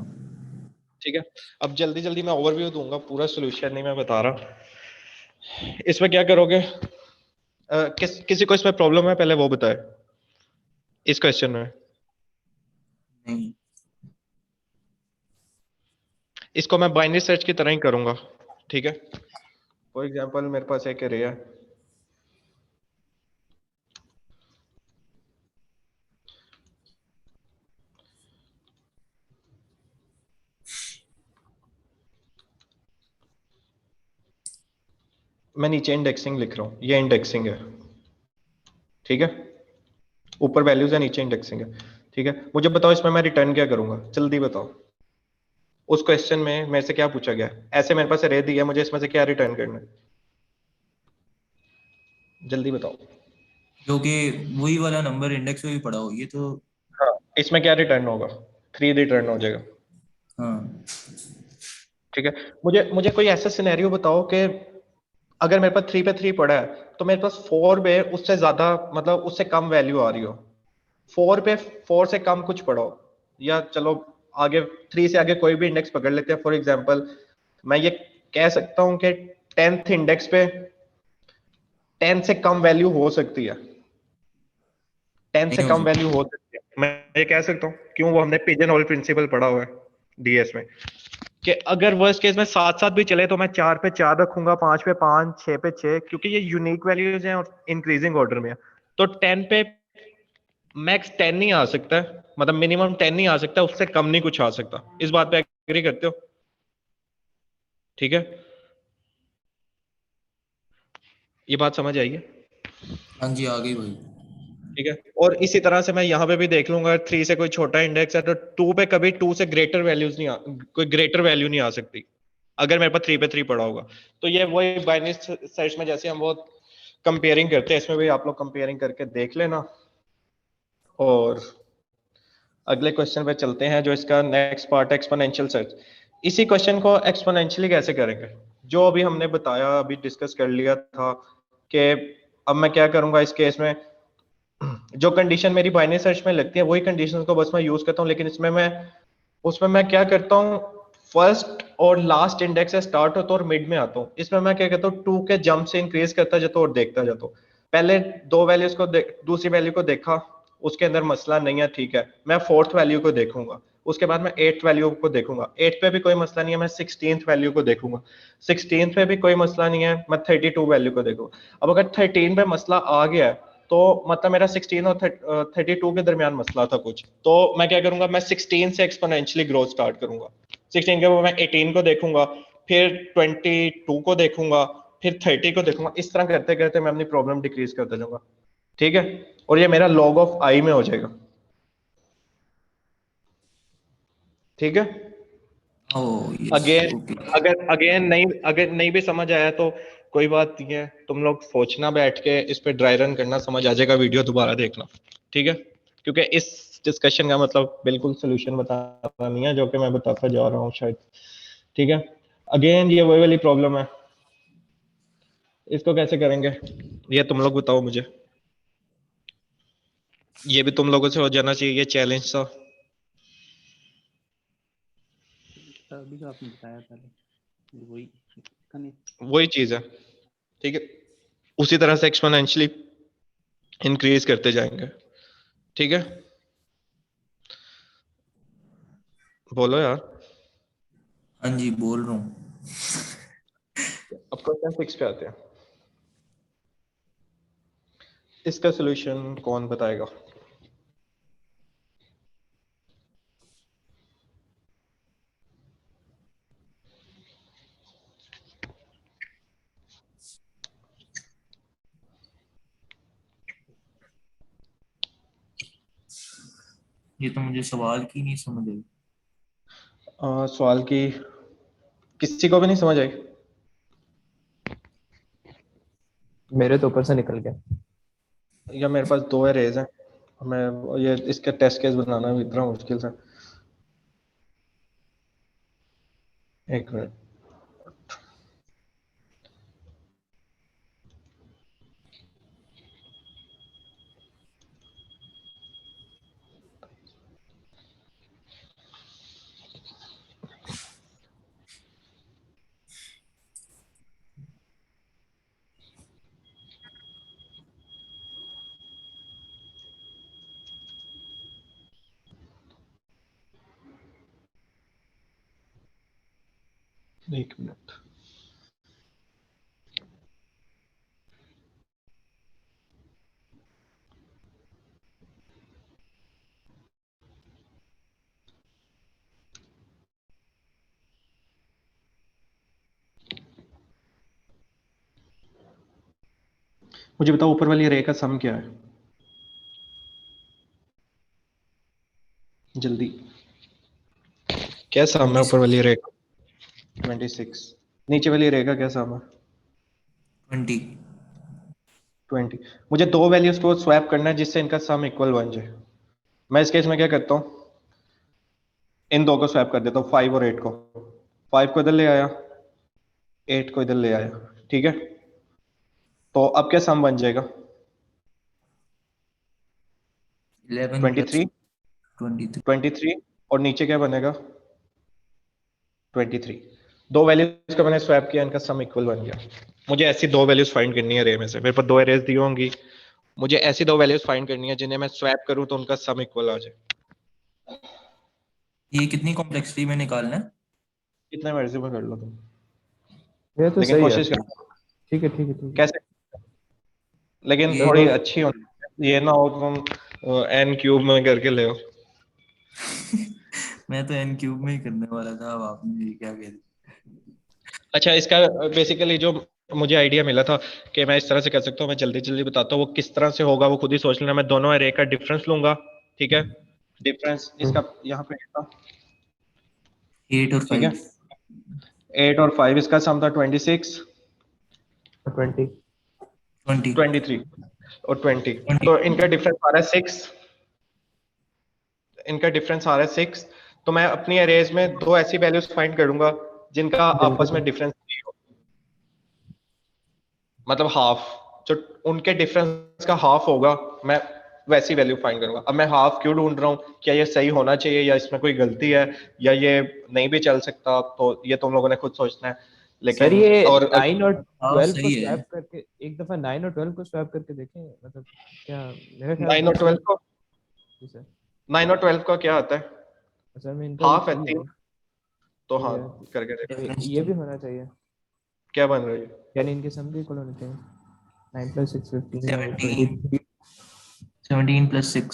Speaker 3: ठीक है, अब जल्दी जल्दी मैं ओवरव्यू दूंगा, पूरा सोल्यूशन नहीं मैं बता रहा। इसमें क्या करोगे, किसी को इसमें प्रॉब्लम है पहले वो बताए इस क्वेश्चन में।
Speaker 8: नहीं,
Speaker 3: इसको मैं बाइनरी सर्च की तरह ही करूंगा, ठीक है। फॉर एग्जांपल मेरे पास एक अरे है, मैं नीचे इंडेक्सिंग लिख रहा हूँ, ये इंडेक्सिंग है, ठीक है, ऊपर वैल्यूज है नीचे इंडेक्सिंग है, ठीक है। मुझे बताओ इसमें मैं रिटर्न क्या करूंगा, जल्दी बताओ। उस क्वेश्चन में मेरे से क्या पूछा गया, ऐसे मेरे पास अरे दिया, मुझे इसमें से क्या रिटर्न करना है, जल्दी बताओ।
Speaker 8: जो कि वही वाला नंबर इंडेक्स में भी पड़ा हो, ये तो।
Speaker 3: हाँ, इसमें क्या रिटर्न होगा, 3 रिटर्न हो जाएगा,
Speaker 8: हाँ
Speaker 3: ठीक है। मुझे मुझे कोई ऐसा सिनेरियो बताओ कि अगर मेरे पास 3 पे 3 पड़ा है, तो मेरे पास 4 पे उससे ज्यादा, मतलब उससे कम वैल्यू आ रही हो, 4 पे 4 से कम कुछ पढ़ो, या चलो आगे 3 से आगे कोई भी इंडेक्स पकड़ लेते हैं। फॉर एग्जांपल मैं ये कह सकता हूं कि 10th इंडेक्स पे 10 से कम वैल्यू हो सकती है, 10 से
Speaker 8: नहीं हो
Speaker 3: कम
Speaker 8: सकता।
Speaker 3: वैल्यू हो सकती है, मैं ये कह सकता हूँ। क्यों, वो हमने पिजन होल प्रिंसिपल पढ़ा हुआ है डीएस में, कि अगर वर्स्ट केस में 7-7 भी चले तो मैं 4 पे 4 रखूंगा, 5 पे 5, 6 पे 6, क्योंकि ये यूनिक वैल्यूज हैं और इंक्रीजिंग ऑर्डर में है। तो 10 पे मैक्स 10 नहीं आ सकता है, मतलब मिनिमम 10 नहीं आ सकता, उससे कम नहीं कुछ आ सकता। इस बात पे एग्री करते हो, ठीक है, ये बात समझ आई है,
Speaker 8: हाँ जी, आ गई भाई।
Speaker 3: ठीक है। और इसी तरह से मैं यहाँ पे भी देख लूंगा, 3 से कोई छोटा इंडेक्स है तो 2 पे कभी 2 से ग्रेटर वैल्यूज नहीं कोई ग्रेटर वैल्यू नहीं आ सकती, अगर मेरे पास 3 पे 3 पड़ा होगा। तो ये वही बाइनरी सर्च में जैसे हम वो कंपेयरिंग करते हैं, इसमें भी आप लोग कंपेयरिंग करके देख लेना। और अगले क्वेश्चन पे चलते हैं, जो इसका नेक्स्ट पार्ट है, एक्सपोनेंशियल सर्च। इसी क्वेश्चन को एक्सपोनेंशियली कैसे करेंगे, जो अभी हमने बताया, अभी डिस्कस कर लिया था कि अब मैं क्या करूंगा इस केस में, जो कंडीशन मेरी बाइनरी सर्च में लगती है वही कंडीशंस को बस मैं यूज करता हूँ, लेकिन इसमें मैं उसमें मैं क्या करता हूँ, फर्स्ट और लास्ट इंडेक्स से स्टार्ट होता हूँ और मिड में आता हूँ। इसमें मैं क्या करता हूँ, 2 के जंप से इंक्रीज करता जाता हूँ और देखता जाता हूँ। पहले 2 वैल्यूज को दूसरी वैल्यू को देखा, उसके अंदर मसला नहीं है, ठीक है, मैं 4th वैल्यू को देखूंगा, उसके बाद मैं 8th वैल्यू को देखूंगा, 8th पे भी कोई मसला नहीं है, मैं 16th वैल्यू को देखूंगा, 16th पे भी कोई मसला नहीं है, मैं 32 वैल्यू को देखूंगा। अब अगर 13 पे मसला आ गया है तो मतलब मेरा 16 और 32 के दरमियान मसला था कुछ, तो मैं क्या करूंगा, मैं 16 से एक्सपोनेंशियली ग्रोथ स्टार्ट करूंगा। 16 के बाद मैं 18 को देखूंगा, फिर 22 को देखूंगा, फिर 30 को देखूंगा। इस तरह करते करते मैं अपनी प्रॉब्लम डिक्रीज करता जाऊंगा, ठीक है। और ये मेरा log ऑफ आई में हो जाएगा, ठीक है।
Speaker 8: Oh yes
Speaker 3: again
Speaker 8: okay.
Speaker 3: अगर नहीं भी समझ आया तो कोई बात नहीं है, तुम लोग सोचना बैठ के, इस पे ड्राई रन करना, समझ आ जाएगा, वीडियो दोबारा देखना, ठीक है। क्योंकि इस डिस्कशन का मतलब बिल्कुल सोल्यूशन बताना नहीं है, जो कि मैं बताता जा रहा हूँ शायद, ठीक है। अगेन ये वही वाली प्रॉब्लम है, इसको कैसे करेंगे ये तुम लोग बताओ मुझे। ये भी तुम लोगों से हो जाना चाहिए, ये चैलेंज था।
Speaker 4: अभी जो आपने बताया पहले वही इसका नहीं।
Speaker 3: वही चीज है, ठीक है। उसी तरह से एक्सपोनेंशियली इंक्रीज करते जाएंगे, ठीक है। बोलो यार।
Speaker 8: हाँ जी बोल रहा हूँ।
Speaker 3: अब क्वेश्चन 6 पे आते हैं। इसका सॉल्यूशन कौन बताएगा?
Speaker 8: ये तो मुझे सवाल की नहीं समझ आई।
Speaker 3: सवाल की किसी को भी नहीं समझ आई?
Speaker 7: मेरे तो ऊपर से निकल गया।
Speaker 3: या मेरे पास दो एरेज हैं, मैं ये इसका टेस्ट केस बनाना भी इतना मुश्किल से। एक मिनट। एक मिनट। मुझे बताओ ऊपर वाली रे का सम क्या है, जल्दी। क्या सम है ऊपर वाली रे का? 26। नीचे वाली रे का क्या सम है?
Speaker 8: 20।
Speaker 3: 20। मुझे दो वैल्यूज को स्वैप करना है जिससे इनका सम इक्वल बन जाए। मैं इस केस में क्या करता हूँ, इन दो को स्वैप कर देता हूँ, 5 और 8 को। 5 को इधर ले आया, 8 को इधर ले आया, ठीक है। तो अब क्या सम बन जाएगा?
Speaker 8: 11 प्लस
Speaker 3: 23।
Speaker 8: 23।
Speaker 3: 23 और नीचे क्या बनेगा? 23। दो वैल्यूज का मैंने स्वैप किया, इनका सम इक्वल बन गया। मुझे ऐसी दो वैल्यूज फाइंड करनी है रे में से। मेरे पास दो एरेज दी होंगी, मुझे ऐसी दो वैल्यूज फाइंड करनी है जिन्हें मैं स्वैप करूं तो उनका सम इक्वल आ जाए।
Speaker 8: ये कितनी कॉम्प्लेक्सिटी में निकालना है?
Speaker 3: कितने मर्जी में कर लो तुम,
Speaker 7: ये तो
Speaker 3: लेकिन
Speaker 7: सही है।
Speaker 3: कोशिश करो।
Speaker 7: ठीक है ठीक है ठीक है।
Speaker 3: कैसे? लेकिन
Speaker 8: ये
Speaker 3: थोड़ी
Speaker 7: तो
Speaker 3: अच्छी होनी, ये ना हो तुम एन क्यूब में करके ले हो।
Speaker 8: मैं तो n क्यूब में ही करने वाला था, अब आपने ये क्या कह दिया।
Speaker 3: अच्छा, इसका बेसिकली जो मुझे आइडिया मिला था कि मैं इस तरह से कर सकता हूँ, मैं जल्दी जल्दी बताता हूँ। वो किस तरह से होगा वो खुद ही सोच लेना। मैं दोनों एरे का डिफरेंस लूंगा, ठीक है। डिफरेंस इसका यहाँ पे था,
Speaker 8: 8 और
Speaker 3: ठीक है।
Speaker 8: 5।
Speaker 3: 8 और 5 इसका सम था 26।
Speaker 7: 20।
Speaker 8: 20।
Speaker 3: 23 और 20,
Speaker 8: 20।
Speaker 3: तो इनका डिफरेंस आ रहा है 6। इनका डिफरेंस आ रहा है 6। तो मैं अपनी अरेज में दो ऐसी वैल्यूज फाइंड करूंगा जिनका आपस में डिफरेंस नहीं हो, मतलब हाफ, जो उनके डिफरेंस का हाफ होगा, मैं वैसी वैल्यू फाइंड करूंगा। अब मैं हाफ क्यों ढूंढ रहा हूँ, क्या ये सही होना चाहिए या इसमें कोई गलती है या ये नहीं भी चल सकता, तो ये तुम लोगों ने खुद सोचना है।
Speaker 7: सर
Speaker 3: लेकिन
Speaker 7: ये
Speaker 3: और
Speaker 7: 9 और
Speaker 8: हाँ
Speaker 7: 12 को
Speaker 8: सही है।
Speaker 7: स्वैप करके एक दफा 9 और 12 को स्वैप करके देखें, मतलब क्या मेरे ख्याल
Speaker 3: 9
Speaker 7: से
Speaker 3: और 12 को,
Speaker 7: जी सर।
Speaker 3: 9 और 12 का क्या आता है?
Speaker 7: सर में इनका भी
Speaker 3: हाफ है
Speaker 7: सही
Speaker 3: 3,
Speaker 7: है।
Speaker 3: तो
Speaker 7: सही
Speaker 3: हाँ
Speaker 7: है।
Speaker 3: करके
Speaker 7: तो
Speaker 3: देखो।
Speaker 7: ये भी होना चाहिए,
Speaker 3: क्या बन रही है?
Speaker 7: यानी इनके सम भी इक्वल होने चाहिए। 9 + 6 15 और
Speaker 8: 17।
Speaker 7: 23
Speaker 8: 17 + 6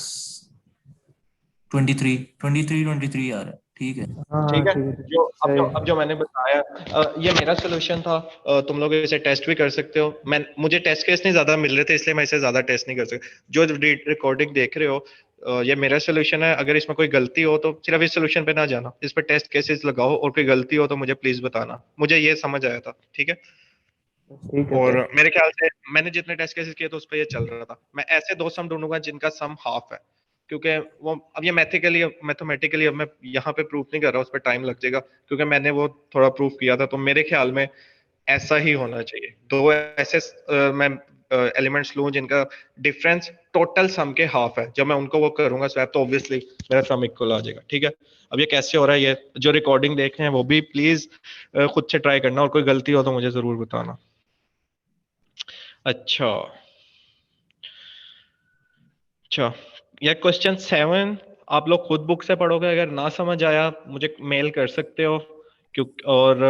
Speaker 8: 23 23 आ रहा है, ठीक है।
Speaker 2: हाँ
Speaker 3: ठीक है।
Speaker 2: ठीक है
Speaker 3: जो
Speaker 2: सही।
Speaker 3: अब जो मैंने बताया ये मेरा सोल्यूशन था। तुम लोग इसे टेस्ट भी कर सकते हो। मुझे टेस्ट केस नहीं ज्यादा मिल रहे थे, इसलिए मैं इसे ज्यादा टेस्ट नहीं कर सकता। जो रिकॉर्डिंग देख रहे हो ये मेरा सोल्यूशन है। अगर इसमें कोई गलती हो तो सिर्फ इस सोल्यूशन पे ना जाना, इस पर टेस्ट केसेस लगाओ, और कोई गलती हो तो मुझे प्लीज बताना। मुझे ये समझ आया था, ठीक है।
Speaker 2: ठीक है
Speaker 3: और
Speaker 2: सर।
Speaker 3: मेरे ख्याल से मैंने जितने टेस्ट केसेस किए तो उस पर ये चल रहा था। मैं ऐसे दो सम ढूंढूंगा जिनका सम हाफ है, क्योंकि वो अब ये मैथमेटिकली अब मैं यहाँ पे प्रूफ नहीं कर रहा, उस पर टाइम लग जाएगा, क्योंकि मैंने वो थोड़ा प्रूफ किया था। तो मेरे ख्याल में ऐसा ही होना चाहिए। दो ऐसे मैं एलिमेंट्स लूं जिनका डिफरेंस टोटल सम के हाफ है। जब मैं उनको वो करूंगा स्वैप, तो ऑब्वियसली मेरा सम इक्वल आ जाएगा, ठीक है। अब ये कैसे हो रहा है, ये जो रिकॉर्डिंग देख रहे हैं वो भी प्लीज खुद से ट्राई करना, और कोई गलती हो तो मुझे जरूर बताना। अच्छा अच्छा, ये क्वेश्चन 7 आप लोग खुद बुक से पढ़ोगे। अगर ना समझ आया मुझे मेल कर सकते हो, और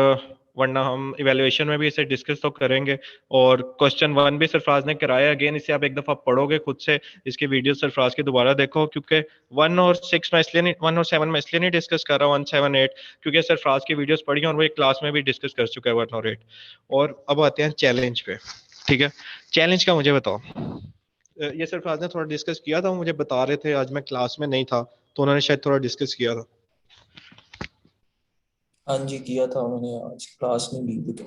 Speaker 3: वरना हम इवेल्युएशन में भी इसे डिस्कस तो करेंगे। और क्वेश्चन 1 भी सरफराज ने कराया, अगेन इसे आप एक दफा पढ़ोगे खुद से, इसकी वीडियो सरफराज की दोबारा देखो, क्योंकि 1 और 6 में इसलिए नहीं, 1 और 7 में इसलिए नहीं डिस्कस कर रहा हूँ, 1, 7, 8, क्योंकि सरफराज की वीडियोस पढ़ी हैं और वो एक क्लास में भी डिस्कस कर चुका है 1 और 8। और अब आते हैं चैलेंज पे, ठीक है। चैलेंज का मुझे बताओ। ये सरफराज ने थोड़ा डिस्कस किया था, वो मुझे बता रहे थे, आज मैं क्लास में नहीं था तो उन्होंने शायद थोड़ा डिस्कस किया था।
Speaker 8: हाँ जी, किया था उन्होंने, आज क्लास में भी तो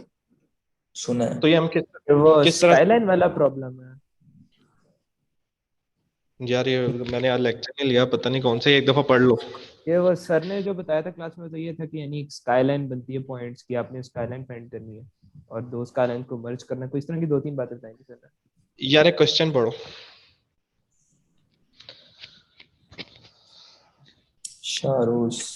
Speaker 8: सुना है।
Speaker 3: तो ये हम
Speaker 7: वो
Speaker 3: किस तरह से,
Speaker 7: स्काईलाइन वाला प्रॉब्लम है।
Speaker 3: यार ये मैंने यार लेक्चर नहीं लिया, पता नहीं कौन से, एक दफा पढ़ लो।
Speaker 7: ये वो सर ने जो बताया था क्लास में, तो ये था कि यानी एक स्काईलाइन बनती है पॉइंट्स की, आपने स्काईलाइन फाइंड करनी है और दो स्काईलाइन को मर्ज करना है, कोई इस तरह की 2-3 बातें बताई थी सर ने।
Speaker 3: यार एक क्वेश्चन पढ़ो।
Speaker 8: शारोस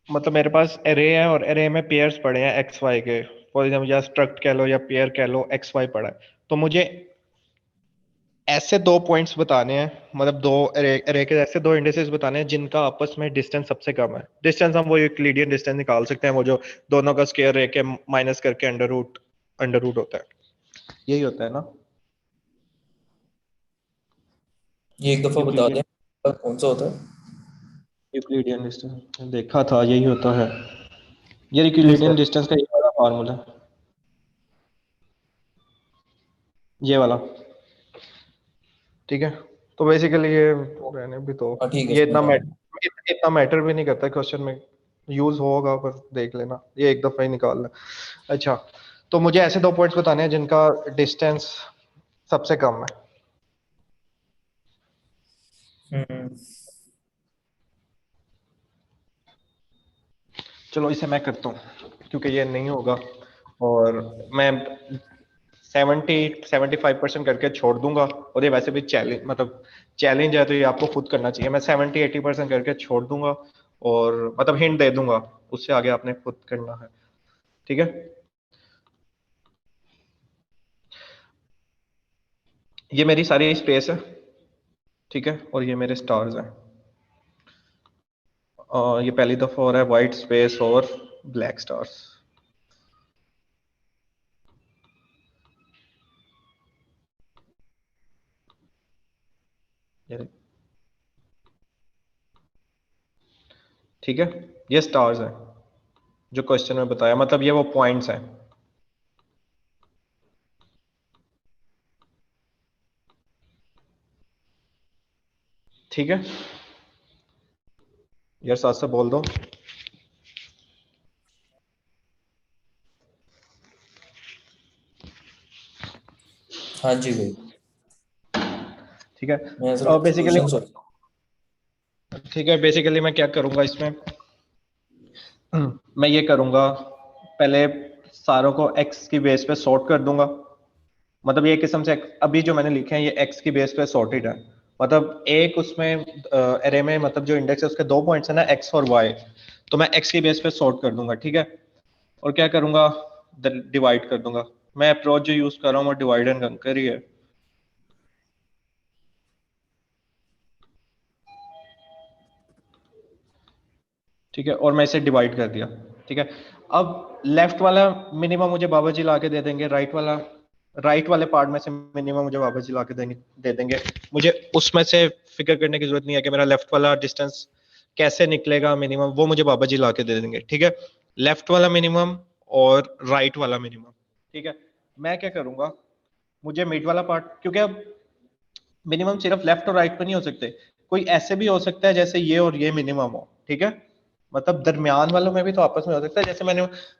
Speaker 3: मतलब मेरे पास एरे है और एरे में पेयर्स पड़े हैं एक्स वाई के, फॉर एग्जाम्पल या स्ट्रक्ट कह लो या पेयर कह लो, एक्स वाई पड़ा है। तो मुझे ऐसे दो पॉइंट्स बताने हैं, मतलब दो एरे के ऐसे दो इंडिसेस बताने हैं जिनका आपस में डिस्टेंस सबसे कम है। डिस्टेंस हम वो यूक्लिडियन डिस्टेंस निकाल सकते हैं, वो जो दोनों का स्क्वायर लेके माइनस करके अंडर रूट होता है, यही होता है ना।
Speaker 8: ये एक दफा बता
Speaker 3: यूक्लिडियन
Speaker 8: दें कौन सा होता है।
Speaker 3: यूक्लिडियन डिस्टेंस देखा था, यही होता है। ये
Speaker 7: जी
Speaker 3: यूक्लिडियन
Speaker 7: सर।
Speaker 3: डिस्टेंस का ये वाला फार्मूला, ये वाला, ठीक है। तो बेसिकली ये मैंने भी तो,
Speaker 8: हाँ ठीक है,
Speaker 3: ये
Speaker 8: समझ आ गया।
Speaker 3: इतना मैटर भी नहीं करता क्वेश्चन में, यूज होगा पर देख लेना, ये एक दफा ही निकालना। अच्छा, तो मुझे ऐसे दो पॉइंट्स बताने हैं जिनका डिस्टेंस सबसे कम है।
Speaker 8: हम्म
Speaker 3: चलो इसे मैं करता हूँ, क्योंकि ये नहीं होगा, और मैं 70-75% करके छोड़ दूंगा। और ये वैसे भी चैलेंज है, तो ये आपको खुद करना चाहिए। मैं 70-80% करके छोड़ दूंगा, और मतलब हिंट दे दूंगा, उससे आगे आपने खुद करना है, ठीक है। ये मेरी सारी स्पेस है, ठीक है, और ये मेरे स्टार्स हैं। ये पहली दफा हो रहा है वाइट स्पेस और ब्लैक स्टार्स। ठीक है, ये स्टार्स हैं जो क्वेश्चन में बताया, मतलब ये वो पॉइंट्स हैं। ठीक है, यार साथ से बोल दो।
Speaker 8: हाँ जी भाई,
Speaker 3: ठीक है,
Speaker 8: मैं सिर्फ
Speaker 3: बेसिकली,
Speaker 8: सॉल्यूशन सोच।
Speaker 3: ठीक है, बेसिकली मैं क्या करूंगा इसमें, मैं ये करूंगा, पहले सारों को एक्स की बेस पे सॉर्ट कर दूंगा। मतलब ये किस्म से अभी जो मैंने लिखे हैं ये एक्स की बेस पे सॉर्टेड है। मतलब एक उसमें एरे में, मतलब जो इंडेक्स है उसके दो पॉइंट्स है ना, एक्स और वाई, तो मैं एक्स की बेस पे सॉर्ट कर दूंगा, ठीक है। और क्या करूंगा, डिवाइड कर दूंगा। मैं अप्रोच जो यूज कर रहा हूँ वो डिवाइड एंड कंकर ही है। ठीक है, और मैं इसे डिवाइड कर दिया। ठीक है, अब लेफ्ट वाला मिनिमम मुझे बाबा जी ला के दे देंगे, राइट वाले पार्ट में से मिनिमम मुझे बाबा जी ला के दे देंगे। मुझे उसमें से फिक्र करने की जरूरत नहीं है कि मेरा लेफ्ट वाला डिस्टेंस कैसे निकलेगा मिनिमम, वो मुझे बाबा जी ला के दे देंगे। ठीक है, लेफ्ट वाला मिनिमम और राइट वाला मिनिमम। ठीक है, मैं क्या करूंगा, मुझे मिड वाला पार्ट, क्योंकि अब मिनिमम सिर्फ लेफ्ट और राइट पे नहीं हो सकते, कोई ऐसे भी हो सकता है जैसे ये और ये मिनिमम हो। ठीक है, मतलब दरमियान वालों में भी तो आपस में हो सकता है, जैसे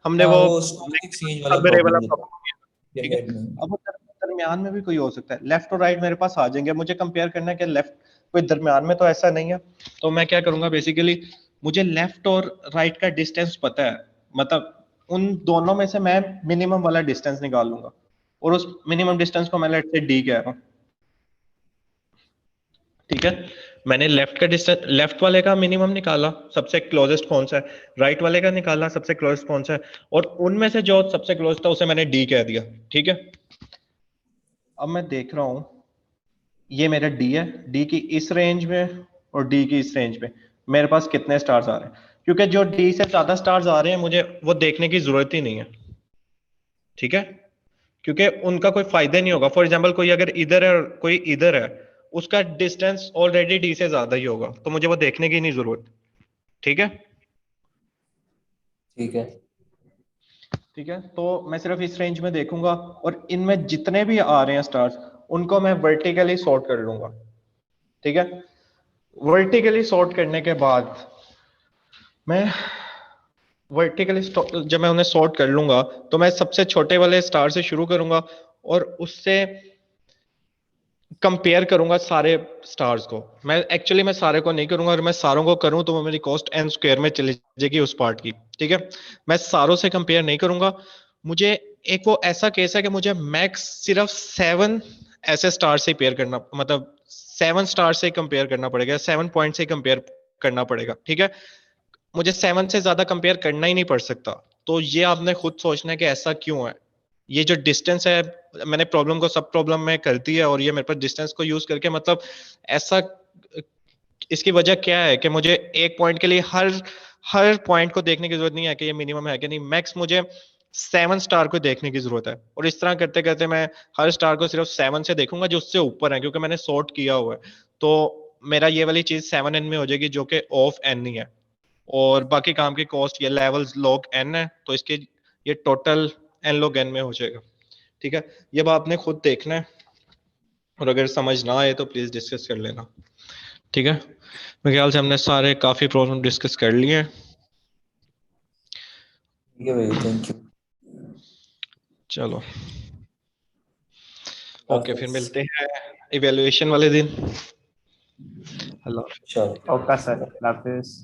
Speaker 3: हमने
Speaker 8: हाँ,
Speaker 3: वो
Speaker 8: वो स्टोचस्टिक चेंज वाला
Speaker 3: सबरे वाला
Speaker 8: प्रॉब्लम
Speaker 3: प्रॉब्लम किया। ठीक है,
Speaker 8: है में।
Speaker 3: अब वो दरमियान में भी कोई हो सकता है, लेफ्ट और राइट मेरे पास आ जाएंगे, मुझे कंपेयर करना है कि लेफ्ट कोई दरमियान में तो ऐसा नहीं है। तो मैं क्या करूंगा, बेसिकली मुझे लेफ्ट और राइट का डिस्टेंस पता है, मतलब उन दोनों में से मैं मिनिमम वाला डिस्टेंस निकाल लूंगा, और उस मिनिमम डिस्टेंस को मैं लेट से डी कह रहा हूँ। ठीक है, मैंने लेफ्ट वाले का मिनिमम निकाला, सबसे क्लोजेस्ट कौन सा है, राइट वाले का निकाला, सबसे क्लोजेस्ट कौन सा है, और उनमें से जो सबसे क्लोज था उसे मैंने डी कह दिया। ठीक है, अब मैं देख रहा हूं ये मेरा डी है, डी की इस रेंज में और डी की इस रेंज में मेरे पास कितने स्टार्स आ रहे हैं, क्योंकि जो डी से ज्यादा स्टार्स आ रहे हैं मुझे वो देखने की जरूरत ही नहीं है। ठीक है, क्योंकि उनका कोई फायदा नहीं होगा। फॉर एग्जाम्पल कोई अगर इधर है और कोई इधर है, उसका डिस्टेंस ऑलरेडी डी से ज्यादा ही होगा, तो मुझे वो देखने की नहीं जरूरत। ठीक है,
Speaker 8: ठीक है।
Speaker 3: ठीक है, तो मैं सिर्फ इस रेंज में देखूंगा, और इनमें जितने भी आ रहे हैं स्टार्स उनको मैं वर्टिकली सॉर्ट कर लूंगा। ठीक है, वर्टिकली सॉर्ट करने के बाद मैं वर्टिकली जब मैं उन्हें सॉर्ट कर लूंगा तो मैं सबसे छोटे वाले स्टार से शुरू करूंगा और उससे कंपेयर करूंगा सारे स्टार्स को। मैं सारे को नहीं करूंगा, और मैं सारों को करूं तो वो मेरी कॉस्ट n स्क्वायर में चली जाएगी उस पार्ट की। ठीक है, मैं सारों से कंपेयर नहीं करूंगा। मुझे एक वो ऐसा केस है कि मुझे मैक्स सिर्फ 7 ऐसे स्टार से पेयर करना, मतलब 7 स्टार से कंपेयर करना पड़ेगा, 7 पॉइंट से कंपेयर करना पड़ेगा। ठीक है, मुझे 7 से ज्यादा कंपेयर करना ही नहीं पड़ सकता। तो ये आपने खुद सोचना है कि ऐसा क्यों है। ये जो डिस्टेंस है, मैंने प्रॉब्लम को सब प्रॉब्लम में कर दी है, और ये मेरे पास डिस्टेंस को यूज करके, मतलब ऐसा, इसकी वजह क्या है कि मुझे एक पॉइंट के लिए हर पॉइंट को देखने की जरूरत नहीं है कि ये मिनिमम है कि नहीं, मैक्स मुझे 7 स्टार को देखने की जरूरत है। और इस तरह करते करते मैं हर स्टार को सिर्फ 7 से देखूंगा जो उससे ऊपर है, क्योंकि मैंने सॉर्ट किया हुआ है। तो मेरा ये वाली चीज 7n में हो जाएगी, जो कि ऑफ n ही है, और बाकी काम की कॉस्ट ये लेवल्स log n है, तो इसके ये टोटल n log n में हो जाएगा। ठीक है, ये बात आपने खुद देखना है, और अगर समझ ना आए तो प्लीज डिस्कस कर लेना। ठीक है, मेरे ख्याल से हमने सारे काफी प्रॉब्लम डिस्कस कर लिए हैं।
Speaker 8: ठीक है भाई, थैंक यू।
Speaker 3: चलो, ओके, फिर मिलते हैं इवेल्युएशन वाले दिन। अल्लाह।
Speaker 8: इंशाल्लाह।
Speaker 7: ओके सर, हाफिज।